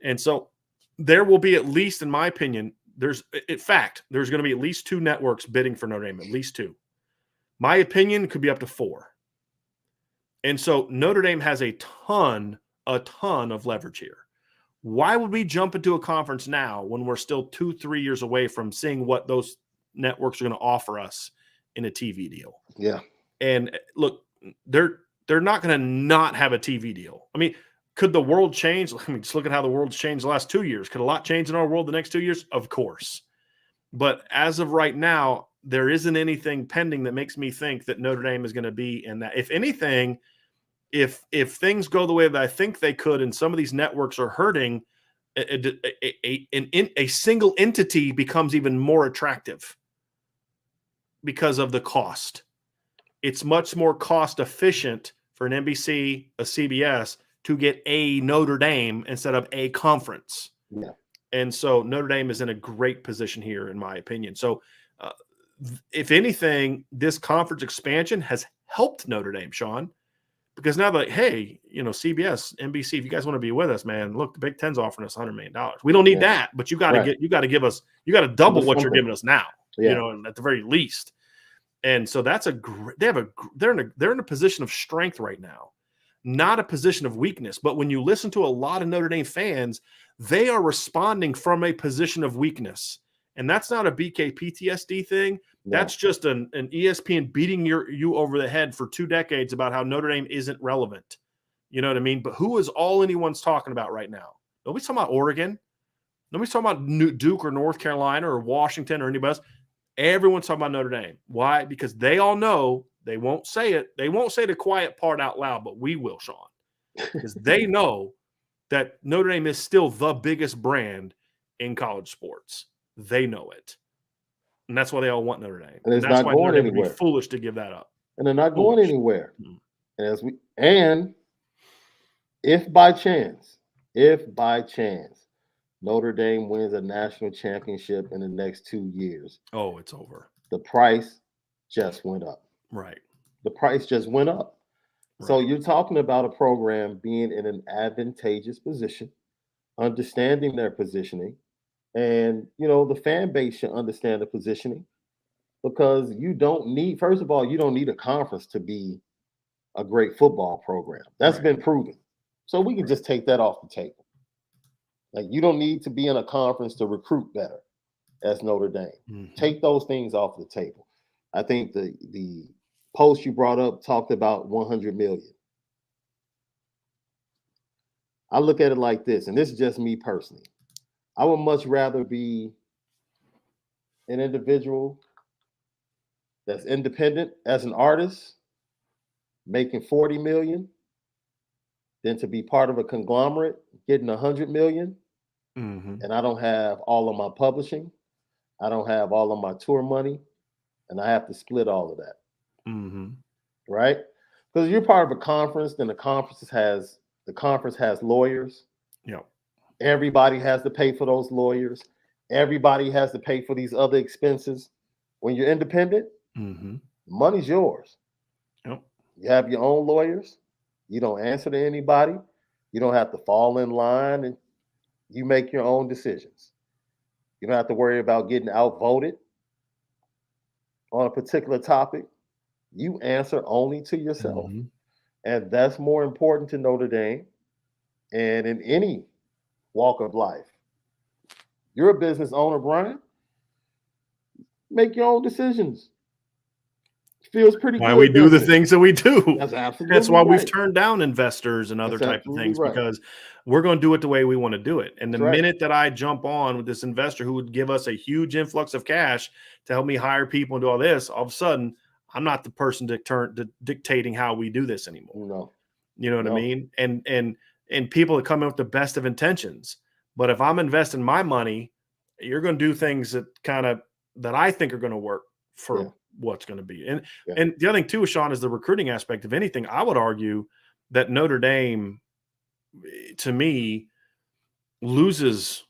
[SPEAKER 1] And so there will be, at least in my opinion, there's going to be at least two networks bidding for Notre Dame, at least two. My opinion could be up to four. And so Notre Dame has a ton of leverage here. Why would we jump into a conference now when we're still 2-3 years away from seeing what those networks are going to offer us in a TV deal?
[SPEAKER 2] Yeah.
[SPEAKER 1] And look, they're not going to not have a TV deal. I mean, could the world change? I mean, just look at how the world's changed the last 2 years. Could a lot change in our world the next 2 years? Of course. But as of right now, there isn't anything pending that makes me think that Notre Dame is going to be in that. If anything, if things go the way that I think they could, and some of these networks are hurting, a single entity becomes even more attractive because of the cost. It's much more cost efficient for an NBC, a CBS to get a Notre Dame instead of a conference.
[SPEAKER 2] Yeah.
[SPEAKER 1] And so Notre Dame is in a great position here, in my opinion. So if anything, this conference expansion has helped Notre Dame, Sean, because now they're like, hey, CBS, NBC, if you guys want to be with us, man, look, the Big Ten's offering us $100 million. We don't need that, but you got to give us, you got to double what you're giving us now, at the very least. And so that's they're in a position of strength right now, not a position of weakness. But when you listen to a lot of Notre Dame fans, they are responding from a position of weakness. And that's not a BK PTSD thing. No. That's just an ESPN beating you over the head for 2 decades about how Notre Dame isn't relevant. You know what I mean? But who is all anyone's talking about right now? Nobody's talking about Oregon. Nobody's talking about Duke or North Carolina or Washington or anybody else. Everyone's talking about Notre Dame. Why? Because they all know they won't say it. They won't say the quiet part out loud, but we will, Sean. Because they know that Notre Dame is still the biggest brand in college sports. They know it. And that's why they all want Notre Dame.
[SPEAKER 2] And it's not going anywhere.
[SPEAKER 1] Would be foolish to give that up.
[SPEAKER 2] And they're not going anywhere. Mm-hmm. And if by chance, Notre Dame wins a national championship in the next 2 years.
[SPEAKER 1] Oh, it's over.
[SPEAKER 2] The price just went up.
[SPEAKER 1] Right.
[SPEAKER 2] The price just went up. Right. So you're talking about a program being in an advantageous position, understanding their positioning. And, the fan base should understand the positioning because you don't need, first of all, you don't need a conference to be a great football program. That's been proven. So we can just take that off the table. Like, you don't need to be in a conference to recruit better as Notre Dame. Mm-hmm. Take those things off the table. I think the post you brought up talked about 100 million. I look at it like this, and this is just me personally. I would much rather be an individual that's independent as an artist, making 40 million, than to be part of a conglomerate getting 100 million. Mm-hmm. And I don't have all of my publishing. I don't have all of my tour money. And I have to split all of that. Mm-hmm. Right? Because you're part of a conference, then the conference has lawyers.
[SPEAKER 1] Yeah.
[SPEAKER 2] Everybody has to pay for those lawyers. Everybody has to pay for these other expenses. When you're independent, money's yours.
[SPEAKER 1] Yep.
[SPEAKER 2] You have your own lawyers. You don't answer to anybody. You don't have to fall in line, and you make your own decisions. You don't have to worry about getting outvoted on a particular topic. You answer only to yourself. Mm-hmm. And that's more important to Notre Dame and in any walk of life. You're a business owner, Brian. Make your own decisions. Feels pretty good.
[SPEAKER 1] Why we do the things that we do.
[SPEAKER 2] That's absolutely
[SPEAKER 1] That's why
[SPEAKER 2] right.
[SPEAKER 1] we've turned down investors and other type of things because we're going to do it the way we want to do it. And the minute that I jump on with this investor who would give us a huge influx of cash to help me hire people and do all this, all of a sudden, I'm not the person dictating how we do this anymore.
[SPEAKER 2] No.
[SPEAKER 1] You know what I mean? And people that come in with the best of intentions. But if I'm investing my money, you're going to do things that I think are going to work for what's going to be. And the other thing too, Sean, is the recruiting aspect. If anything, I would argue that Notre Dame, to me, loses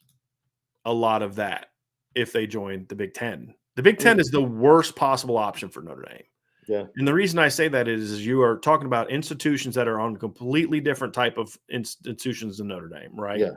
[SPEAKER 1] a lot of that if they join the Big Ten. The Big Ten is the worst possible option for Notre Dame.
[SPEAKER 2] Yeah.
[SPEAKER 1] And the reason I say that is you are talking about institutions that are on completely different type of institutions than Notre Dame, right?
[SPEAKER 2] Yeah.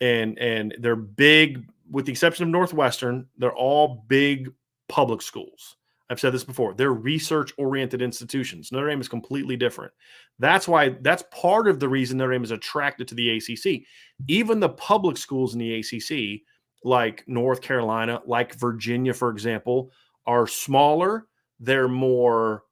[SPEAKER 1] And they're big, with the exception of Northwestern, they're all big public schools. I've said this before. They're research-oriented institutions. Notre Dame is completely different. That's part of the reason Notre Dame is attracted to the ACC. Even the public schools in the ACC, like North Carolina, like Virginia, for example, are smaller. They're more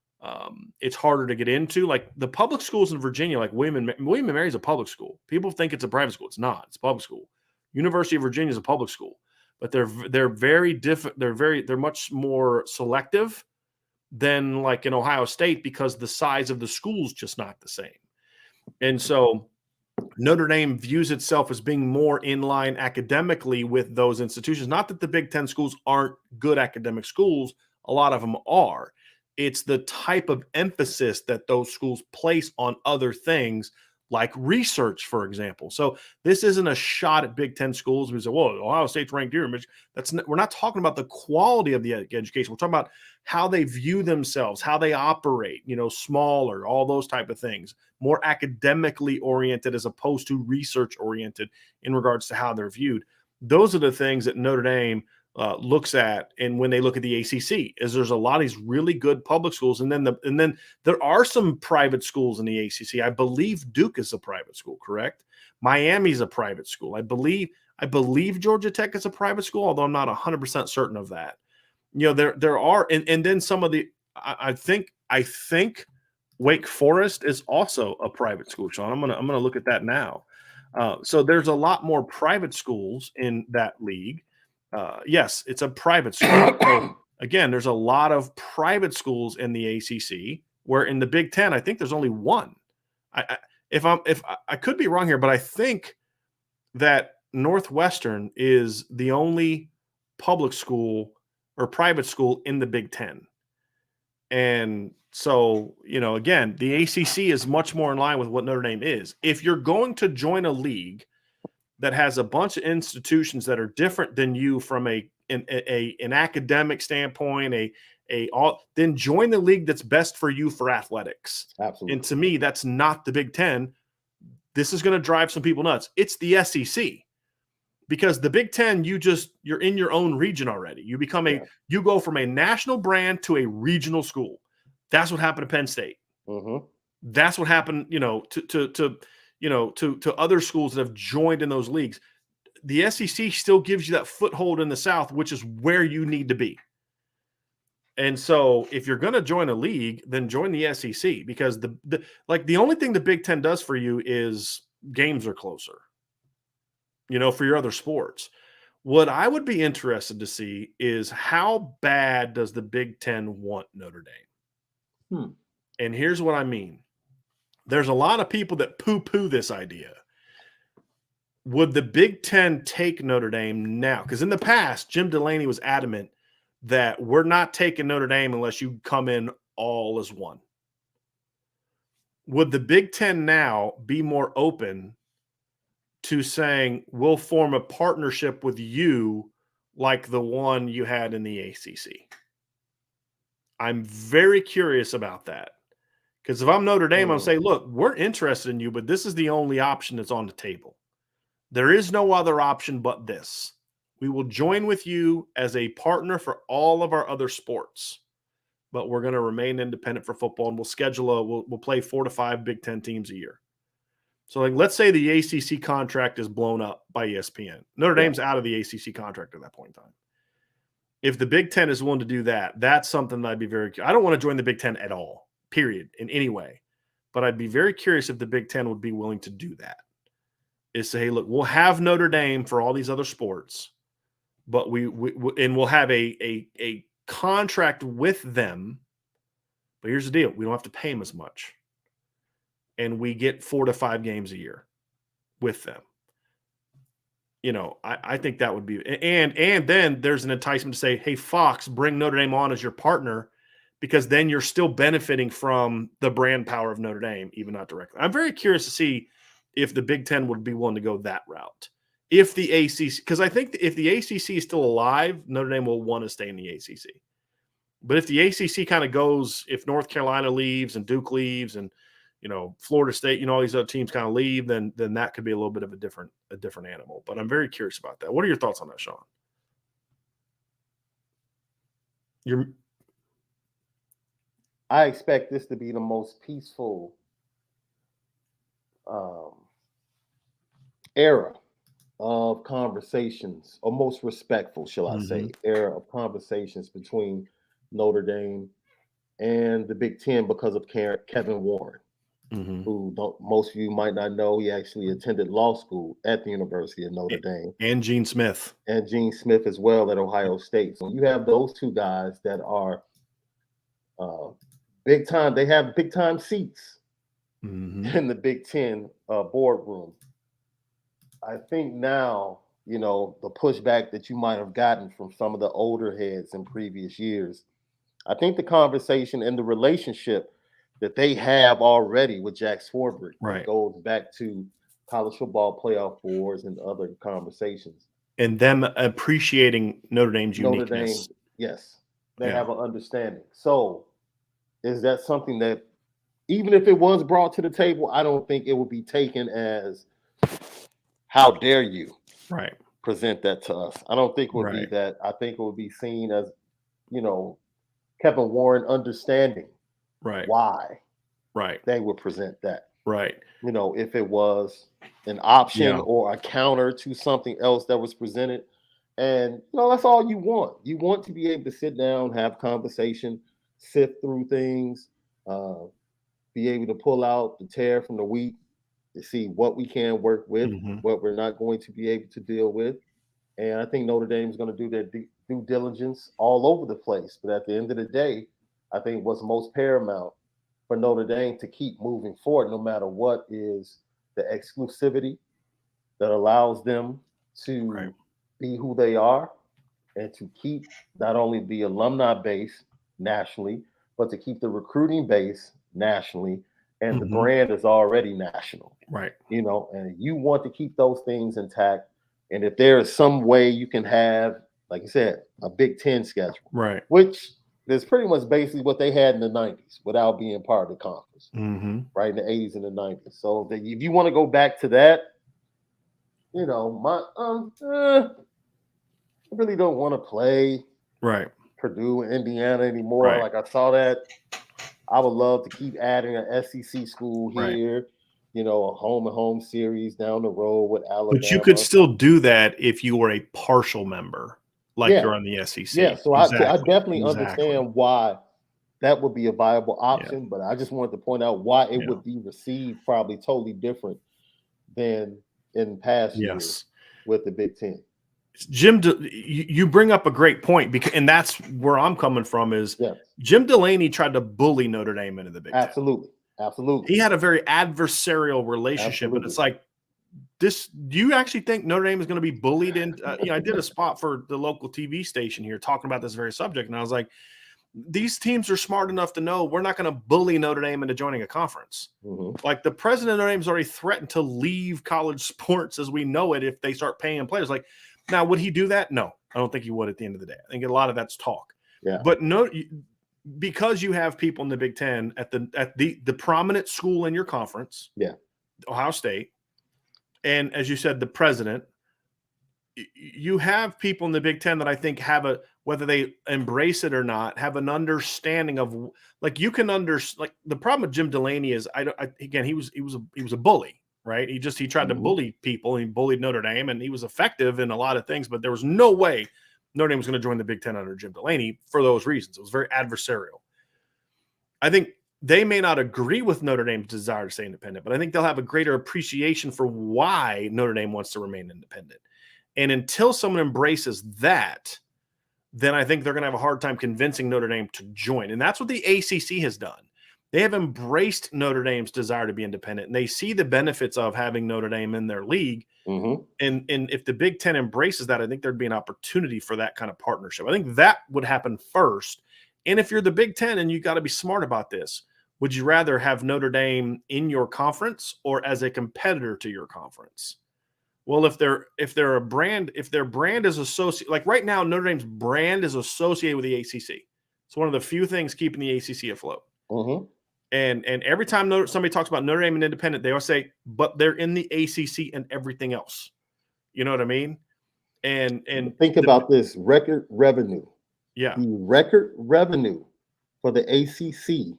[SPEAKER 1] it's harder to get into. Like the public schools in Virginia, like William and Mary is a public school. People think it's a private school. It's not. It's a public school. University of Virginia is a public school. But they're very different. They're much more selective than like in Ohio State because the size of the school's just not the same. And so Notre Dame views itself as being more in line academically with those institutions. Not that the Big Ten schools aren't good academic schools, a lot of them are. It's the type of emphasis that those schools place on other things, like research, for example. So this isn't a shot at Big Ten schools. We say, "Whoa, Ohio State's ranked here." We're not talking about the quality of the education. We're talking about how they view themselves, how they operate. Smaller, all those type of things, more academically oriented as opposed to research oriented in regards to how they're viewed. Those are the things that Notre Dame looks at, and when they look at the ACC, is there's a lot of these really good public schools, and then there are some private schools in the ACC. I believe Duke is a private school, correct? Miami's a private school. I believe Georgia Tech is a private school, although I'm not 100% certain of that. There are, and then some of the I think Wake Forest is also a private school, Sean. I'm gonna look at that now. So there's a lot more private schools in that league. Yes, it's a private school. So again, there's a lot of private schools in the ACC, where in the Big Ten, I think there's only one. If I could be wrong here, but I think that Northwestern is the only public school or private school in the Big Ten. And so, again, the ACC is much more in line with what Notre Dame is. If you're going to join a league that has a bunch of institutions that are different than you from an academic standpoint, then join the league that's best for you for athletics.
[SPEAKER 2] Absolutely.
[SPEAKER 1] And to me, that's not the Big Ten. This is going to drive some people nuts. It's the SEC. Because the Big Ten, you're in your own region already. You become you go from a national brand to a regional school. That's what happened to Penn State.
[SPEAKER 2] Mm-hmm.
[SPEAKER 1] That's what happened, to other schools that have joined in those leagues. The SEC still gives you that foothold in the South, which is where you need to be. And so if you're going to join a league, then join the SEC, because the only thing the Big Ten does for you is games are closer, for your other sports. What I would be interested to see is how bad does the Big Ten want Notre Dame? And here's what I mean. There's a lot of people that poo-poo this idea. Would the Big Ten take Notre Dame now? Because in the past, Jim Delaney was adamant that we're not taking Notre Dame unless you come in all as one. Would the Big Ten now be more open to saying, we'll form a partnership with you like the one you had in the ACC? I'm very curious about that. Because if I'm Notre Dame, I'll say, look, we're interested in you, but this is the only option that's on the table. There is no other option but this. We will join with you as a partner for all of our other sports, but we're going to remain independent for football, and we'll play 4 to 5 Big Ten teams a year. So, let's say the ACC contract is blown up by ESPN. Notre Dame's out of the ACC contract at that point in time. If the Big Ten is willing to do that, that's something that I'd be very curious. I don't want to join the Big Ten at all, period, in any way. But I'd be very curious if the Big Ten would be willing to do that. Is say, hey, look, we'll have Notre Dame for all these other sports, but we'll have a contract with them. But here's the deal: we don't have to pay them as much, and we get 4 to 5 games a year with them. I think that would be, and then there's an enticement to say, hey, Fox, bring Notre Dame on as your partner, because then you're still benefiting from the brand power of Notre Dame, even not directly. I'm very curious to see if the Big Ten would be willing to go that route. If the ACC, because I think if the ACC is still alive, Notre Dame will want to stay in the ACC. But if the ACC kind of goes, if North Carolina leaves and Duke leaves and, Florida State, all these other teams kind of leave, then that could be a little bit of a different animal. But I'm very curious about that. What are your thoughts on that, Sean?
[SPEAKER 2] I expect this to be the most peaceful era of conversations, or most respectful, shall I say, era of conversations between Notre Dame and the Big Ten, because of Kevin Warren, who most of you might not know. He actually attended law school at the University of Notre Dame.
[SPEAKER 1] And Gene Smith.
[SPEAKER 2] And Gene Smith as well at Ohio State. So you have those two guys that are big time. They have big time seats in the Big Ten boardroom. I think now, the pushback that you might have gotten from some of the older heads in previous years, I think the conversation and the relationship that they have already with Jack Swarbrick that
[SPEAKER 1] Right.
[SPEAKER 2] goes back to college football playoff boards and other conversations.
[SPEAKER 1] And them appreciating Notre Dame's
[SPEAKER 2] Notre Dame,
[SPEAKER 1] uniqueness.
[SPEAKER 2] yes, they
[SPEAKER 1] Yeah.
[SPEAKER 2] have an understanding. So, is that something that, even if it was brought to the table, I don't think it would be taken as, how dare you
[SPEAKER 1] Right.
[SPEAKER 2] present that to us? I don't think it would be
[SPEAKER 1] Right.
[SPEAKER 2] that. I think it would be seen as, you know, Kevin Warren understanding
[SPEAKER 1] Right.
[SPEAKER 2] why
[SPEAKER 1] Right.
[SPEAKER 2] they would present that.
[SPEAKER 1] Right.
[SPEAKER 2] If it was an option
[SPEAKER 1] Yeah.
[SPEAKER 2] or a counter to something else that was presented. And that's all you want. You want to be able to sit down, have conversation, sift through things, be able to pull out the tear from the wheat to see what we can work with,
[SPEAKER 1] Mhm.
[SPEAKER 2] what we're not going to be able to deal with. And I think Notre Dame is going to do their due diligence all over the place. But at the end of the day, I think what's most paramount for Notre Dame to keep moving forward, no matter what, is the exclusivity that allows them
[SPEAKER 1] Right.
[SPEAKER 2] to be who they are and to keep not only the alumni base nationally, but to keep the recruiting base nationally. And the
[SPEAKER 1] Mhm.
[SPEAKER 2] brand is already national,
[SPEAKER 1] Right.
[SPEAKER 2] and you want to keep those things intact. And if there is some way you can have, like you said, a Big Ten schedule,
[SPEAKER 1] Right.
[SPEAKER 2] which is pretty much basically what they had in the 90s without being part of the conference,
[SPEAKER 1] Mhm.
[SPEAKER 2] right? In the 80s and the 90s. So if you want to go back to that, I really don't want to play
[SPEAKER 1] Right.
[SPEAKER 2] Purdue and Indiana anymore.
[SPEAKER 1] Right.
[SPEAKER 2] Like, I saw that. I would love to keep adding an SEC school
[SPEAKER 1] Right.
[SPEAKER 2] here, a home and home series down the road with
[SPEAKER 1] But you could
[SPEAKER 2] Alabama.
[SPEAKER 1] still do that if you were a partial member, like
[SPEAKER 2] Yeah,
[SPEAKER 1] you're on the
[SPEAKER 2] yeah.
[SPEAKER 1] SEC.
[SPEAKER 2] So I
[SPEAKER 1] Exactly.
[SPEAKER 2] definitely
[SPEAKER 1] Exactly.
[SPEAKER 2] understand why that would be a viable
[SPEAKER 1] Yeah.
[SPEAKER 2] option, but I just wanted to point out why it
[SPEAKER 1] Yeah.
[SPEAKER 2] would be received probably totally different than in past years
[SPEAKER 1] Yes.
[SPEAKER 2] with the Big Ten.
[SPEAKER 1] Jim, you bring up a great point, because, and that's where I'm coming from. Is
[SPEAKER 2] Yes,
[SPEAKER 1] Jim Delaney tried to bully Notre Dame into the Big Ten.
[SPEAKER 2] absolutely, absolutely,
[SPEAKER 1] He had a very adversarial relationship, and
[SPEAKER 2] absolutely.
[SPEAKER 1] it's like, this. Do you actually think Notre Dame is going to be bullied? And I did a spot for the local TV station here talking about this very subject, and I was like, these teams are smart enough to know we're not going to bully Notre Dame into joining a conference.
[SPEAKER 2] Mm-hmm.
[SPEAKER 1] Like, the president of Notre Dame's already threatened to leave college sports as we know it if they start paying players. Like, now, would he do that? No, I don't think he would at the end of the day. I think a lot of that's talk.
[SPEAKER 2] Yeah.
[SPEAKER 1] But no, because you have people in the Big Ten at the prominent school in your conference,
[SPEAKER 2] Yeah.
[SPEAKER 1] Ohio State, and as you said, the president, you have people in the Big Ten that I think have whether they embrace it or not, have an understanding of, like, you can like, the problem with Jim Delaney is, again, he was a bully, right? He tried to
[SPEAKER 2] Mm-hmm.
[SPEAKER 1] bully people. He bullied Notre Dame, and he was effective in a lot of things, but there was no way Notre Dame was going to join the Big Ten under Jim Delaney for those reasons. It was very adversarial. I think they may not agree with Notre Dame's desire to stay independent, but I think they'll have a greater appreciation for why Notre Dame wants to remain independent. And until someone embraces that, then I think they're going to have a hard time convincing Notre Dame to join. And that's what the ACC has done. They have embraced Notre Dame's desire to be independent, and they see the benefits of having Notre Dame in their league.
[SPEAKER 2] Mm-hmm.
[SPEAKER 1] And if the Big Ten embraces that, I think there'd be an opportunity for that kind of partnership. I think that would happen first. And if you're the Big Ten, and you got to be smart about this, would you rather have Notre Dame in your conference or as a competitor to your conference? Well, if they're a brand, if their brand is associated, like right now, Notre Dame's brand is associated with the ACC. It's one of the few things keeping the ACC afloat.
[SPEAKER 2] Mm-hmm.
[SPEAKER 1] And every time somebody talks about Notre Dame and independent, they always say, but they're in the ACC and everything else. You know what I mean? And
[SPEAKER 2] think about this record revenue.
[SPEAKER 1] Yeah.
[SPEAKER 2] The record revenue for the ACC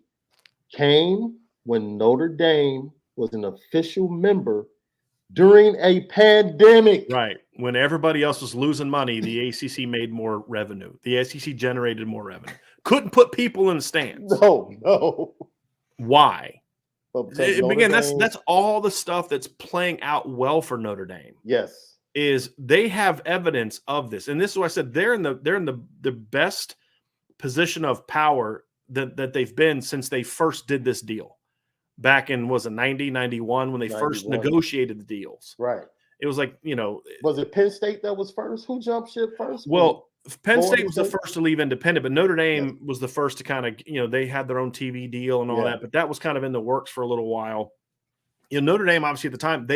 [SPEAKER 2] came when Notre Dame was an official member during a pandemic.
[SPEAKER 1] Right. When everybody else was losing money, the ACC made more revenue. The SEC generated more revenue. Couldn't put people in the stands.
[SPEAKER 2] No.
[SPEAKER 1] Why? Again,
[SPEAKER 2] Dame,
[SPEAKER 1] that's all the stuff that's playing out well for Notre Dame.
[SPEAKER 2] Yes.
[SPEAKER 1] Is they have evidence of this. And this is why I said they're in the best position of power that they've been since they first did this deal. Back in, was it 90, 91, when they first negotiated the deals.
[SPEAKER 2] Right.
[SPEAKER 1] It was like,
[SPEAKER 2] Was it Penn State that was first? Who jumped ship first?
[SPEAKER 1] well, Penn State
[SPEAKER 2] Florida
[SPEAKER 1] was the
[SPEAKER 2] State?
[SPEAKER 1] first to leave independent, but Notre
[SPEAKER 2] Yes.
[SPEAKER 1] Dame was the first to kind of, they had their own TV deal and all
[SPEAKER 2] Yeah.
[SPEAKER 1] that, but that was kind of in the works for a little while. Notre Dame, obviously at the time,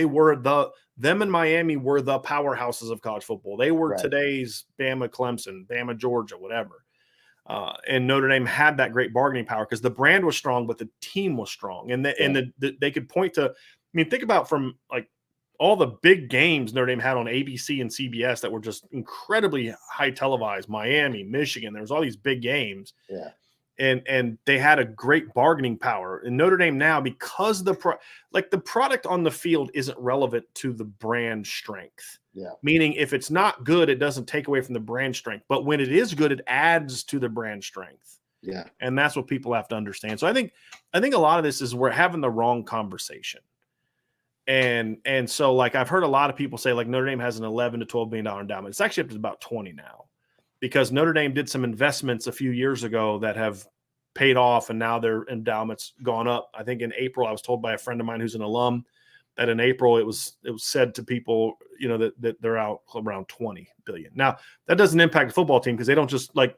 [SPEAKER 1] them and Miami were the powerhouses of college football. They were
[SPEAKER 2] Right.
[SPEAKER 1] today's Bama, Clemson, Bama, Georgia, whatever. And Notre Dame had that great bargaining power because the brand was strong, but the team was strong. And they could point to, think about from like all the big games Notre Dame had on ABC and CBS that were just incredibly high televised. Miami, Michigan, there was all these big games.
[SPEAKER 2] Yeah.
[SPEAKER 1] And they had a great bargaining power. In Notre Dame now, because the product on the field isn't relevant to the brand strength.
[SPEAKER 2] Yeah.
[SPEAKER 1] Meaning if it's not good, it doesn't take away from the brand strength. But when it is good, it adds to the brand strength.
[SPEAKER 2] Yeah.
[SPEAKER 1] And that's what people have to understand. So I think a lot of this is we're having the wrong conversation. And so like I've heard a lot of people say like Notre Dame has an $11 to $12 billion endowment. It's actually up to about 20 now. Because Notre Dame did some investments a few years ago that have paid off, and now their endowment's gone up. I think in April, I was told by a friend of mine who's an alum that in April it was said to people, that they're out around 20 billion. Now that doesn't impact the football team because they don't just like,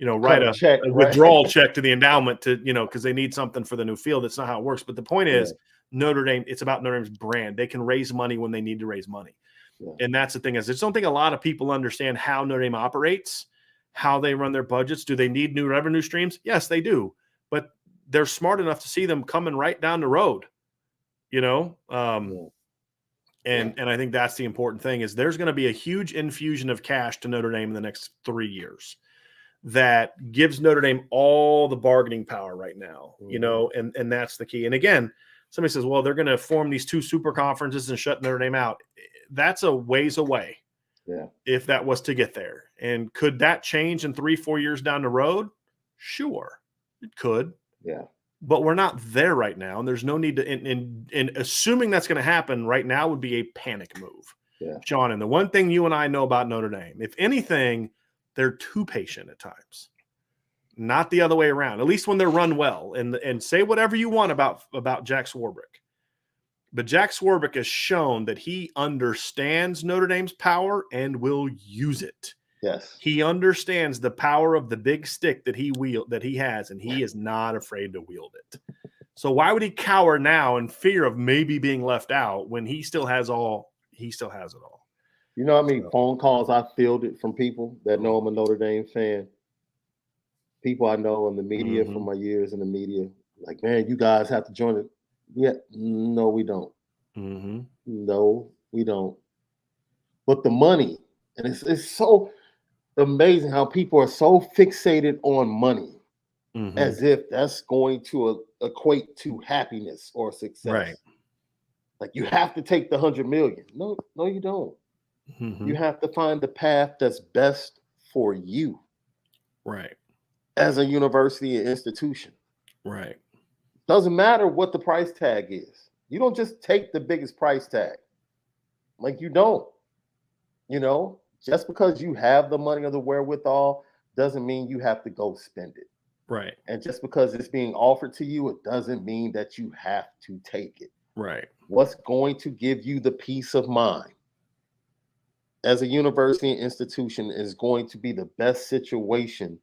[SPEAKER 1] write a check, a withdrawal check to the endowment to, because they need something for the new field. That's not how it works. But the point is, Notre Dame, it's about Notre Dame's brand. They can raise money when they need to raise money. Yeah. And that's the thing is I just don't think a lot of people understand how Notre Dame operates, how they run their budgets. Do they need new revenue streams? Yes, they do. But they're smart enough to see them coming right down the road, And I think that's the important thing is there's going to be a huge infusion of cash to Notre Dame in the next 3 years that gives Notre Dame all the bargaining power right now, and that's the key. And again, somebody says, well, they're going to form these 2 super conferences and shut Notre Dame out. That's a ways away.
[SPEAKER 2] Yeah.
[SPEAKER 1] If that was to get there. And could that change in 3-4 years down the road? Sure, it could.
[SPEAKER 2] Yeah.
[SPEAKER 1] But we're not there right now. And there's no need to, and assuming that's going to happen right now would be a panic move.
[SPEAKER 2] Yeah.
[SPEAKER 1] Sean, and the one thing you and I know about Notre Dame, if anything, they're too patient at times. Not the other way around, at least when they're run well. And say whatever you want about Jack Swarbrick. But Jack Swarbrick has shown that he understands Notre Dame's power and will use it.
[SPEAKER 2] Yes.
[SPEAKER 1] He understands the power of the big stick that he has, and he is not afraid to wield it. So why would he cower now in fear of maybe being left out when he still has it all?
[SPEAKER 2] You know how many phone calls I fielded from people that know I'm a Notre Dame fan? People I know in the media from my years in the media, like, man, you guys have to join it. Yeah, no, we don't.
[SPEAKER 1] Mm-hmm.
[SPEAKER 2] No, we don't. But the money, and it's so amazing how people are so fixated on money as if that's going to equate to happiness or success.
[SPEAKER 1] Right.
[SPEAKER 2] Like you have to take the 100 million. No, you don't.
[SPEAKER 1] Mm-hmm.
[SPEAKER 2] You have to find the path that's best for you.
[SPEAKER 1] Right.
[SPEAKER 2] As a university and institution.
[SPEAKER 1] Right.
[SPEAKER 2] Doesn't matter what the price tag is. You don't just take the biggest price tag. Like you don't. Just because you have the money or the wherewithal doesn't mean you have to go spend it.
[SPEAKER 1] Right.
[SPEAKER 2] And just because it's being offered to you, it doesn't mean that you have to take it.
[SPEAKER 1] Right.
[SPEAKER 2] What's going to give you the peace of mind as a university and institution is going to be the best situation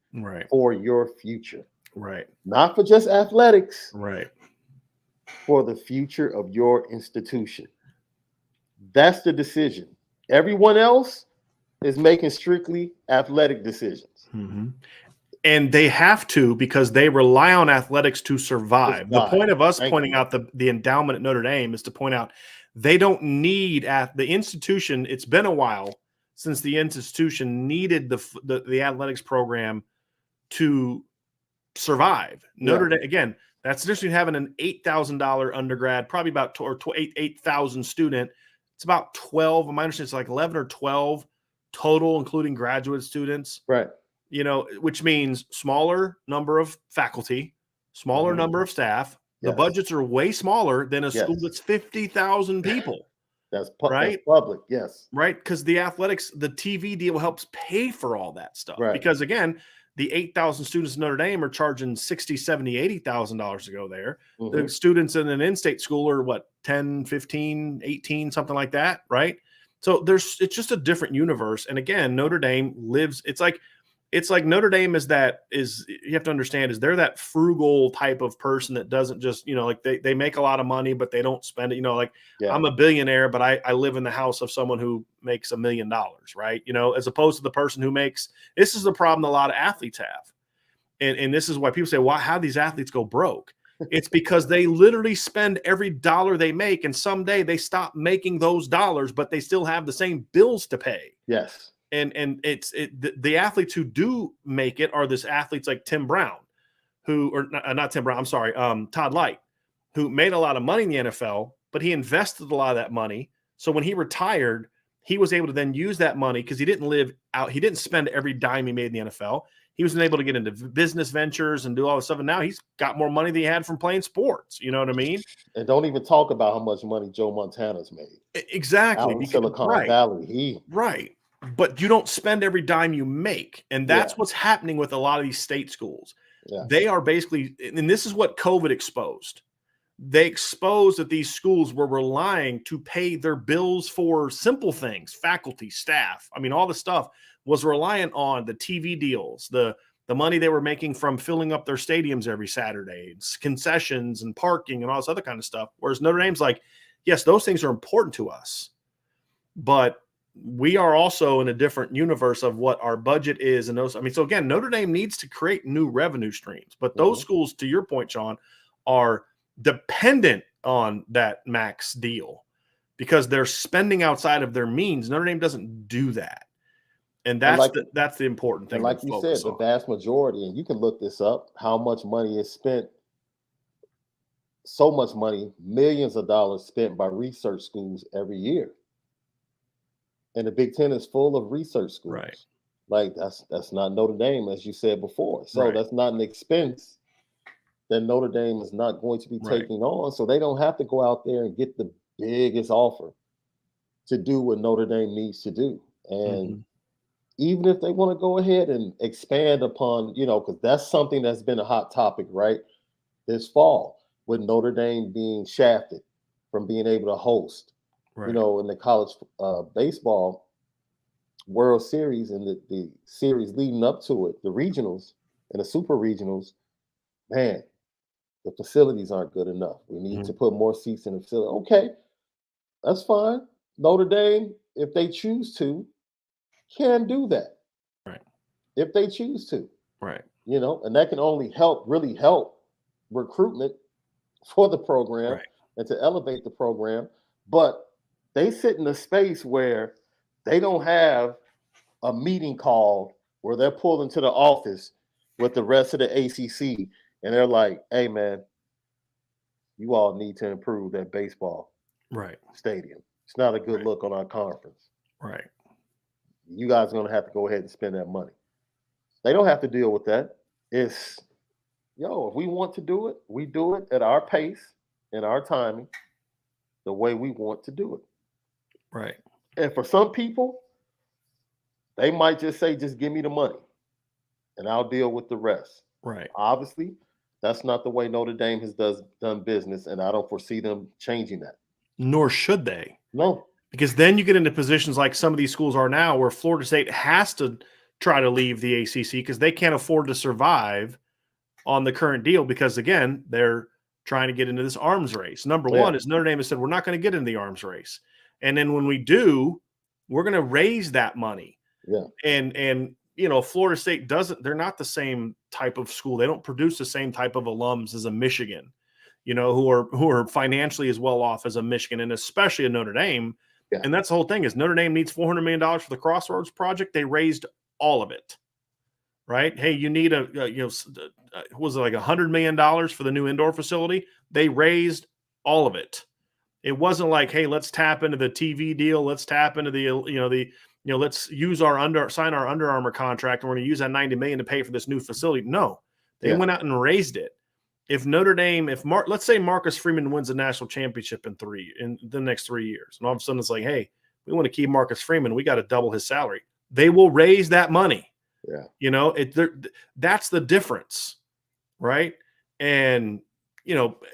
[SPEAKER 2] for your future.
[SPEAKER 1] Right.
[SPEAKER 2] Not for just athletics.
[SPEAKER 1] Right.
[SPEAKER 2] For the future of your institution. That's the decision. Everyone else is making strictly athletic decisions.
[SPEAKER 1] Mm-hmm. And they have to because they rely on athletics to survive. The point of us pointing out the endowment at Notre Dame is to point out they don't need the institution. It's been a while since the institution needed the athletics program to survive. Notre Dame, again, that's just having an $8,000 undergrad, probably about 8,000 student. It's about 12. My understanding it's like 11 or 12 total, including graduate students.
[SPEAKER 2] Right.
[SPEAKER 1] Which means smaller number of faculty, smaller number of staff. The budgets are way smaller than a school that's 50,000 people.
[SPEAKER 2] That's
[SPEAKER 1] right.
[SPEAKER 2] That's public, yes.
[SPEAKER 1] Right, because the athletics, the TV deal helps pay for all that stuff.
[SPEAKER 2] Right.
[SPEAKER 1] Because again, the 8,000 students in Notre Dame are charging $60,000, $70,000, $80,000 to go there. The students in an in-state school are what, 10, 15, 18, something like that, right? So it's just a different universe. And again, Notre Dame lives, it's like Notre Dame you have to understand, is they're that frugal type of person that doesn't just, like they make a lot of money, but they don't spend it, like
[SPEAKER 2] Yeah.
[SPEAKER 1] I'm a billionaire, but I live in the house of someone who makes $1 million, right? As opposed to the person who this is the problem a lot of athletes have. And this is why people say, well, how do these athletes go broke? It's because they literally spend every dollar they make, and someday they stop making those dollars, but they still have the same bills to pay.
[SPEAKER 2] Yes.
[SPEAKER 1] And the athletes who do make it are this athletes like Tim Brown, not Tim Brown, I'm sorry, Todd Light, who made a lot of money in the NFL, but he invested a lot of that money. So when he retired, he was able to then use that money because he didn't spend every dime he made in the NFL. He was able to get into business ventures and do all this stuff. And now he's got more money than he had from playing sports. You know what I mean?
[SPEAKER 2] And don't even talk about how much money Joe Montana's made.
[SPEAKER 1] Exactly.
[SPEAKER 2] Out in Silicon Valley.
[SPEAKER 1] Right. But you don't spend every dime you make. And that's what's happening with a lot of these state schools. Yeah. They are basically, and this is what COVID exposed. They exposed that these schools were relying to pay their bills for simple things, faculty, staff. I mean, all the stuff was reliant on the TV deals, the money they were making from filling up their stadiums every Saturday, concessions and parking and all this other kind of stuff. Whereas Notre Dame's like, yes, those things are important to us, but we are also in a different universe of what our budget is. And those, I mean, so again, Notre Dame needs to create new revenue streams, but those schools, to your point, Sean, are dependent on that max deal because they're spending outside of their means. Notre Dame doesn't do that. And that's the important thing.
[SPEAKER 2] And like you said, the vast majority, and you can look this up, how much money is spent, so much money, millions of dollars spent by research schools every year. And the Big Ten is full of research schools.
[SPEAKER 1] Right.
[SPEAKER 2] Like that's not Notre Dame, as you said before. So that's not an expense that Notre Dame is not going to be taking on. So they don't have to go out there and get the biggest offer to do what Notre Dame needs to do. And even if they want to go ahead and expand upon, because that's something that's been a hot topic, right? This fall, with Notre Dame being shafted from being able to host, in the college baseball World Series and the series leading up to it, the regionals and the super regionals, man, the facilities aren't good enough. We need to put more seats in the facility. Okay, that's fine. Notre Dame, if they choose to, can do that.
[SPEAKER 1] Right.
[SPEAKER 2] If they choose to.
[SPEAKER 1] Right.
[SPEAKER 2] And that can only really help recruitment for the program and to elevate the program. But they sit in a space where they don't have a meeting called where they're pulled into the office with the rest of the ACC and they're like, hey, man, you all need to improve that baseball stadium. It's not a good look on our conference.
[SPEAKER 1] Right.
[SPEAKER 2] You guys are going to have to go ahead and spend that money. They don't have to deal with that. It's, if we want to do it, we do it at our pace and our timing, the way we want to do it.
[SPEAKER 1] Right.
[SPEAKER 2] And for some people, they might just say, just give me the money and I'll deal with the rest.
[SPEAKER 1] Right.
[SPEAKER 2] Obviously, that's not the way Notre Dame has done business, and I don't foresee them changing that.
[SPEAKER 1] Nor should they.
[SPEAKER 2] No.
[SPEAKER 1] Because then you get into positions like some of these schools are now where Florida State has to try to leave the ACC because they can't afford to survive on the current deal because, again, they're trying to get into this arms race. Number one is Notre Dame has said, we're not going to get into the arms race. And then when we do, we're going to raise that money.
[SPEAKER 2] Yeah.
[SPEAKER 1] And Florida State they're not the same type of school. They don't produce the same type of alums as a Michigan, who are financially as well off as a Michigan and especially a Notre Dame.
[SPEAKER 2] Yeah.
[SPEAKER 1] And that's the whole thing is Notre Dame needs $400 million for the Crossroads project. They raised all of it, right? Hey, you need was it like $100 million for the new indoor facility? They raised all of it. It wasn't like, hey, let's tap into the TV deal. Let's tap into let's use sign our Under Armour contract. And we're going to use that $90 million to pay for this new facility. No, they went out and raised it. If Notre Dame, let's say Marcus Freeman wins the national championship in the next 3 years, and all of a sudden it's like, hey, we want to keep Marcus Freeman. We got to double his salary. They will raise that money.
[SPEAKER 2] Yeah.
[SPEAKER 1] That's the difference. Right. And,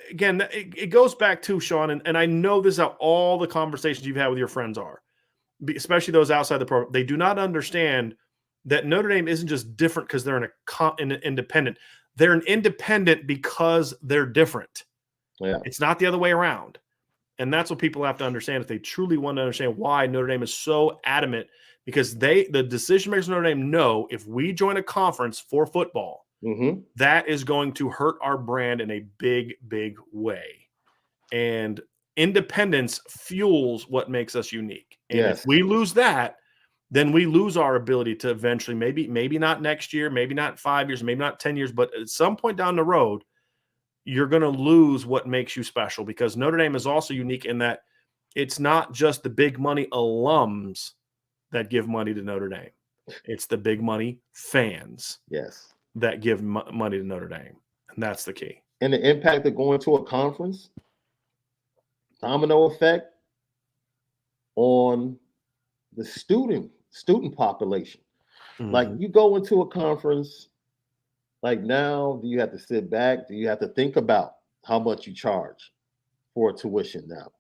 [SPEAKER 1] again, it goes back to Sean, and I know this is how all the conversations you've had with your friends are. especially those outside the program, they do not understand that Notre Dame isn't just different because they're an independent. They're an independent because they're different.
[SPEAKER 2] Yeah.
[SPEAKER 1] It's not the other way around. And that's what people have to understand if they truly want to understand why Notre Dame is so adamant, because the decision makers of Notre Dame know if we join a conference for football, that is going to hurt our brand in a big, big way. And independence fuels what makes us unique. And if we lose that, then we lose our ability to eventually, maybe not next year, maybe not 5 years, maybe not 10 years, but at some point down the road, you're going to lose what makes you special, because Notre Dame is also unique in that it's not just the big money alums that give money to Notre Dame. It's the big money fans that give money to Notre Dame. And that's the key.
[SPEAKER 2] And the impact of going to a conference, domino effect on the student population. Like, you go into a conference, like, now, do you have to sit back? Do you have to think about how much you charge for tuition now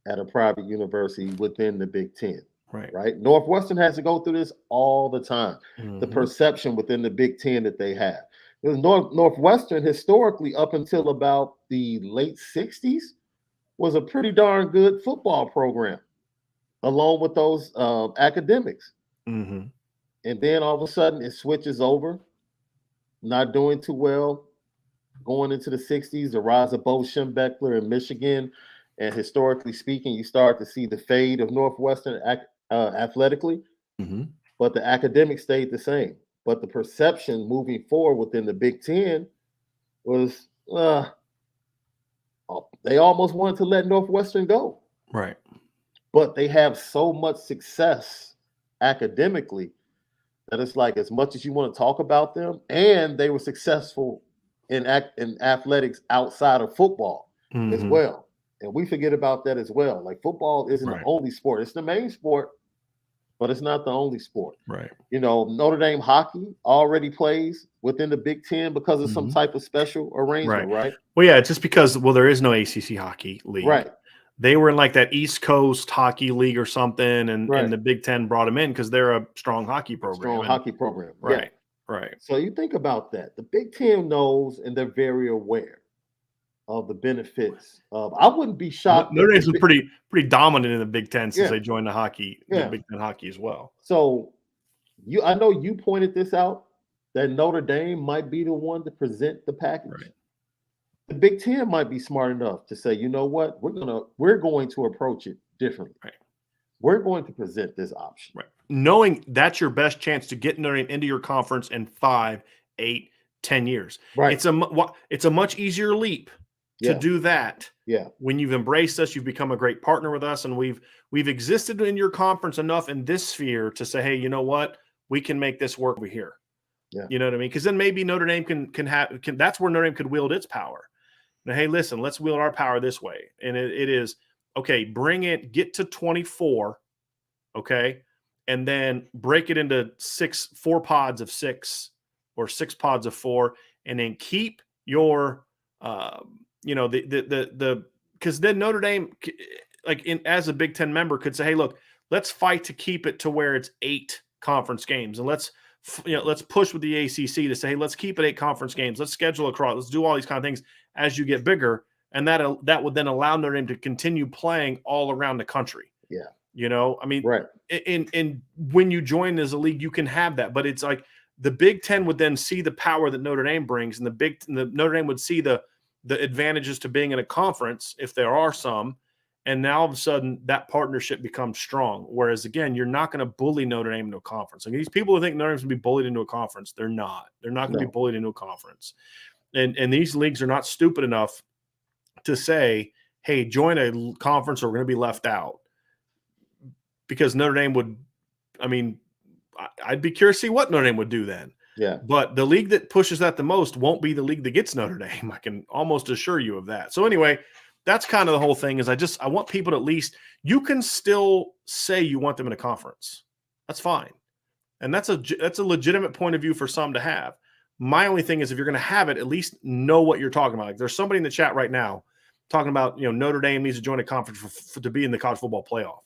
[SPEAKER 2] at a private university within the Big Ten? Right? Northwestern has to go through this all the time. The perception within the Big Ten that they have. Because Northwestern, historically, up until about the late 60s, was a pretty darn good football program, along with those academics. And then all of a sudden, it switches over. Not doing too well going into the 60s, the rise of Bo Schembechler in Michigan. And historically speaking, you start to see the fade of Northwestern athletically. But the academics stayed the same. But the perception moving forward within the Big Ten was they almost wanted to let Northwestern go.
[SPEAKER 1] Right.
[SPEAKER 2] But they have so much success academically that it's like, as much as you want to talk about them, and they were successful in athletics outside of football as well. And we forget about that as well. Like, football isn't the only sport. It's the main sport, but it's not the only sport.
[SPEAKER 1] Right.
[SPEAKER 2] You know, Notre Dame hockey already plays within the Big Ten because of some type of special arrangement, right?
[SPEAKER 1] Well, yeah, just because, there is no ACC hockey league.
[SPEAKER 2] Right.
[SPEAKER 1] They were in like that East Coast Hockey League or something, and the Big Ten brought them in because they're a strong hockey program.
[SPEAKER 2] Hockey program.
[SPEAKER 1] Right.
[SPEAKER 2] Yeah.
[SPEAKER 1] Right.
[SPEAKER 2] So you think about that. The Big Ten knows, and they're very aware of the benefits of. I wouldn't be shocked.
[SPEAKER 1] Notre Dame's been pretty dominant in the Big Ten since they joined the Big Ten hockey as well.
[SPEAKER 2] So I know you pointed this out, that Notre Dame might be the one to present the package.
[SPEAKER 1] Right.
[SPEAKER 2] The Big Ten might be smart enough to say, you know what, we're going to approach it differently.
[SPEAKER 1] Right.
[SPEAKER 2] We're going to present this option.
[SPEAKER 1] Right. Knowing that's your best chance to get Notre Dame into your conference in 5, 8, 10 years.
[SPEAKER 2] Right.
[SPEAKER 1] It's a much easier leap to do that.
[SPEAKER 2] Yeah.
[SPEAKER 1] When you've embraced us, you've become a great partner with us, and we've existed in your conference enough in this sphere to say, hey, you know what, we can make this work over here.
[SPEAKER 2] Yeah.
[SPEAKER 1] You know what I mean? Because then maybe Notre Dame can that's where Notre Dame could wield its power. Now, hey, listen, let's wield our power this way. And it is, okay, get to 24, okay, and then break it into 4 pods of 6 or 6 pods of 4, and then keep your, because then Notre Dame, as a Big Ten member, could say, hey, look, let's fight to keep it to where it's 8 conference games, and let's push with the ACC to say, hey, let's keep it 8 conference games. Let's schedule across. Let's do all these kind of things as you get bigger, and that would then allow Notre Dame to continue playing all around the country.
[SPEAKER 2] Yeah,
[SPEAKER 1] I mean, right. And when you join as a league, you can have that, but it's like the Big Ten would then see the power that Notre Dame brings, and the Notre Dame would see the advantages to being in a conference, if there are some. And now all of a sudden that partnership becomes strong. Whereas again, you're not going to bully Notre Dame into a conference. Like, these people who think Notre Dame's going to be bullied into a conference, they're not. They're not going to be bullied into a conference. And these leagues are not stupid enough to say, hey, join a conference or we're going to be left out. Because Notre Dame would, I'd be curious to see what Notre Dame would do then.
[SPEAKER 2] Yeah.
[SPEAKER 1] But the league that pushes that the most won't be the league that gets Notre Dame. I can almost assure you of that. So anyway, that's kind of the whole thing. Is I want people to, at least, you can still say you want them in a conference. That's fine. And that's a legitimate point of view for some to have. My only thing is, if you're going to have it, at least know what you're talking about. Like, there's somebody in the chat right now talking about, Notre Dame needs to join a conference to be in the college football playoff.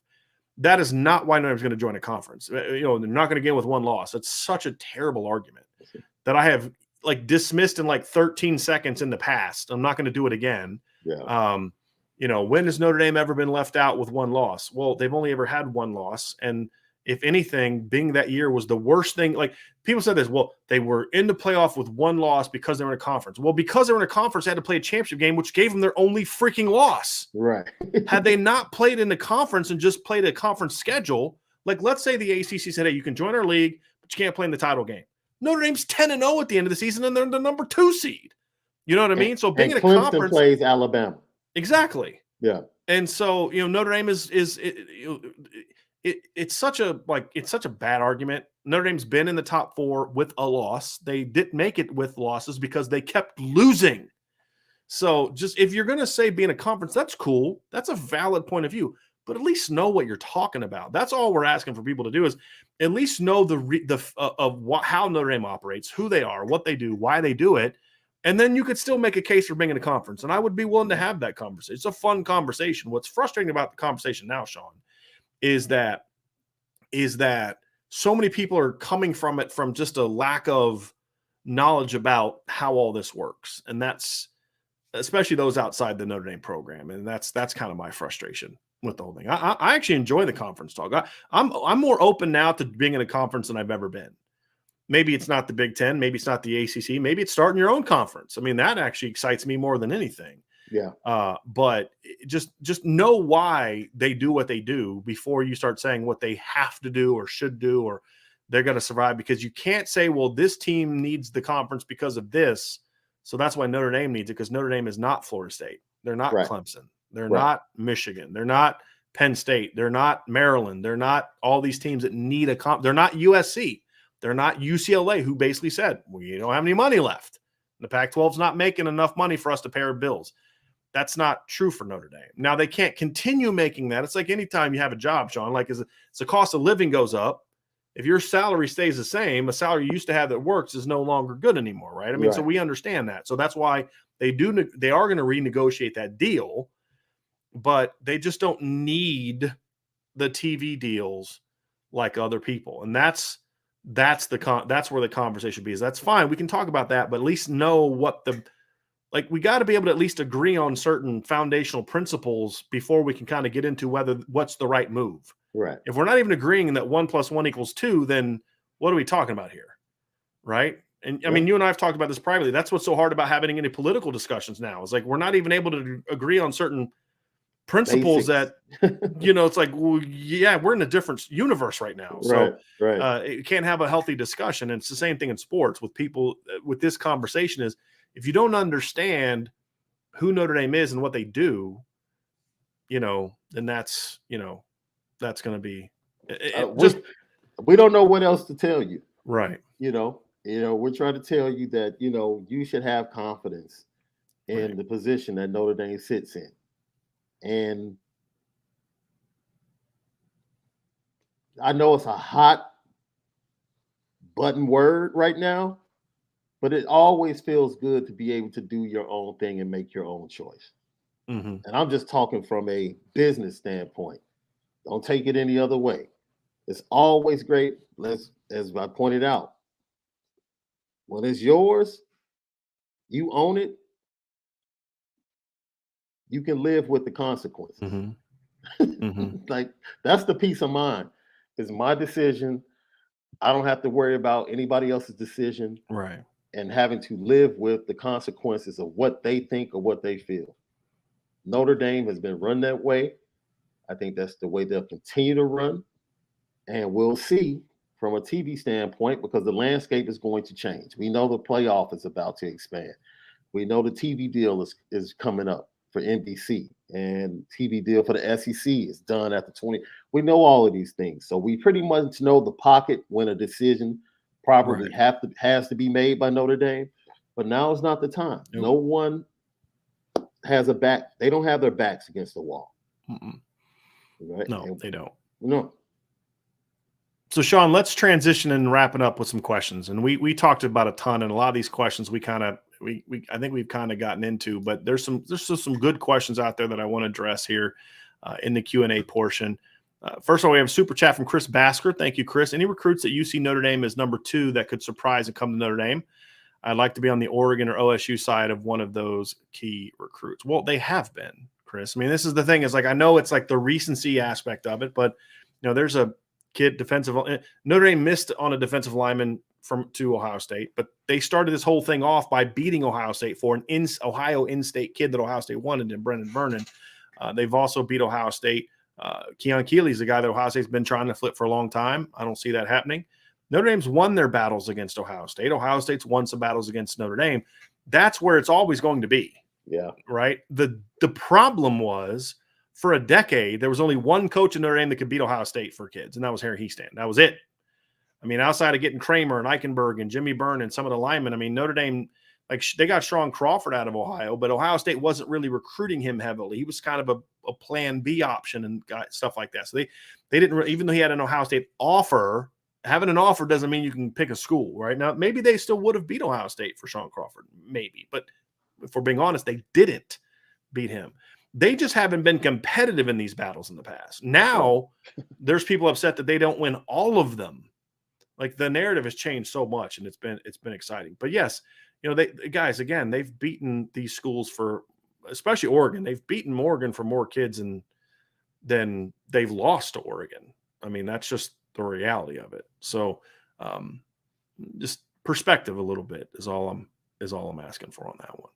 [SPEAKER 1] That is not why Notre Dame's going to join a conference. They're not going to get in with one loss. That's such a terrible argument that I have dismissed in 13 seconds in the past. I'm not going to do it again.
[SPEAKER 2] Yeah.
[SPEAKER 1] When has Notre Dame ever been left out with one loss? Well, they've only ever had one loss. And if anything, being that year was the worst thing. People said this, well, they were in the playoff with one loss because they were in a conference. Well, because they were in a conference, they had to play a championship game, which gave them their only freaking loss.
[SPEAKER 2] Right.
[SPEAKER 1] Had they not played in the conference and just played a conference schedule, let's say the ACC said, hey, you can join our league, but you can't play in the title game. Notre Dame's 10-0 at the end of the season, and they're the number 2 seed. You know what I mean? So being in a
[SPEAKER 2] Clemson
[SPEAKER 1] conference
[SPEAKER 2] plays Alabama.
[SPEAKER 1] Exactly.
[SPEAKER 2] Yeah.
[SPEAKER 1] And so, Notre Dame it's such a bad argument. Notre Dame's been in the top 4 with a loss. They didn't make it with losses because they kept losing. So just if you're going to say being a conference, that's cool. That's a valid point of view, but at least know what you're talking about. That's all we're asking for people to do is at least know how Notre Dame operates, who they are, what they do, why they do it. And then you could still make a case for being in a conference. And I would be willing to have that conversation. It's a fun conversation. What's frustrating about the conversation now, Sean, is that so many people are coming from it from just a lack of knowledge about how all this works. And that's especially those outside the Notre Dame program. And that's kind of my frustration with the whole thing. I actually enjoy the conference talk. I'm more open now to being in a conference than I've ever been. Maybe it's not the Big Ten. Maybe it's not the ACC. Maybe it's starting your own conference. I mean, that actually excites me more than anything.
[SPEAKER 2] Yeah.
[SPEAKER 1] But just know why they do what they do before you start saying what they have to do or should do or they're going to survive, because you can't say, well, this team needs the conference because of this. So that's why Notre Dame needs it, because Notre Dame is not Florida State. They're not Clemson. They're not Michigan. They're not Penn State. They're not Maryland. They're not all these teams that need they're not USC. They're not UCLA, who basically said, we don't have any money left. The Pac-12 is not making enough money for us to pay our bills. That's not true for Notre Dame. Now, they can't continue making that. It's like anytime you have a job, Sean, as the cost of living goes up, if your salary stays the same, a salary you used to have that works is no longer good anymore, right? I mean, so we understand that. So that's why they are going to renegotiate that deal, but they just don't need the TV deals like other people. And that's where the conversation be. Is that's fine. We can talk about that, but at least know what we got to be able to at least agree on certain foundational principles before we can kind of get into what's the right move.
[SPEAKER 2] Right.
[SPEAKER 1] If we're not even agreeing that 1 + 1 = 2, then what are we talking about here? Right. And I mean, you and I have talked about this privately. That's what's so hard about having any political discussions now. It's we're not even able to agree on certain principles that, it's well, yeah, we're in a different universe right now. So it can't have a healthy discussion. And it's the same thing in sports with people with this conversation is if you don't understand who Notre Dame is and what they do, then that's going to be
[SPEAKER 2] we don't know what else to tell you.
[SPEAKER 1] Right.
[SPEAKER 2] We're trying to tell you that, you should have confidence in the position that Notre Dame sits in. And I know it's a hot button word right now, but it always feels good to be able to do your own thing and make your own choice.
[SPEAKER 1] Mm-hmm.
[SPEAKER 2] And I'm just talking from a business standpoint. Don't take it any other way. It's always great. As I pointed out, when it's yours, you own it. You can live with the consequences.
[SPEAKER 1] Mm-hmm. Mm-hmm.
[SPEAKER 2] That's the peace of mind. It's my decision. I don't have to worry about anybody else's decision.
[SPEAKER 1] Right.
[SPEAKER 2] And having to live with the consequences of what they think or what they feel. Notre Dame has been run that way. I think that's the way they'll continue to run. And we'll see from a TV standpoint, because the landscape is going to change. We know the playoff is about to expand. We know the TV deal is coming up for NBC, and TV deal for the SEC is done after 20. We know all of these things. So we pretty much know the pocket when a decision probably has to be made by Notre Dame. But now is not the time. Nope. No one has a back. They don't have their backs against the wall.
[SPEAKER 1] Mm-mm.
[SPEAKER 2] Right?
[SPEAKER 1] No, they don't.
[SPEAKER 2] No.
[SPEAKER 1] So, Sean, let's transition and wrap it up with some questions. And we talked about a ton, and a lot of these questions I think we've kind of gotten into, but there's some good questions out there that I want to address here in the Q&A portion. First of all, we have a super chat from Chris Basker. Thank you, Chris. Any recruits that you see Notre Dame as number 2 that could surprise and come to Notre Dame? I'd like to be on the Oregon or OSU side of one of those key recruits. Well, they have been, Chris. I mean, this is the thing. Is like I know it's like the recency aspect of it, but there's a kid Notre Dame missed on a defensive lineman to Ohio State, but they started this whole thing off by beating Ohio State for an Ohio in-state kid that Ohio State wanted, in Brendan Vernon. They've also beat Ohio State. Keon Keeley's the guy that Ohio State's been trying to flip for a long time. I don't see that happening. Notre Dame's won their battles against Ohio State. Ohio State's won some battles against Notre Dame. That's where it's always going to be.
[SPEAKER 2] Yeah.
[SPEAKER 1] Right? The problem was, for a decade, there was only one coach in Notre Dame that could beat Ohio State for kids, and that was Harry Hiestand. That was it. I mean, outside of getting Kramer and Eichenberg and Jimmy Byrne and some of the linemen, I mean, Notre Dame, like, they got Sean Crawford out of Ohio, but Ohio State wasn't really recruiting him heavily. He was kind of a plan B option and stuff like that. So they didn't, even though he had an Ohio State offer, having an offer doesn't mean you can pick a school, right? Now, maybe they still would have beat Ohio State for Sean Crawford, maybe. But if we're being honest, they didn't beat him. They just haven't been competitive in these battles in the past. Now, there's people upset that they don't win all of them. Like, the narrative has changed so much, and it's been exciting. But yes, guys, again, they've beaten these schools for, especially Oregon. They've beaten Oregon for more kids than they've lost to Oregon. I mean, that's just the reality of it. So, just perspective a little bit is all I'm asking for on that one.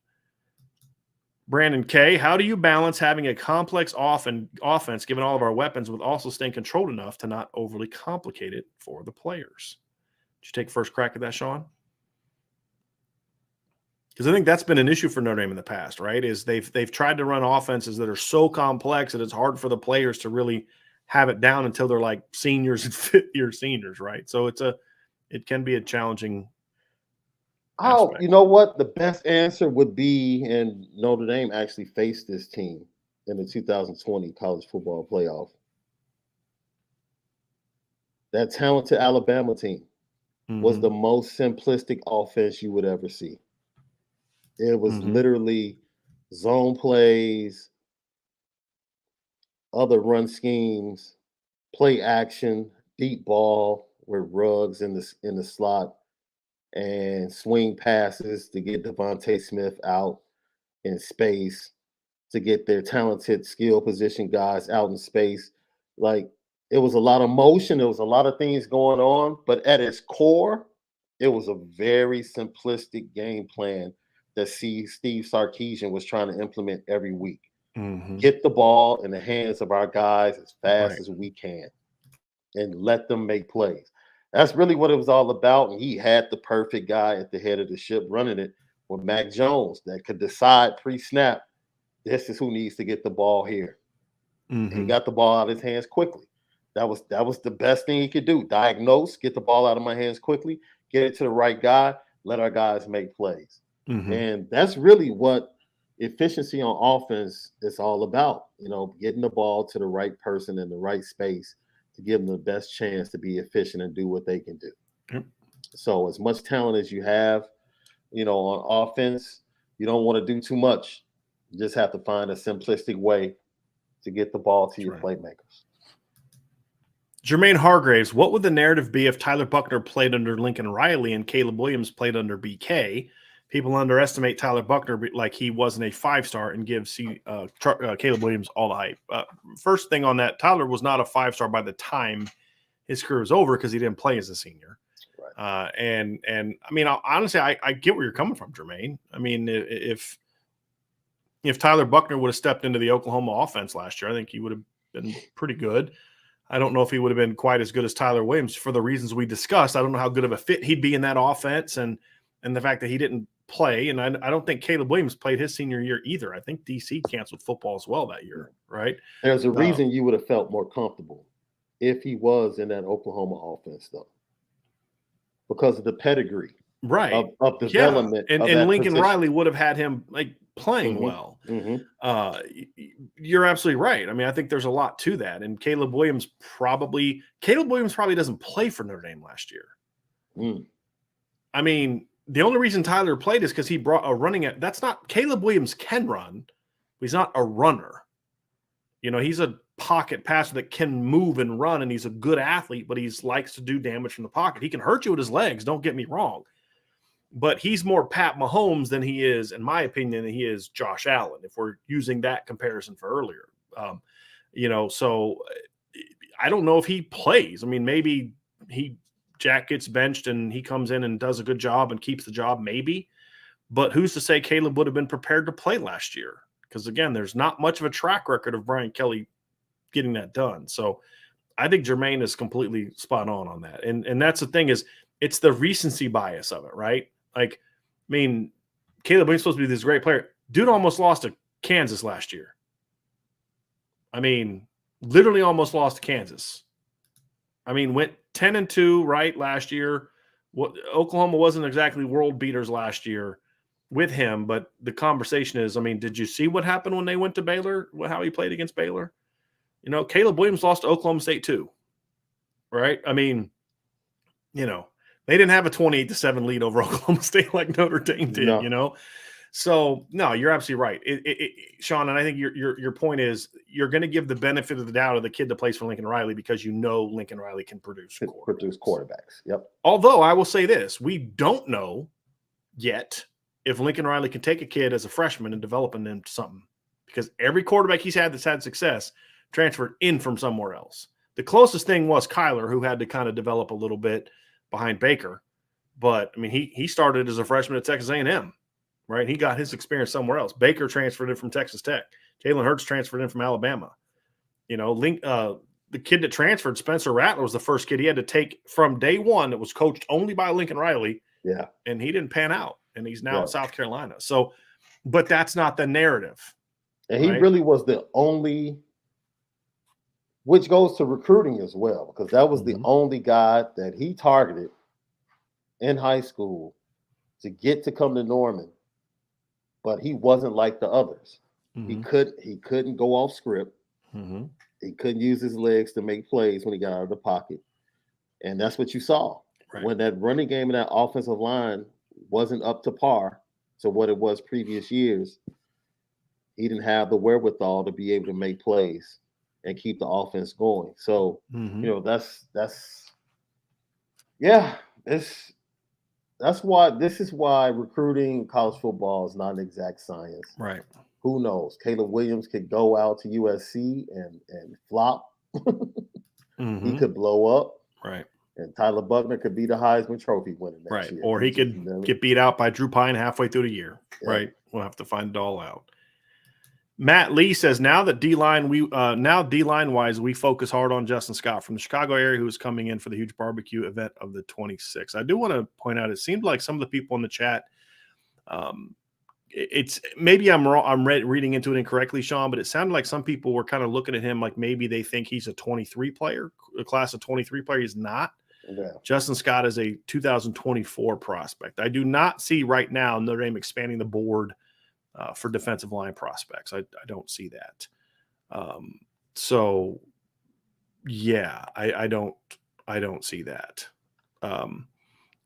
[SPEAKER 1] Brandon K, how do you balance having a complex offense, given all of our weapons, with also staying controlled enough to not overly complicate it for the players? Did you take first crack at that, Sean? Because I think that's been an issue for Notre Dame in the past, right? Is they've tried to run offenses that are so complex that it's hard for the players to really have it down until they're like seniors and fifth-year seniors, right? So it can be a challenging aspect.
[SPEAKER 2] You know what? The best answer would be, and Notre Dame actually faced this team in the 2020 college football playoff. That talented Alabama team was the most simplistic offense you would ever see. It was literally zone plays, other run schemes, play action, deep ball with Ruggs in the slot, and swing passes to get Devontae Smith out in space, to get their talented skill position guys out in space. Like, it was a lot of motion. There was a lot of things going on, but at its core, it was a very simplistic game plan that Steve Sarkisian was trying to implement every week. Get the ball in the hands of our guys as fast as we can and let them make plays. That's really what it was all about. And he had the perfect guy at the head of the ship running it with Mac Jones that could decide pre-snap, this is who needs to get the ball here. He got the ball out of his hands quickly. That was the best thing he could do. Diagnose, get the ball out of my hands quickly, get it to the right guy, let our guys make plays. And that's really what efficiency on offense is all about. Getting the ball to the right person in the right space to give them the best chance to be efficient and do what they can do. So as much talent as you have, on offense, you don't want to do too much. You just have to find a simplistic way to get the ball to your playmakers.
[SPEAKER 1] Jermaine Hargraves, what would the narrative be if Tyler Buchner played under Lincoln Riley and Caleb Williams played under BK? People underestimate Tyler Buchner like he wasn't a 5-star and give Caleb Williams all the hype. First thing on that, Tyler was not a 5-star by the time his career was over because he didn't play as a senior. And I mean, honestly, I get where you're coming from, Jermaine. I mean, if Tyler Buchner would have stepped into the Oklahoma offense last year, I think he would have been pretty good. I don't know if he would have been quite as good as Tyler Williams for the reasons we discussed. I don't know how good of a fit he'd be in that offense, and the fact that he didn't play. And I don't think Caleb Williams played his senior year either. I think DC canceled football as well that year, right?
[SPEAKER 2] There's a reason you would have felt more comfortable if he was in that Oklahoma offense, though, because of the pedigree of development.
[SPEAKER 1] And Lincoln Riley would have had him like playing well. You're absolutely right. I mean, I think there's a lot to that. And Caleb Williams probably doesn't play for Notre Dame last year. I mean, the only reason Tyler played is because he brought a running. That's not Caleb Williams can run, but he's not a runner. He's a pocket passer that can move and run, and he's a good athlete, but he likes to do damage from the pocket. He can hurt you with his legs, don't get me wrong. But he's more Pat Mahomes than he is, in my opinion, than he is Josh Allen, if we're using that comparison for earlier. So I don't know if he plays. I mean, maybe Jack gets benched and he comes in and does a good job and keeps the job, maybe. But who's to say Caleb would have been prepared to play last year? Because, again, there's not much of a track record of Brian Kelly getting that done. So I think Jermaine is completely spot on that. And that's the thing, is it's the recency bias of it, right? Like, I mean, Caleb Williams supposed to be this great player. Dude almost lost to Kansas last year. I mean, literally almost lost to Kansas. I mean, went 10-2, right, last year. Oklahoma wasn't exactly world beaters last year with him, but the conversation is, I mean, did you see what happened when they went to Baylor, how he played against Baylor? Caleb Williams lost to Oklahoma State too, right? I mean, they didn't have a 28-7 lead over Oklahoma State like Notre Dame did,
[SPEAKER 2] No.
[SPEAKER 1] So, no, you're absolutely right. Sean, and I think your point is you're going to give the benefit of the doubt of the kid that plays for Lincoln Riley because Lincoln Riley can produce
[SPEAKER 2] quarterbacks. Yep.
[SPEAKER 1] Although I will say this, we don't know yet if Lincoln Riley can take a kid as a freshman and develop him into something, because every quarterback he's had that's had success transferred in from somewhere else. The closest thing was Kyler, who had to kind of develop a little bit behind Baker. But, I mean, he started as a freshman at Texas A&M, right? He got his experience somewhere else. Baker transferred in from Texas Tech. Jalen Hurts transferred in from Alabama. The kid that transferred, Spencer Rattler, was the first kid he had to take from day one that was coached only by Lincoln Riley.
[SPEAKER 2] Yeah.
[SPEAKER 1] And he didn't pan out, and he's now at South Carolina. So, but that's not the narrative.
[SPEAKER 2] And he really was the only, which goes to recruiting as well, because that was the only guy that he targeted in high school to get to come to Norman, but he wasn't like the others. He couldn't go off script. He couldn't use his legs to make plays when he got out of the pocket. And that's what you saw. Right. When that running game and that offensive line wasn't up to par to what it was previous years, he didn't have the wherewithal to be able to make plays and keep the offense going. So, that's why recruiting college football is not an exact science.
[SPEAKER 1] Right.
[SPEAKER 2] Who knows? Caleb Williams could go out to USC and flop. He could blow up.
[SPEAKER 1] Right.
[SPEAKER 2] And Tyler Buckner could be the Heisman Trophy winner next year.
[SPEAKER 1] Or he could get beat out by Drew Pine halfway through the year. Yeah. Right. We'll have to find it all out. Matt Lee says, now D-line wise, we focus hard on Justin Scott from the Chicago area, who is coming in for the huge barbecue event of the 26th. I do want to point out, it seemed like some of the people in the chat, it's maybe I'm wrong. I'm reading into it incorrectly, Sean, but it sounded like some people were kind of looking at him like maybe they think he's a 23 player, a class of 23 player. He's not. Yeah. Justin Scott is a 2024 prospect. I do not see right now Notre Dame expanding the board for defensive line prospects. I don't see that. So yeah, I don't see that.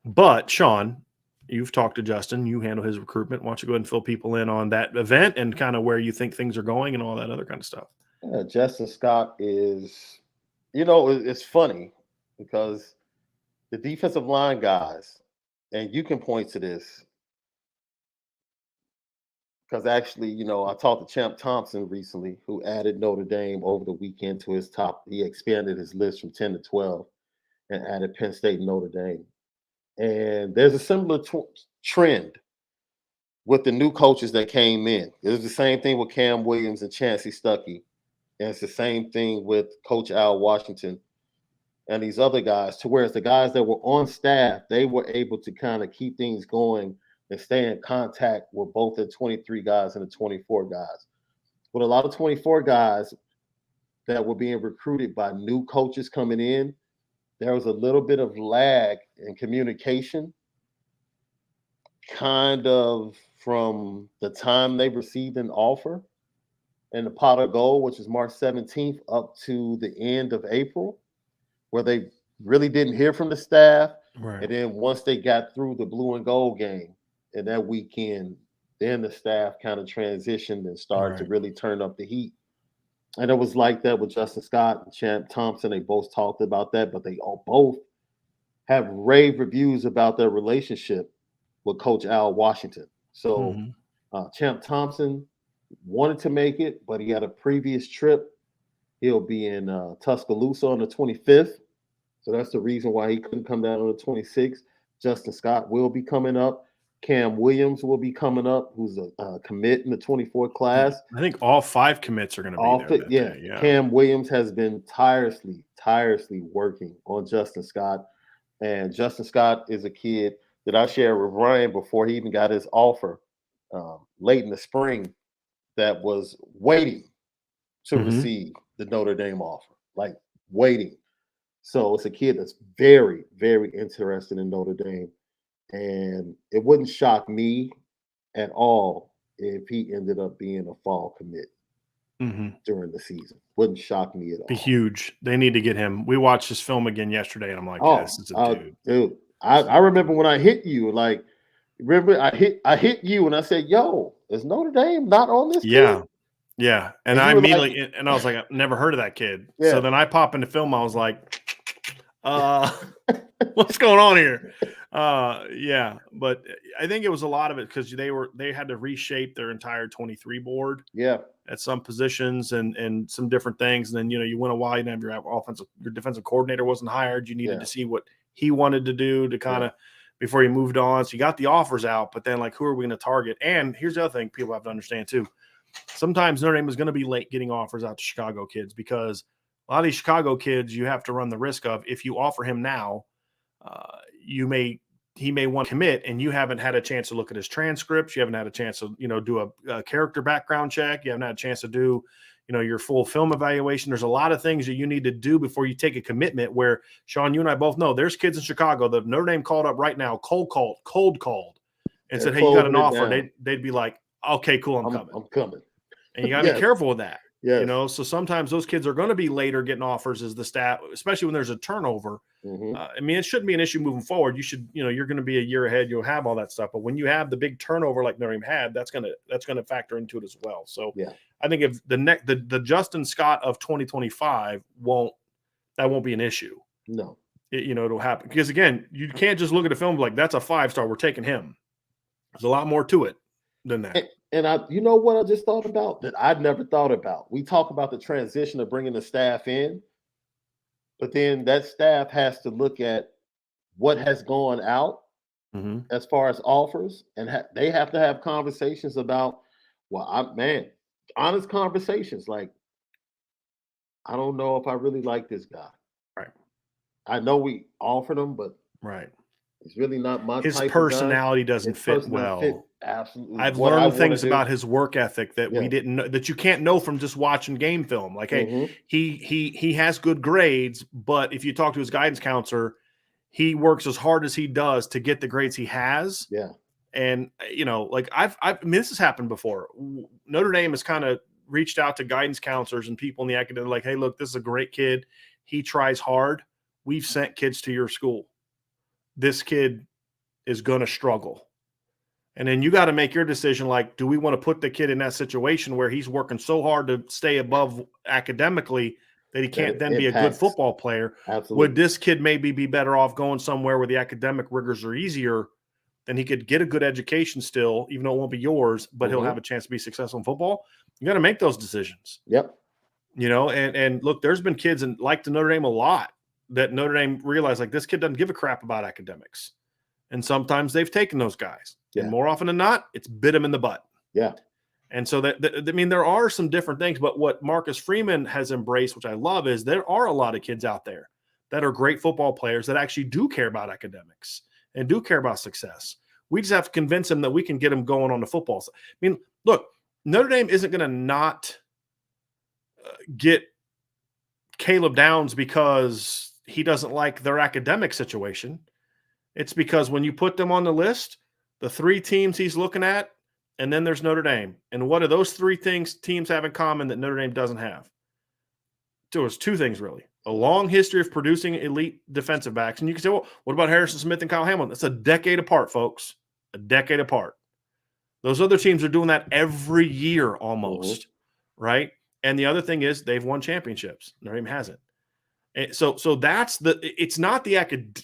[SPEAKER 1] But Sean, you've talked to Justin, you handle his recruitment. Why don't you go ahead and fill people in on that event and kind of where you think things are going and all that other kind of stuff.
[SPEAKER 2] Yeah, Justin Scott is, it's funny because the defensive line guys, and you can point to this, because actually, I talked to Champ Thompson recently, who added Notre Dame over the weekend to his top. He expanded his list from 10 to 12 and added Penn State and Notre Dame. And there's a similar trend with the new coaches that came in. It was the same thing with Cam Williams and Chancey Stuckey. And it's the same thing with Coach Al Washington and these other guys, to whereas the guys that were on staff, they were able to kind of keep things going and stay in contact with both the 23 guys and the 24 guys. With a lot of 24 guys that were being recruited by new coaches coming in, there was a little bit of lag in communication, kind of from the time they received an offer in the pot of gold, which is March 17th, up to the end of April, where they really didn't hear from the staff. Right. And then once they got through the blue and gold game and that weekend, then the staff kind of transitioned and started to really turn up the heat. And it was like that with Justin Scott and Champ Thompson. They both talked about that, but they all both have rave reviews about their relationship with Coach Al Washington. So Champ Thompson wanted to make it, but he had a previous trip. He'll be in Tuscaloosa on the 25th. So that's the reason why he couldn't come down on the 26th. Justin Scott will be coming up. Cam Williams will be coming up, who's a commit in the 24 class.
[SPEAKER 1] I think all 5 commits are going to be there.
[SPEAKER 2] Yeah. Day, yeah. Cam Williams has been tirelessly working on Justin Scott. And Justin Scott is a kid that I shared with Ryan before he even got his offer late in the spring that was waiting to receive the Notre Dame offer, like waiting. So it's a kid that's very, very interested in Notre Dame. And it wouldn't shock me at all if he ended up being a fall commit during the season. Wouldn't shock me at all.
[SPEAKER 1] Be huge. They need to get him. We watched this film again yesterday, and I'm like, this is a dude.
[SPEAKER 2] Dude, I remember when I hit you, like, remember I hit you and I said, yo, is Notre Dame not on this kid?
[SPEAKER 1] Yeah. And I immediately, like, and I was like, I've never heard of that kid. Yeah. So then I pop into film. I was like, what's going on here? Yeah. But I think it was a lot of it because they had to reshape their entire 23 board.
[SPEAKER 2] Yeah.
[SPEAKER 1] At some positions and some different things. And then, you went a while, you didn't have your defensive coordinator wasn't hired. You needed to see what he wanted to do to kind of before you moved on. So you got the offers out, but then, like, who are we going to target? And here's the other thing people have to understand too. Sometimes Notre Dame is going to be late getting offers out to Chicago kids because a lot of these Chicago kids, you have to run the risk of if you offer him now, he may want to commit and you haven't had a chance to look at his transcripts. You haven't had a chance to, do a character background check. You haven't had a chance to do, your full film evaluation. There's a lot of things that you need to do before you take a commitment where, Sean, you and I both know there's kids in Chicago that Notre Dame called up right now, cold called and said, hey, you got an offer. They'd be like, okay, cool. I'm coming. And you got to be careful with that.
[SPEAKER 2] Yeah.
[SPEAKER 1] So sometimes those kids are going to be later getting offers as the staff, especially when there's a turnover. I mean, it shouldn't be an issue moving forward. You should, you're going to be a year ahead. You'll have all that stuff. But when you have the big turnover like Notre Dame had, that's going to factor into it as well. So I think if the Justin Scott of 2025 won't be an issue.
[SPEAKER 2] No,
[SPEAKER 1] it'll happen because again, you can't just look at a film like that's a 5-star. We're taking him. There's a lot more to it than that.
[SPEAKER 2] And you know what I just thought about that I'd never thought about? We talk about the transition of bringing the staff in, but then that staff has to look at what has gone out as far as offers, and they have to have conversations about, honest conversations. Like, I don't know if I really like this guy.
[SPEAKER 1] Right.
[SPEAKER 2] I know we offered him, but it's really not my
[SPEAKER 1] his
[SPEAKER 2] type
[SPEAKER 1] personality
[SPEAKER 2] of guy.
[SPEAKER 1] doesn't fit well.
[SPEAKER 2] Absolutely.
[SPEAKER 1] I've learned things about his work ethic that we didn't know, that you can't know from just watching game film. Like, hey, he has good grades, but if you talk to his guidance counselor, he works as hard as he does to get the grades he has.
[SPEAKER 2] Yeah.
[SPEAKER 1] And like I mean, this has happened before. Notre Dame has kind of reached out to guidance counselors and people in the academic, like, hey, look, this is a great kid. He tries hard. We've sent kids to your school. This kid is going to struggle. And then you got to make your decision. Like, do we want to put the kid in that situation where he's working so hard to stay above academically that he can't then be a good football player?
[SPEAKER 2] Absolutely.
[SPEAKER 1] Would this kid maybe be better off going somewhere where the academic rigors are easier, then he could get a good education still, even though it won't be yours, but he'll have a chance to be successful in football? You got to make those decisions.
[SPEAKER 2] Yep.
[SPEAKER 1] And look, there's been kids and like the Notre Dame a lot that Notre Dame realized, like, this kid doesn't give a crap about academics. And sometimes they've taken those guys. Yeah. And more often than not, it's bit them in the butt.
[SPEAKER 2] Yeah.
[SPEAKER 1] And so I mean, there are some different things, but what Marcus Freeman has embraced, which I love, is there are a lot of kids out there that are great football players that actually do care about academics and do care about success. We just have to convince them that we can get them going on the football side. I mean, look, Notre Dame isn't going to not get Caleb Downs because he doesn't like their academic situation. It's because when you put them on the list, the 3 teams he's looking at, and then there's Notre Dame. And what do those 3 things teams have in common that Notre Dame doesn't have? There's 2 things, really. A long history of producing elite defensive backs. And you can say, well, what about Harrison Smith and Kyle Hamilton? That's a decade apart, folks. A decade apart. Those other teams are doing that every year almost, right? And the other thing is they've won championships. Notre Dame hasn't. And so that's it's not the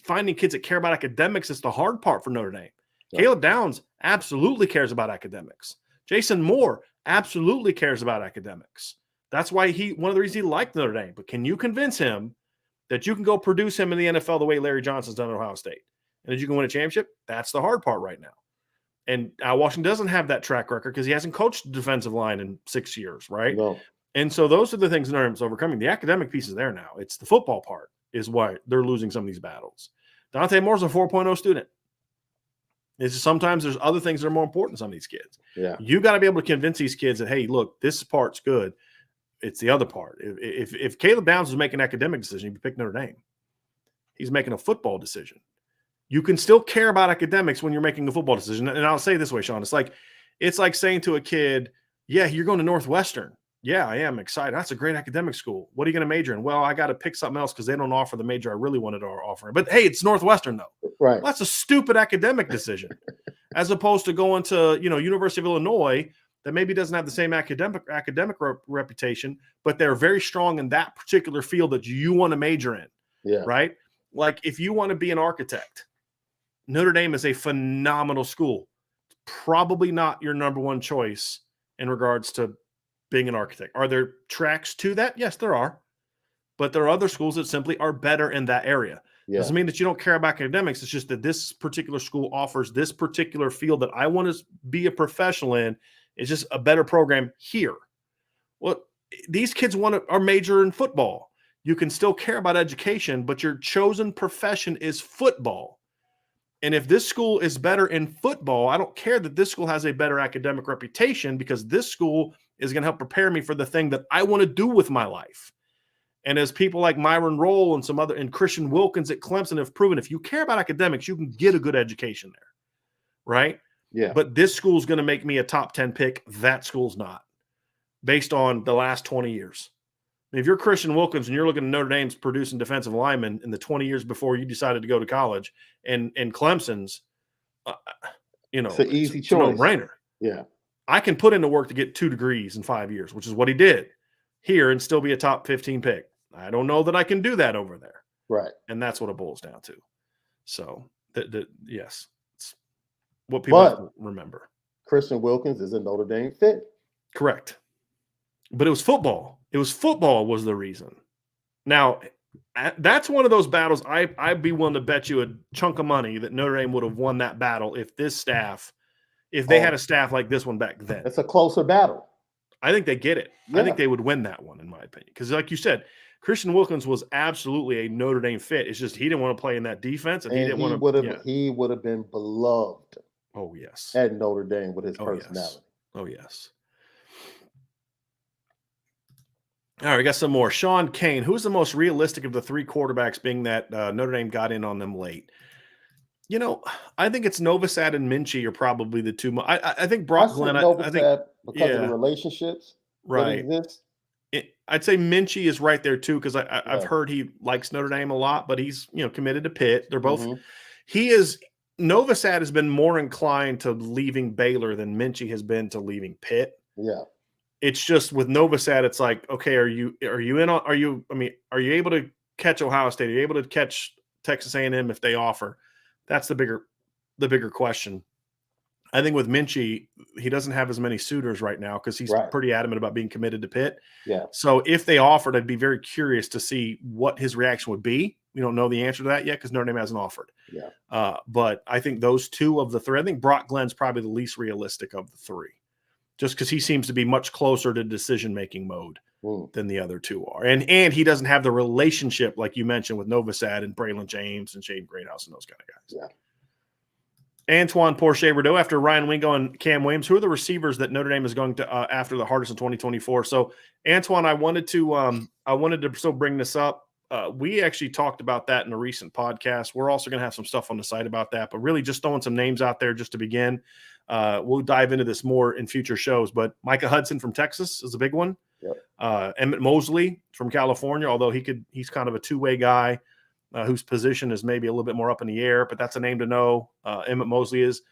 [SPEAKER 1] finding kids that care about academics. It's the hard part for Notre Dame. Yeah. Caleb Downs absolutely cares about academics. Jason Moore absolutely cares about academics. That's why one of the reasons he liked Notre Dame. But can you convince him that you can go produce him in the NFL the way Larry Johnson's done at Ohio State, and that you can win a championship? That's the hard part right now. And Washington doesn't have that track record because he hasn't coached the defensive line in 6 years, right?
[SPEAKER 2] No.
[SPEAKER 1] And so those are the things Notre Dame's overcoming. The academic piece is there now. It's the football part is why they're losing some of these battles. Dante Moore's a 4.0 student. It's just sometimes there's other things that are more important to some of these kids.
[SPEAKER 2] Yeah.
[SPEAKER 1] You got to be able to convince these kids that, hey, look, this part's good. It's the other part. If Caleb Downs was making an academic decision, he'd pick Notre Dame. He's making a football decision. You can still care about academics when you're making a football decision. And I'll say it this way, Sean. It's like saying to a kid, yeah, you're going to Northwestern. Yeah, I am excited. That's a great academic school. What are you going to major in? Well, I got to pick something else because they don't offer the major I really wanted to offer. But hey, it's Northwestern though.
[SPEAKER 2] Right.
[SPEAKER 1] Well, that's a stupid academic decision, as opposed to going to University of Illinois that maybe doesn't have the same academic reputation, but they're very strong in that particular field that you want to major in.
[SPEAKER 2] Yeah.
[SPEAKER 1] Right. Like if you want to be an architect, Notre Dame is a phenomenal school. Probably not your number one choice in regards to being an architect. Are there tracks to that? Yes, there are. But there are other schools that simply are better in that area. Yeah. Doesn't mean that you don't care about academics. It's just that this particular school offers this particular field that I want to be a professional in. It's just a better program here. Well, these kids are major in football. You can still care about education, but your chosen profession is football. And if this school is better in football, I don't care that this school has a better academic reputation, because this school is going to help prepare me for the thing that I want to do with my life. And as people like Myron Roll and Christian Wilkins at Clemson have proven, if you care about academics, you can get a good education there, right?
[SPEAKER 2] Yeah.
[SPEAKER 1] But this school's going to make me a top 10 pick. That school's not, based on the last 20 years. If you're Christian Wilkins and you're looking at Notre Dame's producing defensive linemen in the 20 years before you decided to go to college, and Clemson's,
[SPEAKER 2] it's an easy choice.
[SPEAKER 1] It's a no-brainer.
[SPEAKER 2] Yeah.
[SPEAKER 1] I can put in the work to get 2 degrees in 5 years, which is what he did here, and still be a top 15 pick. I don't know that I can do that over there.
[SPEAKER 2] Right.
[SPEAKER 1] And that's what it boils down to. So, yes, it's what people have to remember.
[SPEAKER 2] Christian Wilkins is a Notre Dame fit.
[SPEAKER 1] Correct. But it was football. Football was the reason. Now, that's one of those battles I'd be willing to bet you a chunk of money that Notre Dame would have won that battle if they had a staff like this one back then.
[SPEAKER 2] It's a closer battle.
[SPEAKER 1] I think they get it. Yeah. I think they would win that one, in my opinion. Because like you said, Christian Wilkins was absolutely a Notre Dame fit. It's just he didn't want to play in that defense, and he didn't want to.
[SPEAKER 2] He would have been beloved.
[SPEAKER 1] Oh, yes.
[SPEAKER 2] At Notre Dame with his personality.
[SPEAKER 1] Yes. Oh, yes. All right, we got some more. Sean Kane, who's the most realistic of the 3 quarterbacks, being that Notre Dame got in on them late? I think it's Novosad and Minich are probably the 2. I think Brock Glenn. I think
[SPEAKER 2] because of the relationships,
[SPEAKER 1] right? I'd say Minich is right there too, because I've heard he likes Notre Dame a lot, but he's committed to Pitt. They're both. Mm-hmm. Novosad has been more inclined to leaving Baylor than Minich has been to leaving Pitt.
[SPEAKER 2] Yeah.
[SPEAKER 1] It's just with Novosad, it's like, okay, are you able to catch Ohio State? Are you able to catch Texas A&M if they offer? That's the bigger question. I think with Minich, he doesn't have as many suitors right now because he's pretty adamant about being committed to Pitt.
[SPEAKER 2] Yeah.
[SPEAKER 1] So if they offered, I'd be very curious to see what his reaction would be. We don't know the answer to that yet because Notre Dame hasn't offered.
[SPEAKER 2] Yeah.
[SPEAKER 1] But I think those 2 of the 3, I think Brock Glenn's probably the least realistic of the 3. Just because he seems to be much closer to decision-making mode than the other 2 are. And he doesn't have the relationship, like you mentioned, with Novosad and Braylon James and Shaden Greathouse and those kind of guys.
[SPEAKER 2] Yeah.
[SPEAKER 1] Antoine Porsche-Rideau, after Ryan Wingo and Cam Williams, who are the receivers that Notre Dame is going to after the hardest in 2024? So, Antoine, I wanted to still bring this up. We actually talked about that in a recent podcast. We're also going to have some stuff on the site about that, but really just throwing some names out there just to begin. We'll dive into this more in future shows, but Micah Hudson from Texas is a big one.
[SPEAKER 2] Yep.
[SPEAKER 1] Emmett Mosley from California, although he's kind of a 2-way guy whose position is maybe a little bit more up in the air, but that's a name to know. Emmett Mosley is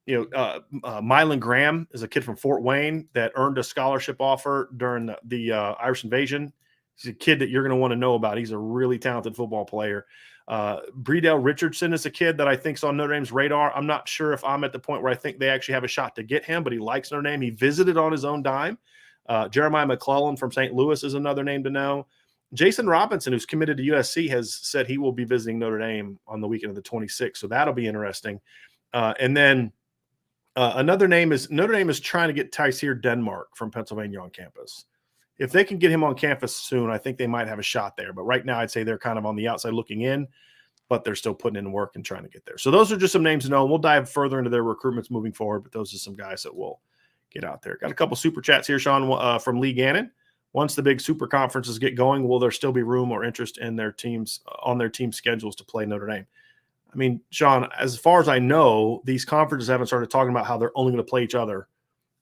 [SPEAKER 1] Mylan Graham is a kid from Fort Wayne that earned a scholarship offer during the Irish invasion. He's a kid that you're going to want to know about. He's a really talented football player. Bredell Richardson is a kid that I think's on Notre Dame's radar. I'm not sure if I'm at the point where I think they actually have a shot to get him, but he likes Notre Dame. He visited on his own dime. Jeremiah McClellan from St. Louis is another name to know. Jason Robinson, who's committed to USC, has said he will be visiting Notre Dame on the weekend of the 26th, so that'll be interesting. And then another name is Notre Dame is trying to get Tyseer Denmark from Pennsylvania on campus. If they can get him on campus soon, I think they might have a shot there. But right now, I'd say they're kind of on the outside looking in, but they're still putting in work and trying to get there. So those are just some names to know. We'll dive further into their recruitments moving forward, but those are some guys that will get out there. Got a couple super chats here, Sean, from Lee Gannon. Once the big super conferences get going, will there still be room or interest in their teams on their team schedules to play Notre Dame? I mean, Sean, as far as I know, these conferences haven't started talking about how they're only going to play each other.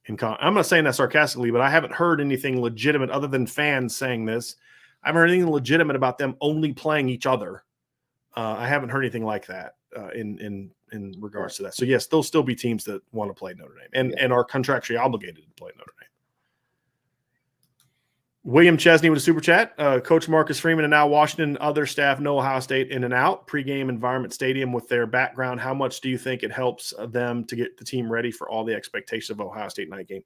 [SPEAKER 1] I'm not saying that sarcastically, but I haven't heard anything legitimate other than fans saying this. I haven't heard anything legitimate about them only playing each other. I haven't heard anything like that in regards to that. So, yes, there'll still be teams that want to play Notre Dame and are contractually obligated to play Notre Dame. William Chesney with a super chat. Coach Marcus Freeman and now Washington and other staff know Ohio State in and out. Pre-game environment stadium with their background. How much do you think it helps them to get the team ready for all the expectations of Ohio State night game?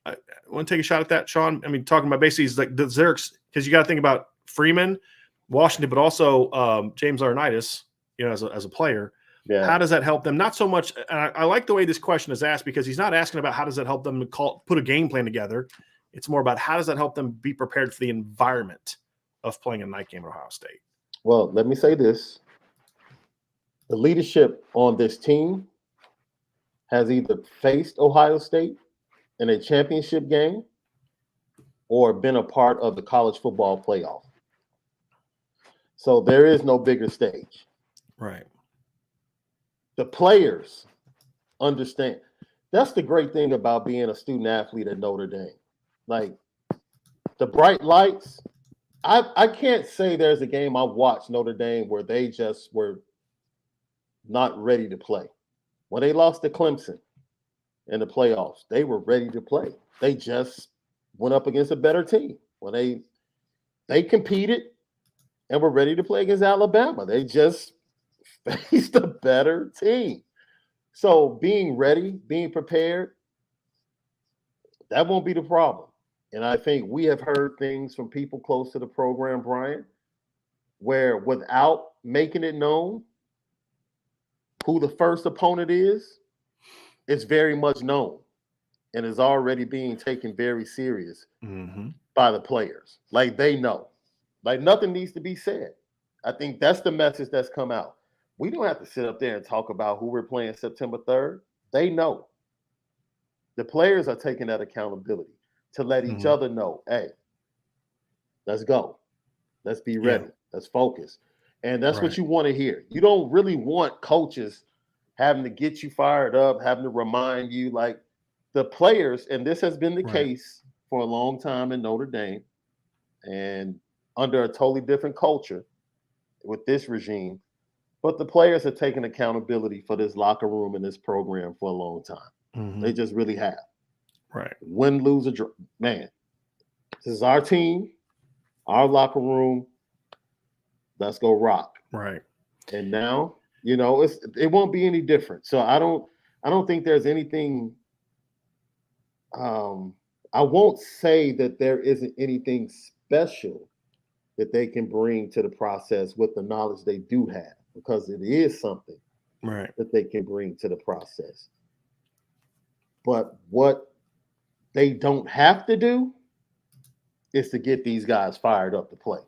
[SPEAKER 1] I want to take a shot at that, Sean. I mean, talking about basically like because you got to think about Freeman, Washington, but also James Laurinaitis, as a player.
[SPEAKER 2] Yeah.
[SPEAKER 1] How does that help them? Not so much. I like the way this question is asked because he's not asking about how does that help them to put a game plan together. It's more about how does that help them be prepared for the environment of playing a night game at Ohio State?
[SPEAKER 2] Well, let me say this. The leadership on this team has either faced Ohio State in a championship game or been a part of the college football playoff. So there is no bigger stage.
[SPEAKER 1] Right.
[SPEAKER 2] The players understand. That's the great thing about being a student athlete at Notre Dame. Like the bright lights, I can't say there's a game I've watched Notre Dame where they just were not ready to play. When they lost to Clemson in the playoffs, they were ready to play. They just went up against a better team. When they competed and were ready to play against Alabama, they just faced a better team. So being ready, being prepared, that won't be the problem. And I think we have heard things from people close to the program, Brian, where without making it known who the first opponent is, it's very much known and is already being taken very serious by the players. Like they know. Like nothing needs to be said. I think that's the message that's come out. We don't have to sit up there and talk about who we're playing September 3rd. They know. The players are taking that accountability to let each other know, hey, let's go. Let's be ready. Yeah. Let's focus. And that's what you want to hear. You don't really want coaches having to get you fired up, having to remind you. Like the players, and this has been the case for a long time in Notre Dame and under a totally different culture with this regime. But the players have taken accountability for this locker room and this program for a long time. They just really have.
[SPEAKER 1] Right.
[SPEAKER 2] Win, lose, or draw. Man, this is our team, our locker room. Let's go rock.
[SPEAKER 1] Right.
[SPEAKER 2] And now, it won't be any different. So I don't think there's anything. I won't say that there isn't anything special that they can bring to the process with the knowledge they do have, because it is something that they can bring to the process. But what they don't have to do is to get these guys fired up to play.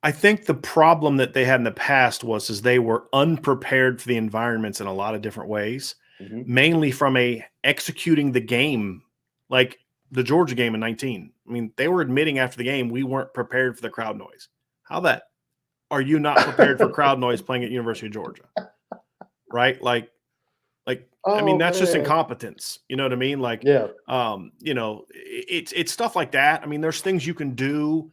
[SPEAKER 1] I think the problem that they had in the past was they were unprepared for the environments in a lot of different ways, mainly from executing the game, like the Georgia game in 19. I mean, they were admitting after the game, we weren't prepared for the crowd noise. How that? Are you not prepared for crowd noise playing at University of Georgia? Right? Like, I mean, that's just incompetence. You know what I mean? Like, it's stuff like that. I mean, there's things you can do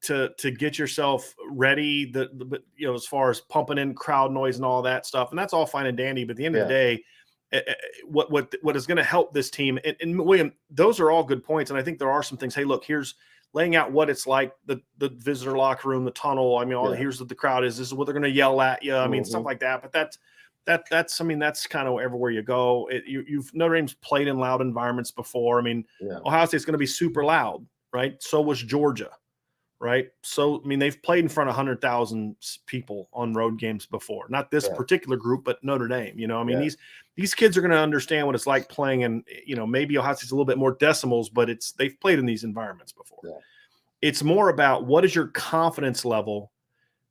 [SPEAKER 1] to get yourself ready. As far as pumping in crowd noise and all that stuff, and that's all fine and dandy. But at the end of the day, what is going to help this team. And William, those are all good points. And I think there are some things. Hey, look, here's laying out what it's like, the visitor locker room, the tunnel. I mean, here's what the crowd is. This is what they're going to yell at you. I mean, stuff like that. But that's I mean, that's kind of everywhere you go. Notre Dame's played in loud environments before. I mean, Ohio State's going to be super loud, right? So was Georgia, right? So, I mean, they've played in front of 100,000 people on road games before. Not this particular group, but Notre Dame. You know, I mean, these kids are going to understand what it's like playing in, you know, maybe Ohio State's a little bit more decimals, but they've played in these environments before. Yeah. It's more about what is your confidence level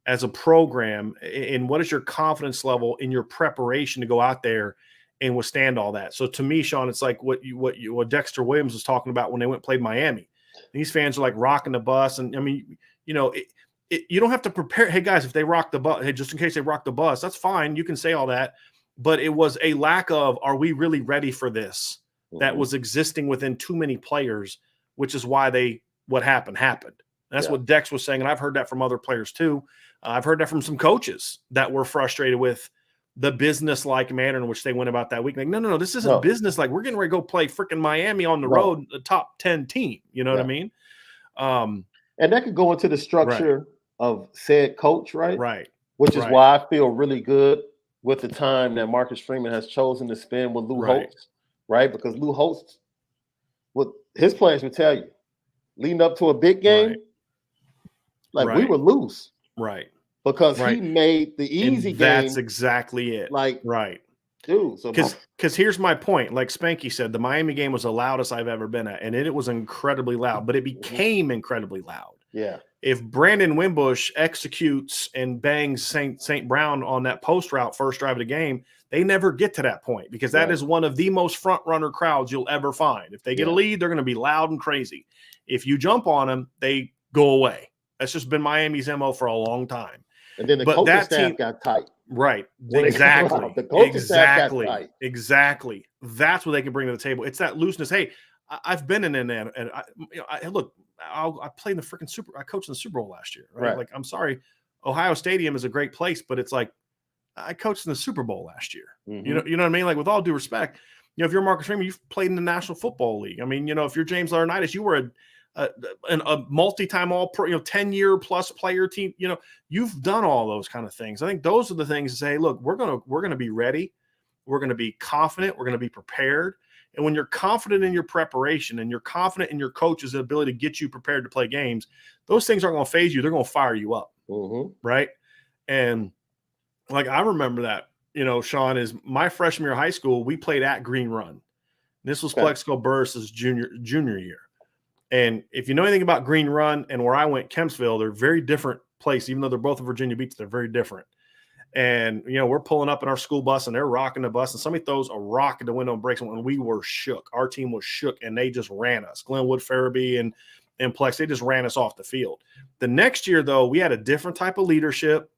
[SPEAKER 1] as a program, and what is your confidence level in your preparation to go out there and withstand all that. So to me, Sean, it's like what Dexter Williams was talking about when they went and played Miami. These fans are like rocking the bus. And I mean, you know, you don't have to prepare. Hey guys, if they rock the bus, hey, just in case they rock the bus, that's fine. You can say all that, but it was a lack of, are we really ready for this? That was existing within too many players, which is why what happened. That's what Dex was saying. And I've heard that from other players too. I've heard that from some coaches that were frustrated with the business-like manner in which they went about that week. Like, no, this isn't business. Like, we're getting ready to go play freaking Miami on the road, the top 10 team. You know what I mean?
[SPEAKER 2] And that could go into the structure of said coach, right?
[SPEAKER 1] Right.
[SPEAKER 2] Which is why I feel really good with the time that Marcus Freeman has chosen to spend with Lou Holtz, right? Because Lou Holtz, what his players would tell you, leading up to a big game, we were loose.
[SPEAKER 1] Right.
[SPEAKER 2] Because he made the easy game.
[SPEAKER 1] That's exactly it.
[SPEAKER 2] Dude. So
[SPEAKER 1] because here's my point. Like Spanky said, the Miami game was the loudest I've ever been at, and it was incredibly loud, but it became incredibly loud.
[SPEAKER 2] Yeah.
[SPEAKER 1] If Brandon Wimbush executes and bangs St. Brown on that post route first drive of the game, they never get to that point, because that is one of the most front runner crowds you'll ever find. If they get a lead, they're going to be loud and crazy. If you jump on them, they go away. That's just been Miami's MO for a long time.
[SPEAKER 2] And then the coaching staff got tight.
[SPEAKER 1] Right. Exactly.
[SPEAKER 2] The coaching staff got tight.
[SPEAKER 1] Exactly. That's what they can bring to the table. It's that looseness. Hey, I've been in that, and look, I played in the freaking I coached in the Super Bowl last year. Right? Like, I'm sorry, Ohio Stadium is a great place, but it's like, I coached in the Super Bowl last year. You know what I mean? Like, with all due respect, you know, if you're Marcus Freeman, you've played in the National Football League. I mean, you know, if you're James Laurinaitis, you were a multi-time all-pro, 10-year plus player team. You know, you've done all those kind of things. I think those are the things to say, look, we're gonna be ready, we're gonna be confident, we're gonna be prepared. And when you're confident in your preparation and you're confident in your coach's ability to get you prepared to play games, those things aren't gonna phase you. They're gonna fire you up, right? And like, I remember that, you know, Sean, is my freshman year of high school, we played at Green Run. This was Plexico Burris' junior year. And if you know anything about Green Run and where I went, Kempsville, they're very different places. Even though they're both in Virginia Beach, they're very different. And, you know, we're pulling up in our school bus and they're rocking the bus, and somebody throws a rock at the window and breaks it, and we were shook. Our team was shook, and they just ran us. Glenwood, Farabee, and Plex, they just ran us off the field. The next year, though, we had a different type of leadership.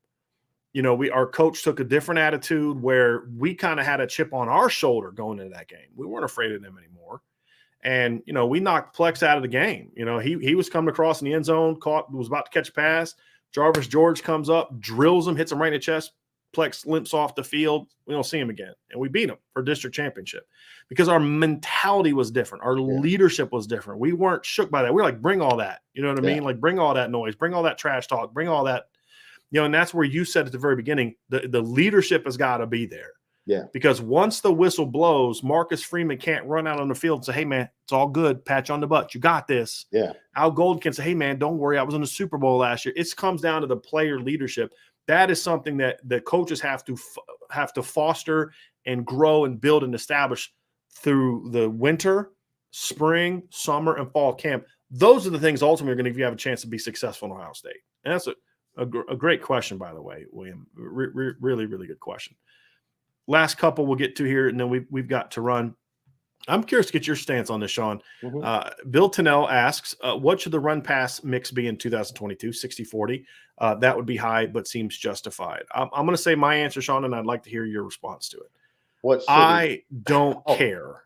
[SPEAKER 1] You know, our coach took a different attitude where we kind of had a chip on our shoulder going into that game. We weren't afraid of them anymore. And, you know, we knocked Plex out of the game. You know, he was coming across in the end zone, was about to catch a pass. Jarvis George comes up, drills him, hits him right in the chest. Plex limps off the field. We don't see him again. And we beat him for district championship because our mentality was different. Our leadership was different. We weren't shook by that. We were like, bring all that. You know what I mean? Like, bring all that noise, bring all that trash talk, bring all that. You know, and that's where you said at the very beginning, the leadership has got to be there.
[SPEAKER 2] Yeah.
[SPEAKER 1] Because once the whistle blows, Marcus Freeman can't run out on the field and say, hey, man, it's all good. Pat you on the butt. You got this.
[SPEAKER 2] Yeah.
[SPEAKER 1] Al Gold can say, hey, man, don't worry. I was in the Super Bowl last year. It comes down to the player leadership. That is something that the coaches have to foster and grow and build and establish through the winter, spring, summer, and fall camp. Those are the things ultimately are going to give you have a chance to be successful in Ohio State. And that's a great question, by the way, William. Really, really good question. Last couple we'll get to here, and then we've got to run. I'm curious to get your stance on this, Sean. Bill Tennell asks, what should the run-pass mix be in 2022, 60-40? That would be high, but seems justified. I'm going to say my answer, Sean, and I'd like to hear your response to it. I don't care.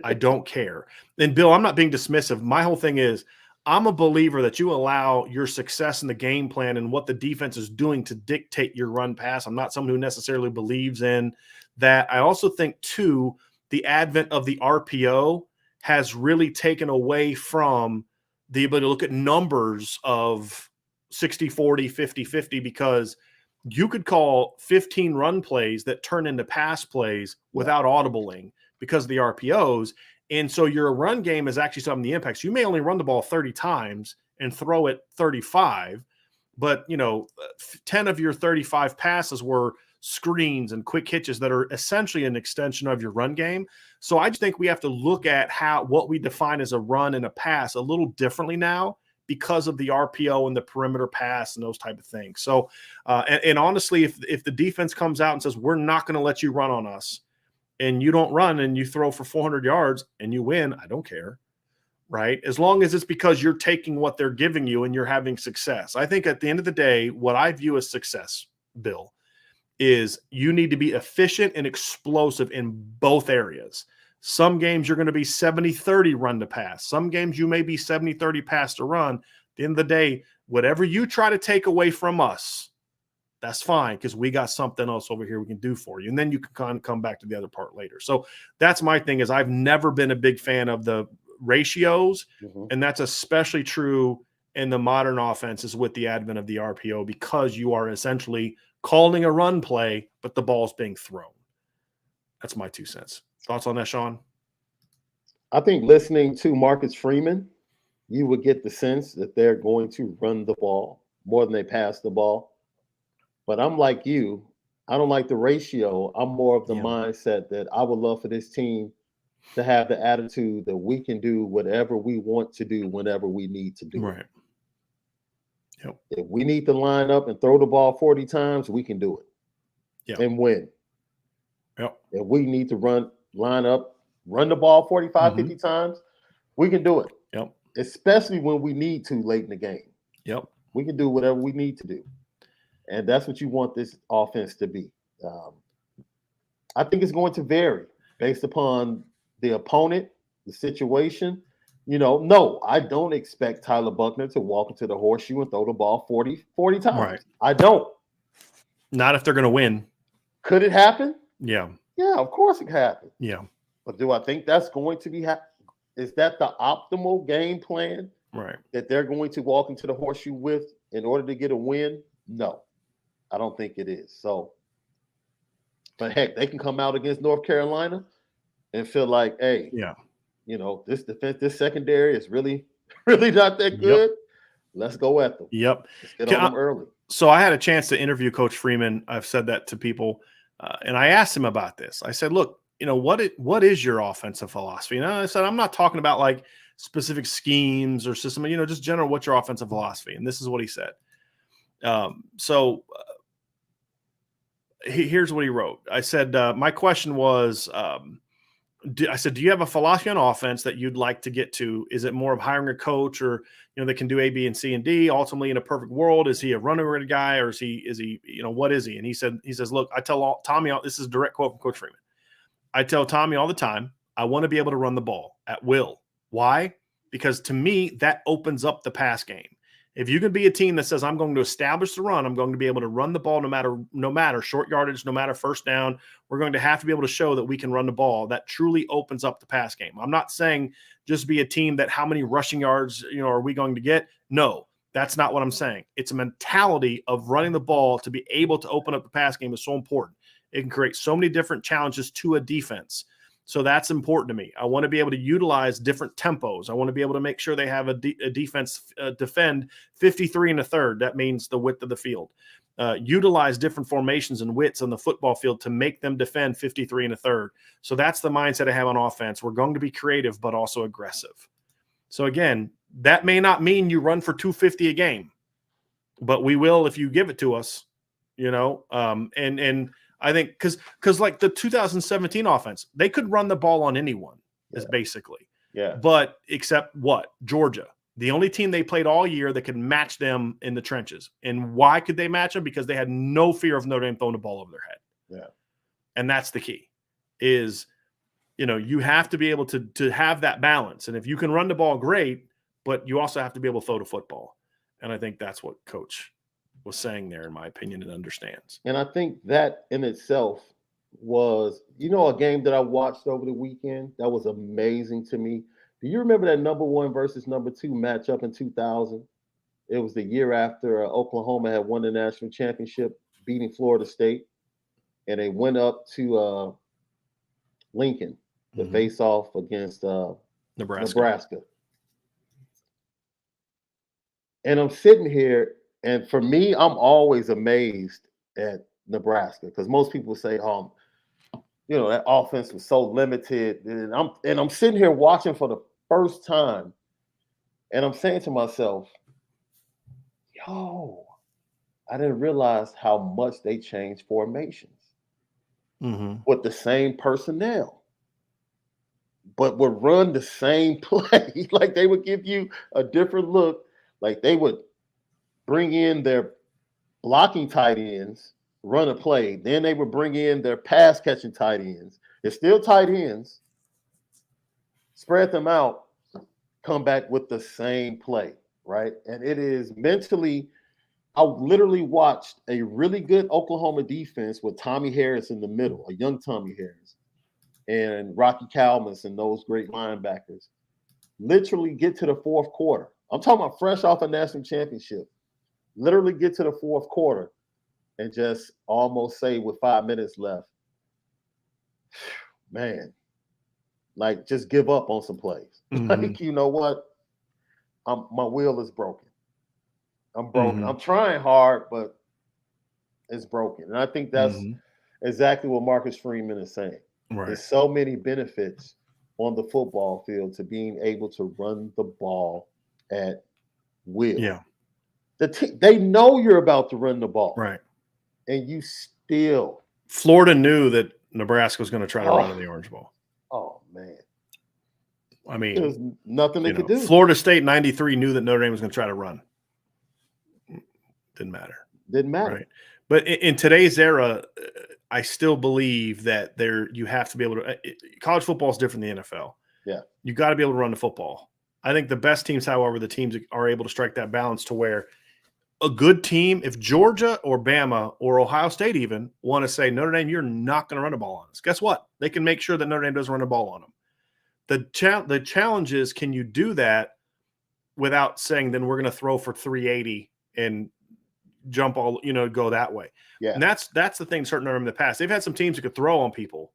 [SPEAKER 1] I don't care. And, Bill, I'm not being dismissive. My whole thing is I'm a believer that you allow your success in the game plan and what the defense is doing to dictate your run pass. I'm not someone who necessarily believes in that. I also think, too, the advent of the RPO has really taken away from the ability to look at numbers of 60-40, 50-50, because you could call 15 run plays that turn into pass plays without audibling because of the RPOs. And so your run game is actually something that impacts. You may only run the ball 30 times and throw it 35, but 10 of your 35 passes were screens and quick hitches that are essentially an extension of your run game. So I just think we have to look at what we define as a run and a pass a little differently now because of the RPO and the perimeter pass and those type of things. So, and honestly, if the defense comes out and says, we're not going to let you run on us, and you don't run and you throw for 400 yards and you win, I don't care, right? As long as it's because you're taking what they're giving you and you're having success. I think at the end of the day, what I view as success, Bill, is you need to be efficient and explosive in both areas. Some games you're going to be 70-30 run to pass. Some games you may be 70-30 pass to run. At the end of the day, whatever you try to take away from us, that's fine, because we got something else over here we can do for you. And then you can kind of come back to the other part later. So that's my thing, is I've never been a big fan of the ratios. And that's especially true in the modern offenses with the advent of the RPO, because you are essentially calling a run play, but the ball's being thrown. That's my 2 cents. Thoughts on that, Sean?
[SPEAKER 2] I think listening to Marcus Freeman, you would get the sense that they're going to run the ball more than they pass the ball. But I'm like you. I don't like the ratio. I'm more of the mindset that I would love for this team to have the attitude that we can do whatever we want to do whenever we need to do it.
[SPEAKER 1] Right. Yep.
[SPEAKER 2] If we need to line up and throw the ball 40 times, we can do it and win.
[SPEAKER 1] Yep.
[SPEAKER 2] If we need to line up, run the ball 45, 50 times, we can do it.
[SPEAKER 1] Yep.
[SPEAKER 2] Especially when we need to late in the game.
[SPEAKER 1] Yep.
[SPEAKER 2] We can do whatever we need to do. And that's what you want this offense to be. I think it's going to vary based upon the opponent, the situation. No, I don't expect Tyler Buckner to walk into the horseshoe and throw the ball 40 times.
[SPEAKER 1] Right.
[SPEAKER 2] I don't.
[SPEAKER 1] Not if they're going to win.
[SPEAKER 2] Could it happen?
[SPEAKER 1] Yeah.
[SPEAKER 2] Yeah, of course it can happen.
[SPEAKER 1] Yeah.
[SPEAKER 2] But do I think that's going to be is that the optimal game plan that they're going to walk into the horseshoe with in order to get a win? No. I don't think it is. So, but heck, they can come out against North Carolina and feel like, hey, this defense, this secondary is really, really not that good. Let's go at them.
[SPEAKER 1] Yep.
[SPEAKER 2] Let's get on them early.
[SPEAKER 1] So I had a chance to interview Coach Freeman. I've said that to people, and I asked him about this. I said, look, what is your offensive philosophy? And I said, I'm not talking about like specific schemes or system, just general, what's your offensive philosophy? And this is what he said. Here's what he wrote. I said, my question was, do you have a philosophy on offense that you'd like to get to? Is it more of hiring a coach, or, that can do A, B, and C and D? Ultimately, in a perfect world, is he a running guy, or is he, what is he? And he says, look, I tell Tommy, this is a direct quote from Coach Freeman. I tell Tommy all the time, I want to be able to run the ball at will. Why? Because to me, that opens up the pass game. If you can be a team that says, I'm going to establish the run, I'm going to be able to run the ball no matter short yardage, no matter first down, we're going to have to be able to show that we can run the ball. That truly opens up the pass game. I'm not saying just be a team that how many rushing yards, are we going to get? No, that's not what I'm saying. It's a mentality of running the ball to be able to open up the pass game is so important. It can create so many different challenges to a defense. So that's important to me. I want to be able to utilize different tempos. I want to be able to make sure they have a defense defend 53 and a third. That means the width of the field. Utilize different formations and widths on the football field to make them defend 53 and a third. So that's the mindset I have on offense. We're going to be creative, but also aggressive. So again, that may not mean you run for 250 a game, but we will if you give it to us, and I think because like the 2017 offense, they could run the ball on anyone, is basically. Yeah. But except what? Georgia. The only team they played all year that could match them in the trenches. And why could they match them? Because they had no fear of Notre Dame throwing the ball over their head. Yeah. And that's the key is, you have to be able to have that balance. And if you can run the ball, great, but you also have to be able to throw the football. And I think that's what Coach was saying there, in my opinion, and understands.
[SPEAKER 2] And I think that in itself was, a game that I watched over the weekend that was amazing to me. Do you remember that number 1 versus number 2 matchup in 2000? It was the year after Oklahoma had won the national championship, beating Florida State, and they went up to Lincoln to face off against Nebraska. And I'm sitting here, and for me, I'm always amazed at Nebraska because most people say, that offense was so limited. And I'm sitting here watching for the first time, and I'm saying to myself, I didn't realize how much they changed formations with the same personnel, but would run the same play. Like they would give you a different look. Like they would bring in their blocking tight ends, run a play. Then they would bring in their pass catching tight ends. They're still tight ends. Spread them out, come back with the same play, right? And it is mentally, I literally watched a really good Oklahoma defense with Tommy Harris in the middle, a young Tommy Harris, and Rocky Kalmus and those great linebackers literally get to the fourth quarter. I'm talking about fresh off a national championship. Literally get to the fourth quarter and just almost say with 5 minutes left, man, like just give up on some plays. Like, you know what? My wheel is broken. I'm broken. I'm trying hard, but it's broken. And I think that's exactly what Marcus Freeman is saying.
[SPEAKER 1] Right.
[SPEAKER 2] There's so many benefits on the football field to being able to run the ball at will.
[SPEAKER 1] Yeah.
[SPEAKER 2] They know you're about to run the ball.
[SPEAKER 1] Right.
[SPEAKER 2] And you still.
[SPEAKER 1] Florida knew that Nebraska was going to try to run in the Orange Bowl.
[SPEAKER 2] Oh, man.
[SPEAKER 1] I mean,
[SPEAKER 2] there's nothing they could do.
[SPEAKER 1] Florida State 93 knew that Notre Dame was going to try to run. Didn't matter. Right. But in today's era, I still believe that you have to be able to – college football is different than the NFL.
[SPEAKER 2] Yeah.
[SPEAKER 1] You got to be able to run the football. I think the best teams, however, the teams are able to strike that balance to where a good team, if Georgia or Bama or Ohio State even want to say, Notre Dame, you're not going to run the ball on us. Guess what? They can make sure that Notre Dame doesn't run the ball on them. The challenge is, can you do that without saying, then we're going to throw for 380 and jump go that way?
[SPEAKER 2] Yeah.
[SPEAKER 1] And that's the thing certain Notre Dame in the past. They've had some teams that could throw on people,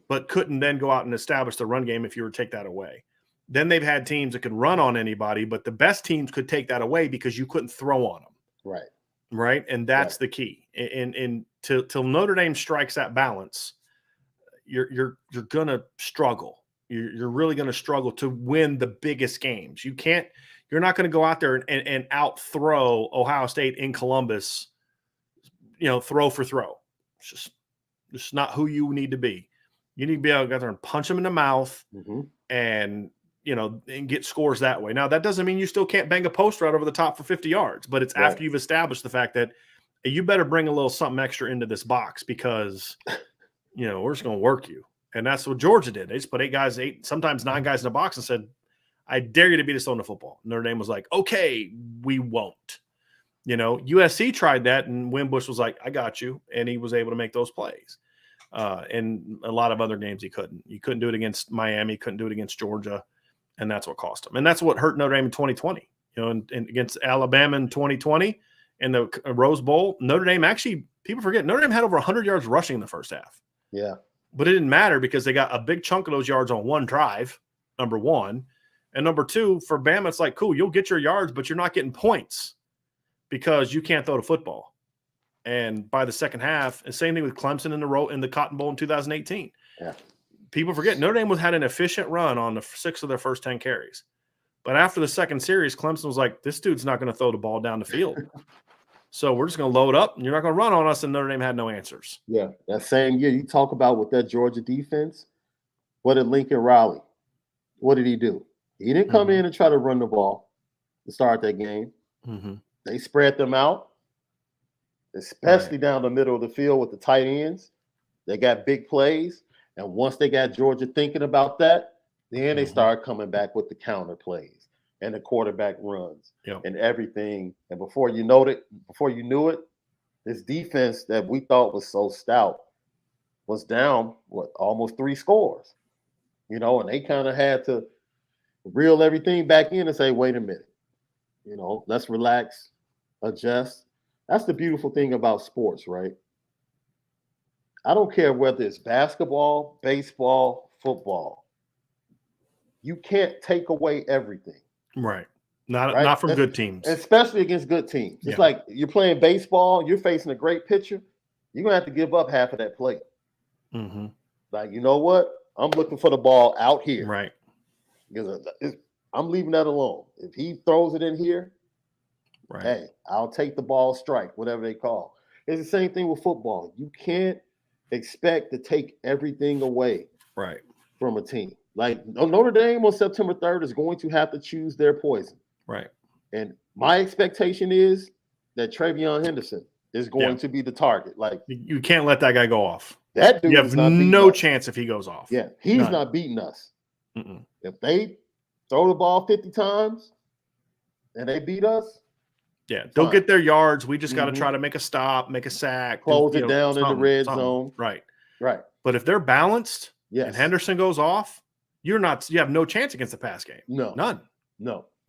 [SPEAKER 1] but couldn't then go out and establish the run game if you were to take that away. Then they've had teams that could run on anybody, but the best teams could take that away because you couldn't throw on them.
[SPEAKER 2] Right.
[SPEAKER 1] Right. And that's the key. And till Notre Dame strikes that balance, you're going to struggle. You're really going to struggle to win the biggest games. You're not going to go out there and out throw Ohio State in Columbus, throw for throw. It's just not who you need to be. You need to be able to go there and punch them in the mouth and get scores that way. Now, that doesn't mean you still can't bang a post right over the top for 50 yards, but it's after you've established the fact that you better bring a little something extra into this box because, we're just going to work you. And that's what Georgia did. They just put 8, sometimes 9 guys in the box and said, I dare you to beat us on the football. Notre Dame was like, okay, we won't. USC tried that, and Wimbush was like, I got you. And he was able to make those plays. And a lot of other games he couldn't. You couldn't do it against Miami, couldn't do it against Georgia. And that's what cost him. And that's what hurt Notre Dame in 2020. And against Alabama in 2020 in the Rose Bowl, Notre Dame actually, people forget, Notre Dame had over 100 yards rushing in the first half.
[SPEAKER 2] Yeah.
[SPEAKER 1] But it didn't matter because they got a big chunk of those yards on one drive, number one. And number two, for Bama, it's like, cool, you'll get your yards, but you're not getting points because you can't throw the football. And by the second half, and same thing with Clemson in the Cotton Bowl in 2018.
[SPEAKER 2] Yeah.
[SPEAKER 1] People forget Notre Dame had an efficient run on the 6 of their first 10 carries. But after the second series, Clemson was like, this dude's not going to throw the ball down the field. So we're just going to load up, and you're not going to run on us, and Notre Dame had no answers.
[SPEAKER 2] Yeah, that same year, you talk about with that Georgia defense, what did Lincoln Riley, what did he do? He didn't come in and try to run the ball to start that game. They spread them out, especially down the middle of the field with the tight ends. They got big plays. And once they got Georgia thinking about that, then they started coming back with the counter plays. and the quarterback runs
[SPEAKER 1] Yep.
[SPEAKER 2] and everything. And before you knew it, this defense that we thought was so stout was down almost 3 scores. And they kind of had to reel everything back in and say, wait a minute, let's relax, adjust. That's the beautiful thing about sports, right? I don't care whether it's basketball, baseball, football. You can't take away everything.
[SPEAKER 1] Right. Not from good teams.
[SPEAKER 2] Especially against good teams. It's like you're playing baseball, you're facing a great pitcher, you're going to have to give up half of that plate.
[SPEAKER 1] Mm-hmm.
[SPEAKER 2] Like, you know what? I'm looking for the ball out here.
[SPEAKER 1] Right.
[SPEAKER 2] Because I'm leaving that alone. If he throws it in here,
[SPEAKER 1] right,
[SPEAKER 2] hey, I'll take the ball strike, whatever they call. It's the same thing with football. You can't expect to take everything away from a team. Like Notre Dame on September 3rd is going to have to choose their poison.
[SPEAKER 1] Right.
[SPEAKER 2] And my expectation is that Travion Henderson is going to be the target. Like,
[SPEAKER 1] you can't let that guy go off.
[SPEAKER 2] That dude
[SPEAKER 1] you have no chance if he goes off.
[SPEAKER 2] Yeah, he's not beating us. If they throw the ball 50 times and they beat us,
[SPEAKER 1] they'll get their yards. We just got to try to make a stop, make a sack,
[SPEAKER 2] close it down in the red zone.
[SPEAKER 1] Right.
[SPEAKER 2] But
[SPEAKER 1] if they're balanced and Henderson goes off, you have no chance against the pass game. None.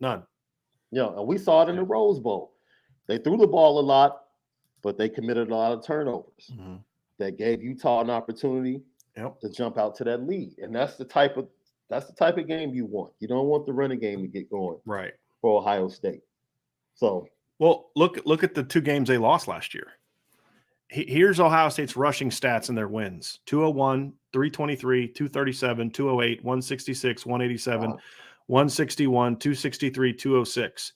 [SPEAKER 2] And we saw it in the Rose Bowl. They threw the ball a lot, but they committed a lot of turnovers. That gave Utah an opportunity to jump out to that lead. And that's the type of game you want. You don't want the running game to get going for Ohio State. So,
[SPEAKER 1] well, look at the 2 games they lost last year. Here's Ohio State's rushing stats in their wins: 201, 323, 237, 208, 166, 187, 161, 263, 206.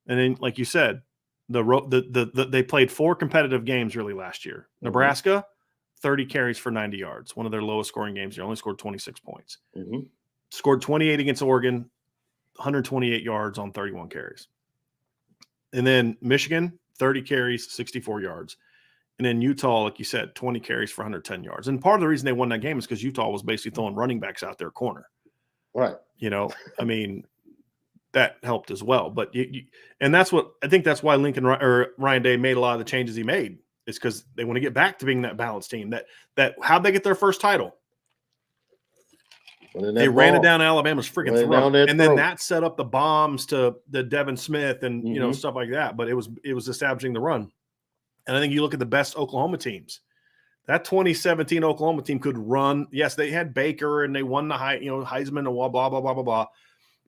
[SPEAKER 1] And then, like you said, they played 4 competitive games really last year. Nebraska, 30 carries for 90 yards, one of their lowest scoring games. They only scored 26 points. Scored 28 against Oregon, 128 yards on 31 carries. And then Michigan, 30 carries, 64 yards. And then Utah, like you said, 20 carries for 110 yards. And part of the reason they won that game is because Utah was basically throwing running backs out their corner.
[SPEAKER 2] Right.
[SPEAKER 1] I mean, that helped as well. But and that's why Ryan Day made a lot of the changes he made. It's because they want to get back to being that balanced team. That how'd they get their first title? They ran it down Alabama's freaking throat, and then that set up the bombs to the Devin Smith and stuff like that. But it was establishing the run. And I think you look at the best Oklahoma teams. That 2017 Oklahoma team could run. Yes, they had Baker and they won the Heisman and blah blah blah blah blah blah.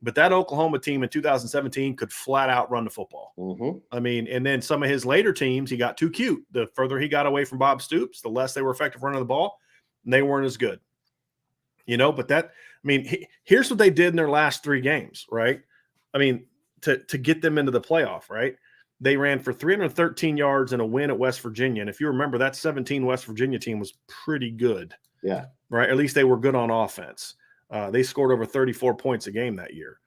[SPEAKER 1] But that Oklahoma team in 2017 could flat out run the football. I mean, and then some of his later teams, he got too cute. The further he got away from Bob Stoops, the less they were effective running the ball, and they weren't as good. But here's what they did in their last 3 games, right? I mean, to get them into the playoff, right? They ran for 313 yards and a win at West Virginia. And if you remember, that 17 West Virginia team was pretty good.
[SPEAKER 2] Yeah.
[SPEAKER 1] Right? At least they were good on offense. They scored over 34 points a game that year.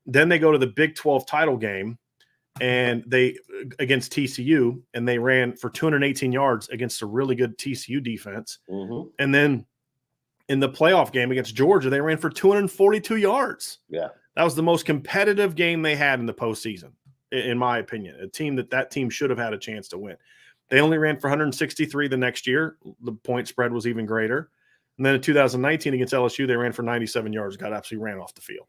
[SPEAKER 1] Then they go to the Big 12 title game and against TCU, and they ran for 218 yards against a really good TCU defense. And then in the playoff game against Georgia, they ran for 242 yards.
[SPEAKER 2] Yeah.
[SPEAKER 1] That was the most competitive game they had in the postseason, in my opinion. A team that team should have had a chance to win. They only ran for 163 the next year. The point spread was even greater. And then in 2019 against LSU, they ran for 97 yards, got absolutely ran off the field.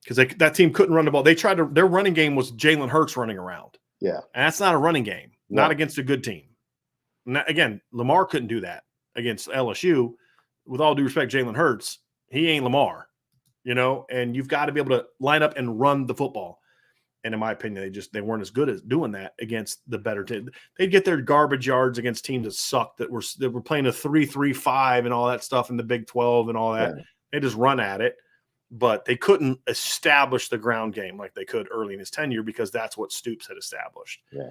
[SPEAKER 1] Because that team couldn't run the ball. Their running game was Jalen Hurts running around.
[SPEAKER 2] Yeah.
[SPEAKER 1] And that's not a running game, not against a good team. Again, Lamar couldn't do that against LSU. With all due respect, Jalen Hurts, he ain't Lamar, and you've got to be able to line up and run the football. And in my opinion, they weren't as good as doing that against the better team. They'd get their garbage yards against teams that sucked, that were playing a 3-3-5 and all that stuff in the Big 12 and all that. Yeah. They just run at it, but they couldn't establish the ground game like they could early in his tenure because that's what Stoops had established.
[SPEAKER 2] Yeah.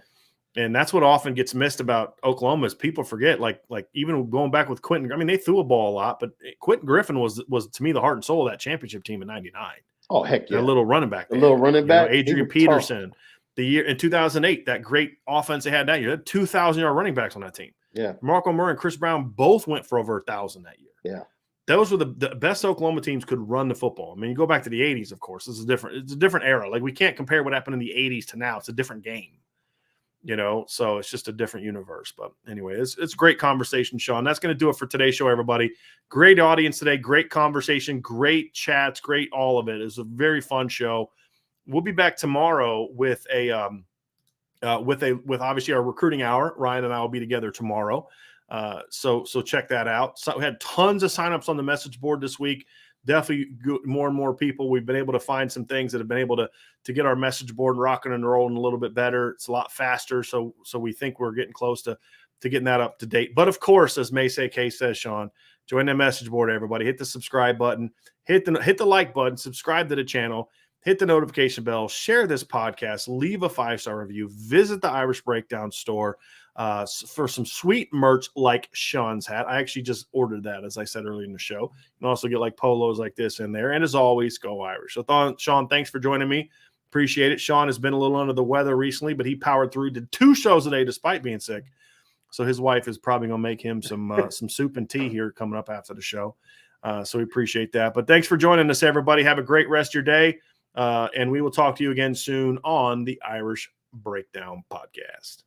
[SPEAKER 1] And that's what often gets missed about Oklahoma is people forget, like even going back with Quentin. I mean, they threw a ball a lot, but Quentin Griffin was to me the heart and soul of that championship team in '99.
[SPEAKER 2] Oh, heck yeah.
[SPEAKER 1] A little running back. Adrian Peterson. Tough. The year in 2008, that great offense they had that year. They had 2,000-yard running backs on that team.
[SPEAKER 2] Yeah.
[SPEAKER 1] Marco Murray and Chris Brown both went for over 1,000 that year.
[SPEAKER 2] Yeah.
[SPEAKER 1] those were the best Oklahoma teams could run the football. I mean, you go back to the 80s, of course. It's a different era. Like, we can't compare what happened in the 80s to now. It's a different game, so it's just a different universe. But anyway, it's great conversation, Sean. That's going to do it for today's show, everybody. Great audience today, great conversation, great chats, great all of it. It was a very fun show. We'll be back tomorrow with with obviously our recruiting hour. Ryan and I will be together tomorrow. So check that out. So we had tons of signups on the message board this week. Definitely more and more people. We've been able to find some things that have been able to get our message board rocking and rolling a little bit better. It's a lot faster. So we think we're getting close to getting that up to date. But of course, as Maysay K says, Sean, join the message board, everybody. Hit the subscribe button, hit the like button, subscribe to the channel, hit the notification bell, share this podcast, leave a 5-star review, visit the Irish Breakdown store for some sweet merch like Sean's hat. I actually just ordered that, as I said earlier in the show. You can also get like polos like this in there. And as always, go Irish. So Sean, thanks for joining me. Appreciate it. Sean has been a little under the weather recently, but he powered through, did 2 shows a day despite being sick. So his wife is probably going to make him some soup and tea here coming up after the show. So we appreciate that. But thanks for joining us, everybody. Have a great rest of your day. And we will talk to you again soon on the Irish Breakdown podcast.